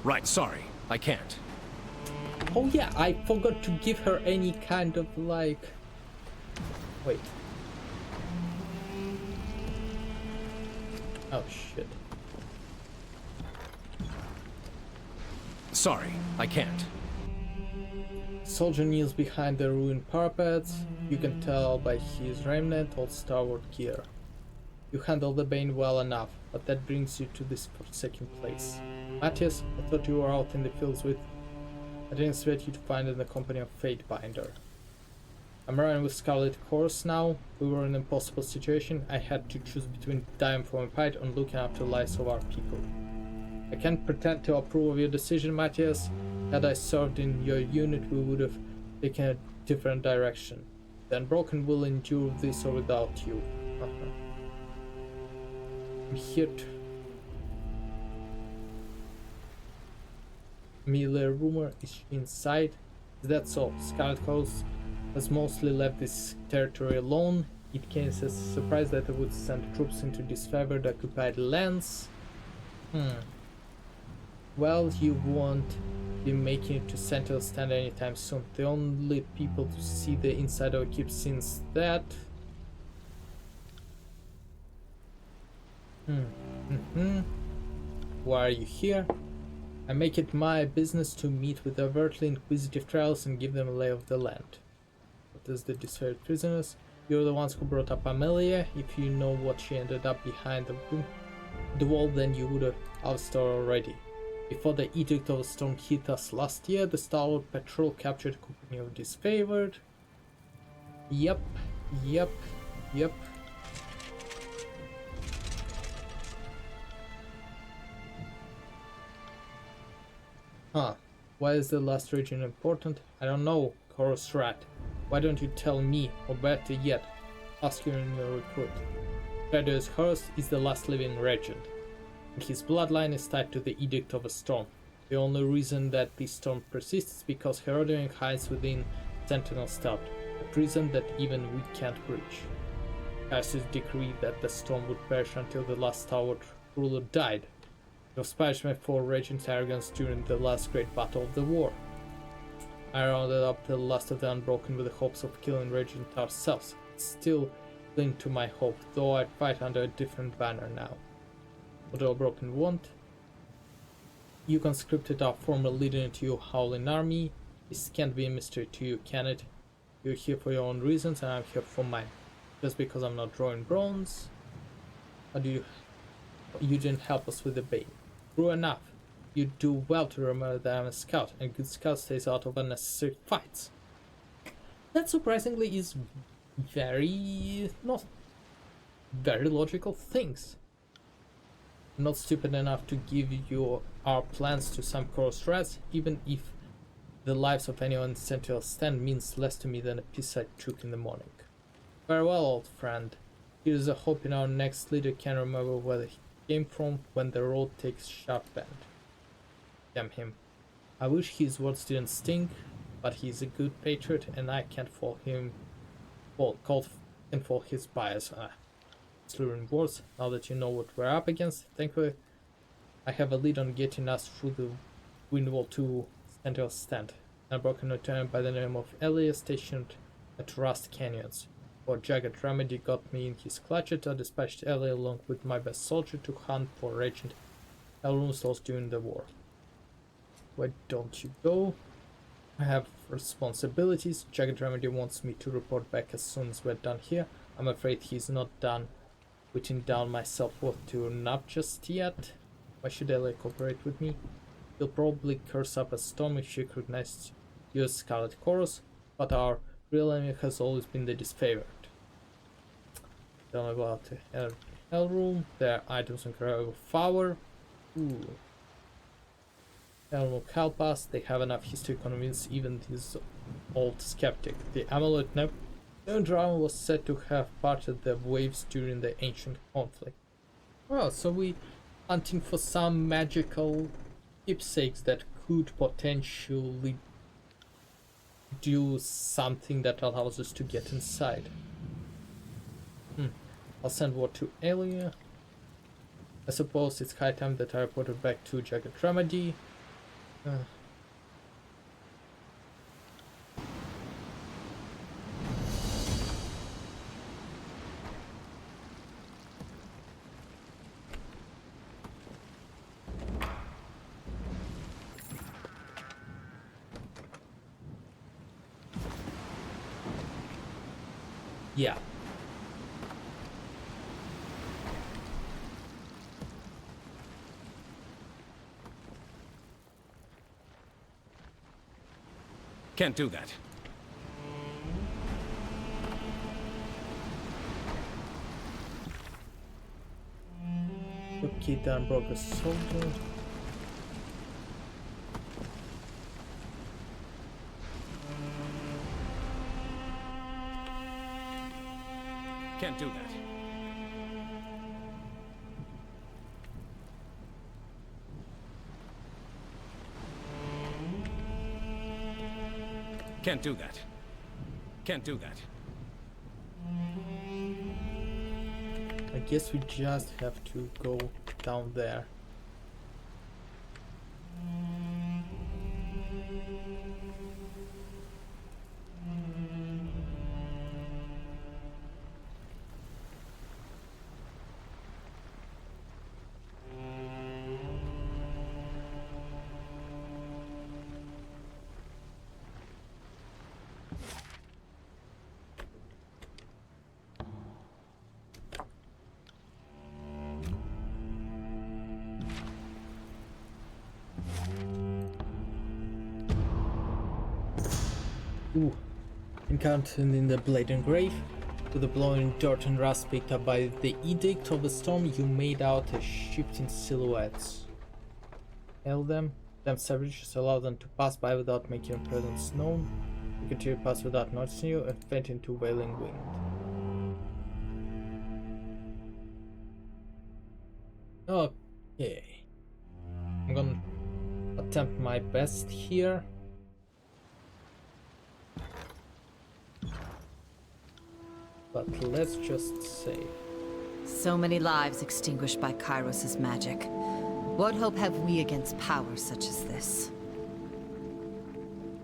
Right, sorry. I can't. Oh yeah, I forgot to give her any kind of like... Wait. Oh shit. Sorry, I can't. Soldier kneels behind the ruined parapets. You can tell by his remnant old starboard gear. You handle the Bane well enough, but that brings you to this forsaken place. Matthias, I thought you were out in the fields with... I didn't expect you to find in the company of Fatebinder. I'm running with Scarlet Horse now. We were in an impossible situation. I had to choose between dying for my fight and looking after the lives of our people. I can't pretend to approve of your decision, Matthias. Had I served in your unit, we would have taken a different direction. The Unbroken will endure this or without you. I'm here to... Miller rumor is she inside? That's all. Scarlet Horse has mostly left this territory alone. It came as a surprise that I would send troops into disfavored occupied lands. Well, you won't be making it to Sentinel Stand anytime soon. The only people to see the inside of a keep since that... Why are you here? I make it my business to meet with overtly inquisitive trials and give them a lay of the land. What is the disfavored prisoners? You're the ones who brought up Amelia. If you know what she ended up behind the wall, then you would have ousted her already. Before the Edict of the Storm hit us last year, the Starlord Patrol captured a company of disfavored. Yep. Huh. Why is the last region important? I don't know, Chorus Rat. Why don't you tell me, or better yet, ask your new recruit. Thaddeus Hurst is the last living regent, and his bloodline is tied to the Edict of a Storm. The only reason that this storm persists is because Herodian hides within Sentinel Stout, a prison that even we can't breach. Cassius decreed that the storm would perish until the last Tower ruler died. It was punishment for Regent's arrogance during the last great battle of the war. I rounded up the last of the Unbroken with the hopes of killing Regent ourselves. Still cling to my hope, though I fight under a different banner now. What do Unbroken want? You conscripted our former leader into your howling army. This can't be a mystery to you, can it? You're here for your own reasons and I'm here for mine. Just because I'm not drawing bronze? Or do you didn't help us with the bait? True enough. You do well to remember that I'm a scout, and a good scout stays out of unnecessary fights. That surprisingly is not very logical things. I'm not stupid enough to give you our plans to some chorus rats, even if the lives of anyone in Sentinel Stand means less to me than a piece I took in the morning. Farewell, old friend. Here's a hope in our next leader can remember where he came from when the road takes sharp bend. Damn him. I wish his words didn't sting, but he's a good patriot and I can't fault his bias. Slurring words. Now that you know what we're up against, thankfully I have a lead on getting us through the Windwall to Sentinel Stand. A broken lieutenant by the name of Elias stationed at Rust Canyons. For Jagged Remedy got me in his clutches, I dispatched Ellie along with my best soldier to hunt for Regent Elrond's lost during the war. Why don't you go? I have responsibilities. Jagged Remedy wants me to report back as soon as we're done here. I'm afraid he's not done whittling down my self-worth to enough just yet. Why should Ellie cooperate with me? He'll probably curse up a storm if she recognizes you as Scarlet Chorus, but our real enemy has always been the disfavored. Tell me about the Hell Room. There are items in incredible power. Ooh. Hell will help us. They have enough history to convince even this old skeptic. The amulet drama was said to have parted the waves during the ancient conflict. Well, so we hunting for some magical keepsakes that could potentially do something that allows us to get inside. I'll send word to Elia. I suppose it's high time that I reported back to Jagged Remedy. Uh. Yeah. Can't do that. Okay, down broke a soldier. Can't do that. Can't do that. Can't do that. I guess we just have to go down there. Ooh. Encountered in the Bladen Grave. With the blowing dirt and rust picked up by the edict of the storm, you made out a shifting silhouettes. Hail them. Them savages allow them to pass by without making your presence known. You continue to pass without noticing you and faint into wailing wind. Okay. I'm gonna attempt my best here. But let's just say... So many lives extinguished by Kairos' magic. What hope have we against power such as this?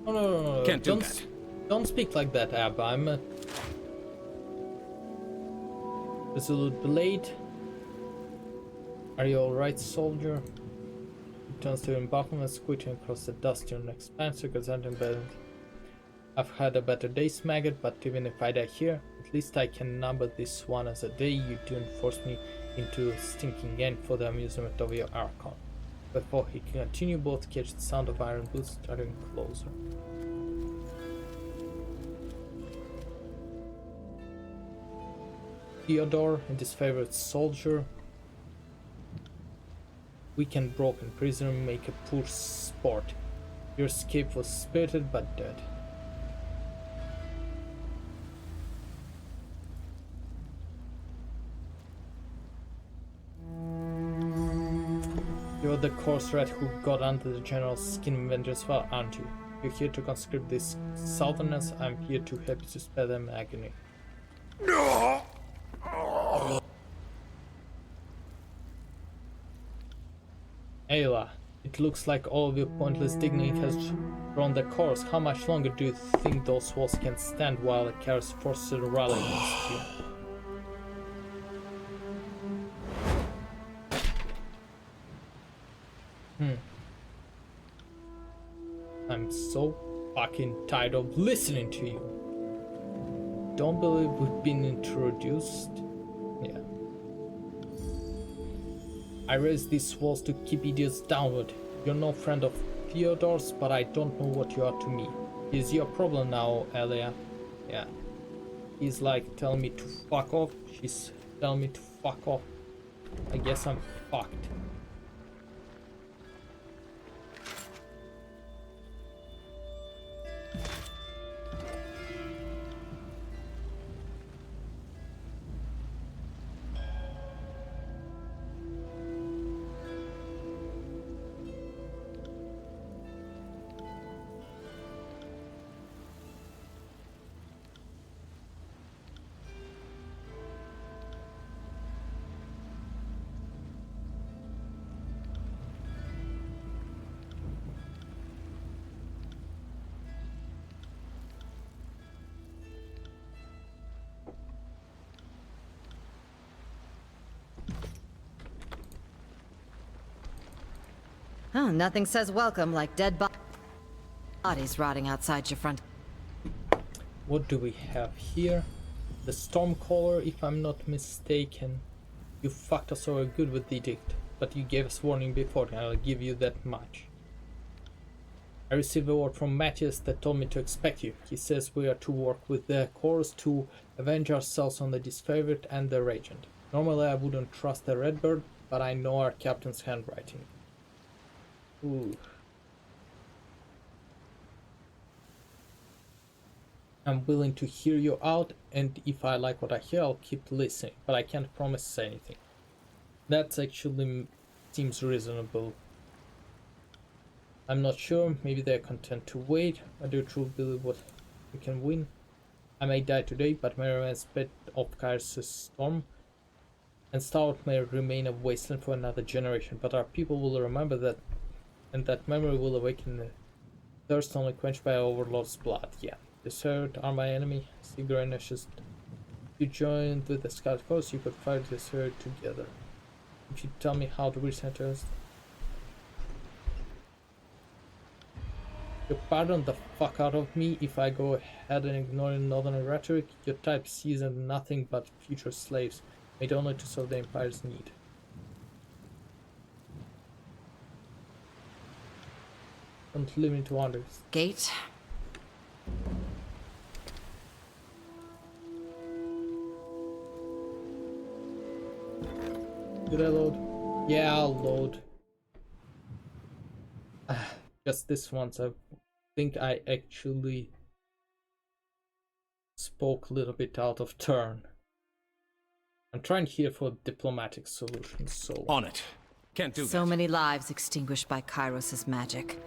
Oh, no. Can't do that. Don't speak like that, Ab. I'm a... Resolute Blade. Are you alright, soldier? He turns to him, buffing squinting across the dusty and expanse, representing better. I've had a better day's maggot, but even if I die here, at least I can number this one as a day you don't force me into a stinking end for the amusement of your Archon. Before he can continue, both catch the sound of iron boots starting closer. Theodore and his favorite soldier, weak and broken prisoner, make a poor sport. Your escape was spirited but dead. You're the coarse rat who got under the general's skin in Vengersville, aren't you? You're here to conscript these southerners. I'm here to help you to spare them agony. Ayla, it looks like all of your pointless digging has run the course. How much longer do you think those walls can stand while the Karas forces to rally against you? I'm so fucking tired of listening to you. Don't believe we've been introduced? Yeah. I raised these walls to keep idiots downward. You're no friend of Theodore's, but I don't know what you are to me. Is your problem now, Elia? Yeah. He's like telling me to fuck off. She's telling me to fuck off. I guess I'm fucked. Oh, nothing says welcome like dead bodies rotting outside your front. What do we have here? The Stormcaller, if I'm not mistaken. You fucked us over good with the edict, but you gave us warning before, and I'll give you that much. I received a word from Matthias that told me to expect you. He says we are to work with the chorus to avenge ourselves on the disfavored and the regent. Normally I wouldn't trust the Redbird, but I know our captain's handwriting. Ooh. I'm willing to hear you out, and if I like what I hear, I'll keep listening, but I can't promise anything. That actually seems reasonable. I'm not sure, maybe they're content to wait. I do truly believe what we can win. I may die today, but my remains bit of Kairos' storm, and Stout may remain a wasteland for another generation, but our people will remember that, and that memory will awaken the thirst only quenched by our overlord's blood. Yeah, the Third are my enemy. Sigranish is. If you joined with the Scout Force, you could fight the Third together. If you tell me how to recenter us. You pardon the fuck out of me if I go ahead and ignore northern rhetoric. Your type sees in nothing but future slaves, made only to serve the Empire's need. Don't leave me to wonder. Gate. Did I load? Yeah, I'll load. Just this once. I think I actually spoke a little bit out of turn. I'm trying here for diplomatic solutions, so... On it. Can't do that. So many lives extinguished by Kairos' magic.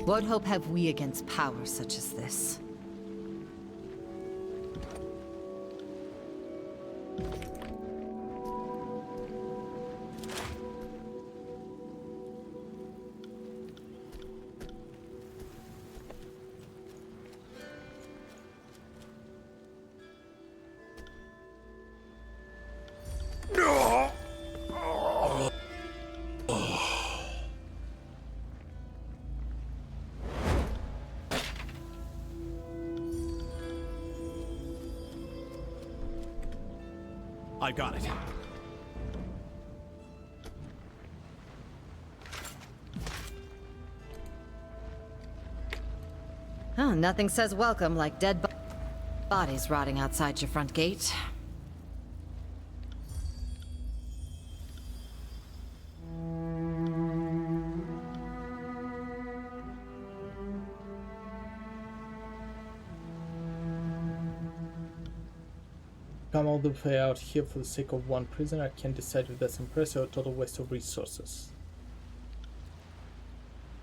What hope have we against power such as this? I got it. Oh, nothing says welcome like dead bodies rotting outside your front gate. Come all the way out here for the sake of one prisoner. I can't decide if that's impressive or a total waste of resources.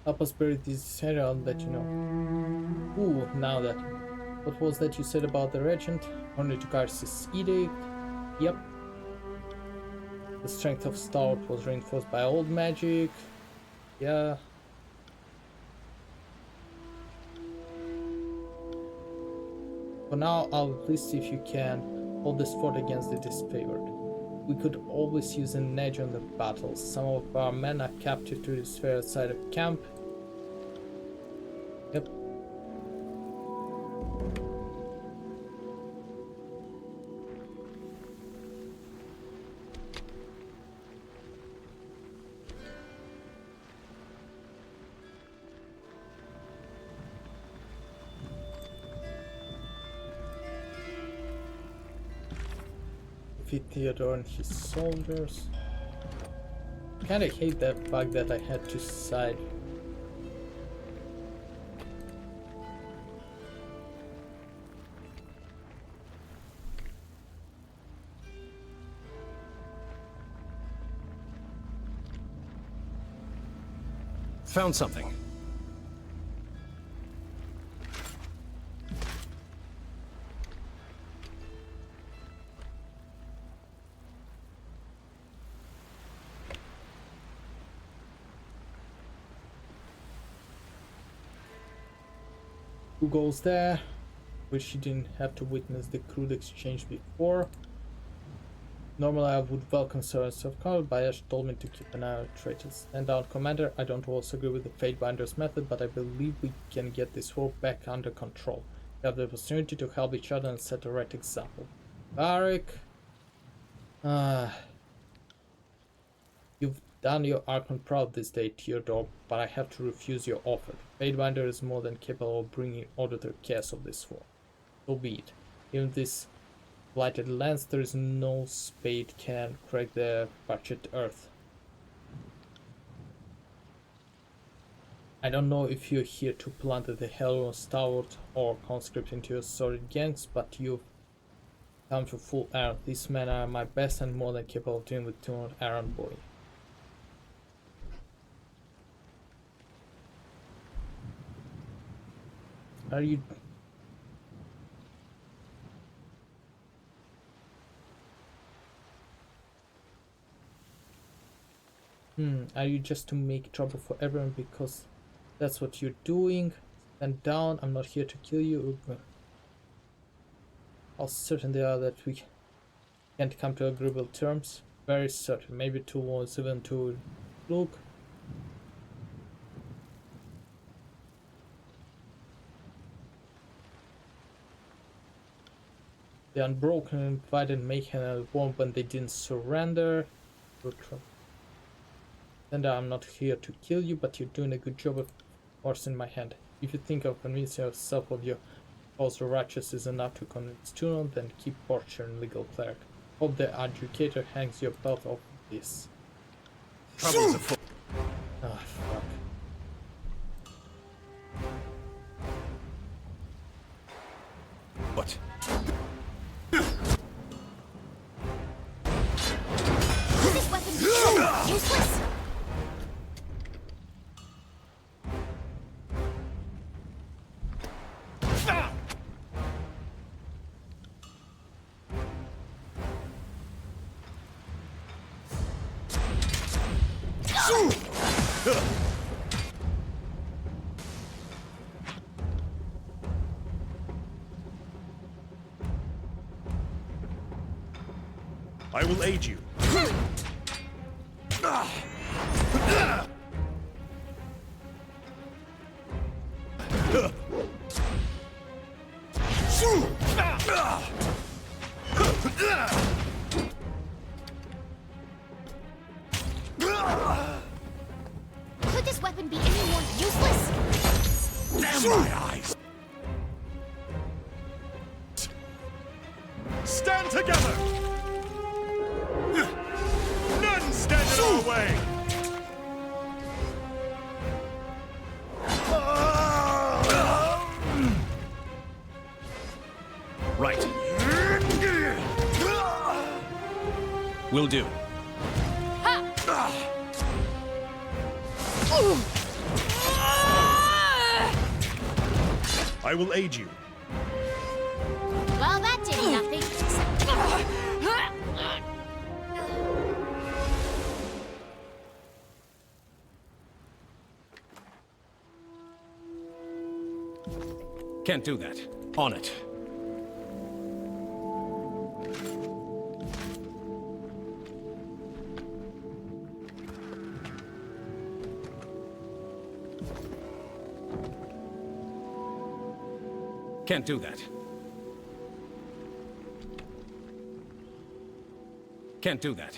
Help us bury this area, I'll let you know. Ooh, now that. What was that you said about the regent? Only to Garcis' edict? Yep. The strength of Stout was reinforced by old magic. Yeah. For now, I'll please see if you can hold this fort against the disfavored. We could always use an edge on the battles. Some of our men are captured to this fair outside of camp. Yep. Defeat Theodore and his soldiers. Kinda hate that fact that I had to side. Found something. Who goes there? which she didn't have to witness the crude exchange before. Normally I would welcome servants of color, but Ash told me to keep an eye on traitors. Stand down, Commander. I don't always agree with the Fatebinder's method, but I believe we can get this war back under control. We have the opportunity to help each other and set the right example. Barik, you've done your Archon proud this day, Theodore, but I have to refuse your offer. Fatebinder is more than capable of bringing order to the chaos of this war. So be it. Even this blighted lands, there is no spade can crack the parched earth. I don't know if you're here to plunder the Hellborn stalwart or conscript into your sordid gangs, but you've come for full errand. These men are my best and more than capable of dealing with 200 errand boy. Are you... Are you just to make trouble for everyone because that's what you're doing? Stand down, I'm not here to kill you. How certain they are that we can't come to agreeable terms? Very certain, maybe towards even to look. The Unbroken invited mayhem and war when they didn't surrender. And I'm not here to kill you, but you're doing a good job of forcing my hand. If you think of convincing yourself of your cause righteous is enough to convince Tunon, then keep torturing legal cleric. Hope the adjudicator hangs your belt off this. Trouble's afoot. Ah, fuck. What? Could this weapon be so useless? I will aid you. Could this weapon be any more useless? Damn my eyes! Stand together! None stand in our way! Right. Will do. I will aid you. Well, that did nothing. Can't do that. On it. Can't do that. Can't do that.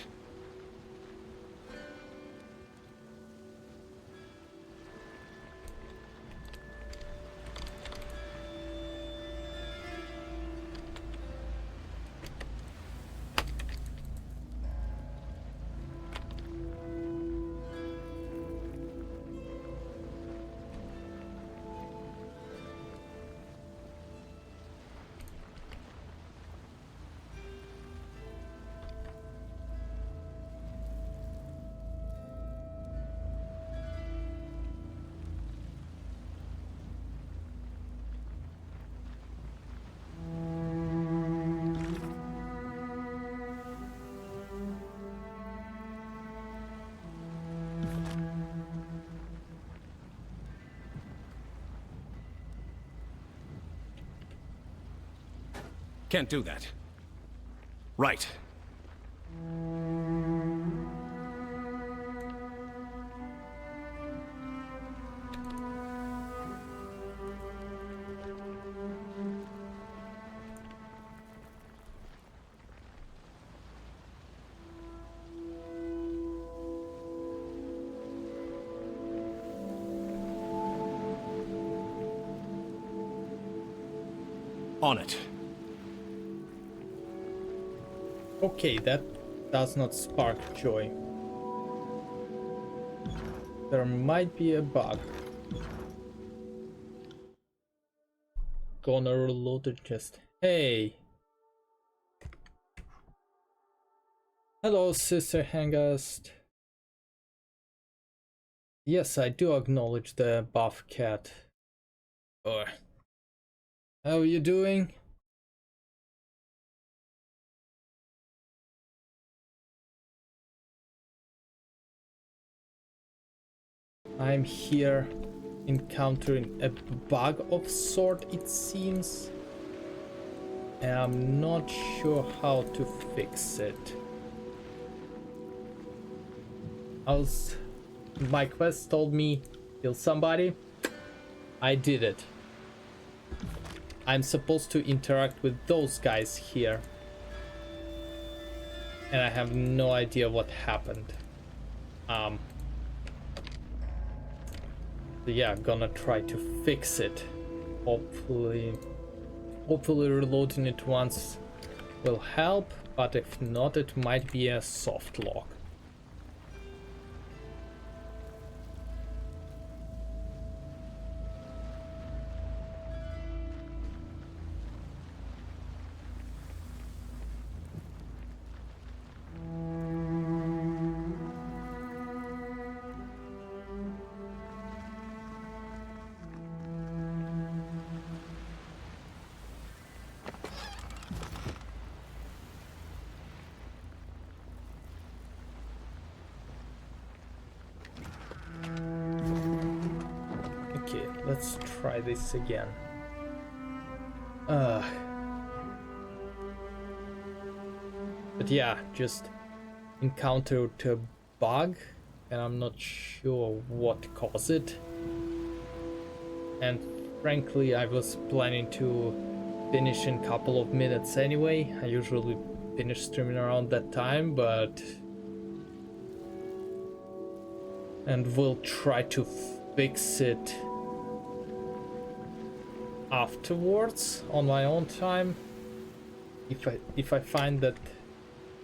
Can't do that. Right. On it. Okay, that does not spark joy. There might be a bug. Gonna reload the chest. Hey! Hello, Sister Hangast. Yes, I do acknowledge the buff cat. Oh. How are you doing? I'm here encountering a bug of sort, it seems. And I'm not sure how to fix it. My quest told me kill somebody. I did it. I'm supposed to interact with those guys here. And I have no idea what happened. So yeah, I'm gonna try to fix it. Hopefully reloading it once will help, but if not, it might be a soft lock. Okay, let's try this again. But yeah, just encountered a bug and I'm not sure what caused it. And frankly, I was planning to finish in a couple of minutes anyway. I usually finish streaming around that time, but... And we'll try to fix it afterwards on my own time. If I find that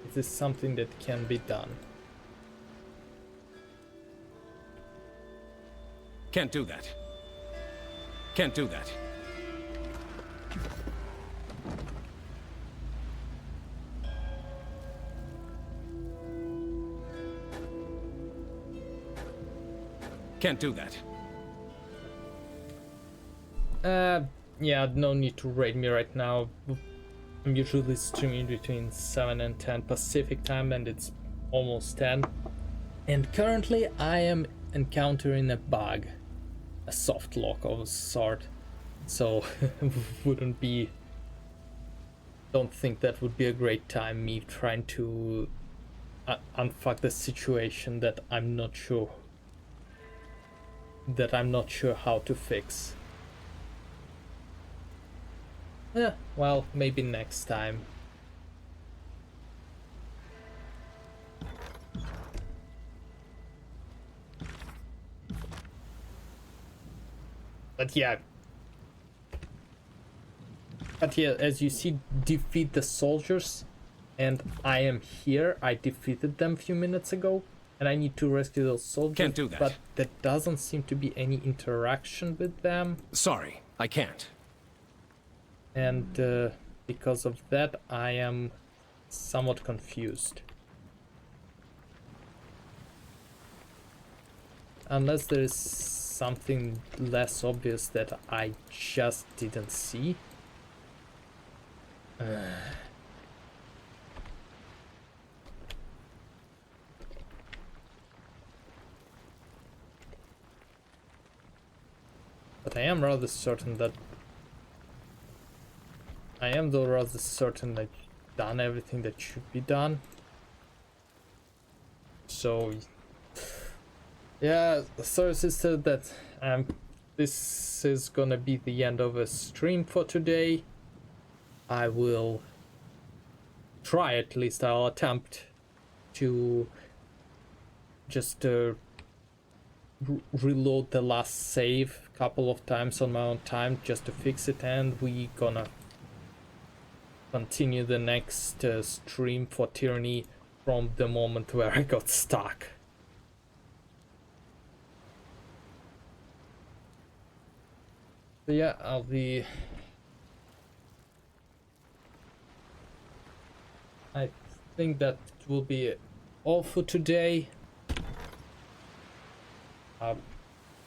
it is something that can be done. Can't do that. Can't do that. Can't do that. Yeah, no need to raid me right now. I'm usually streaming between 7 and 10 Pacific time, and it's almost 10. And currently I am encountering a bug. A soft lock of a sort. So, don't think that would be a great time, me trying to unfuck the situation that I'm not sure how to fix. Yeah, well, maybe next time. But yeah, as you see, defeat the soldiers, and I am here. I defeated them a few minutes ago, and I need to rescue those soldiers. Can't do that. But there doesn't seem to be any interaction with them. Sorry, I can't. And because of that, I am somewhat confused. Unless there is something less obvious that I just didn't see. But I am rather certain that I am though rather certain that I've done everything that should be done. So yeah, sorry sister that this is gonna be the end of a stream for today. I will try, at least I'll attempt to just reload the last save a couple of times on my own time just to fix it, and we gonna continue the next stream for Tyranny from the moment where I got stuck. So yeah, I think that will be all for today.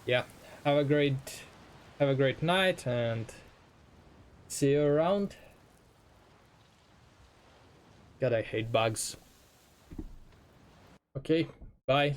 Yeah, have a great night and see you around. God, I hate bugs. Okay, bye.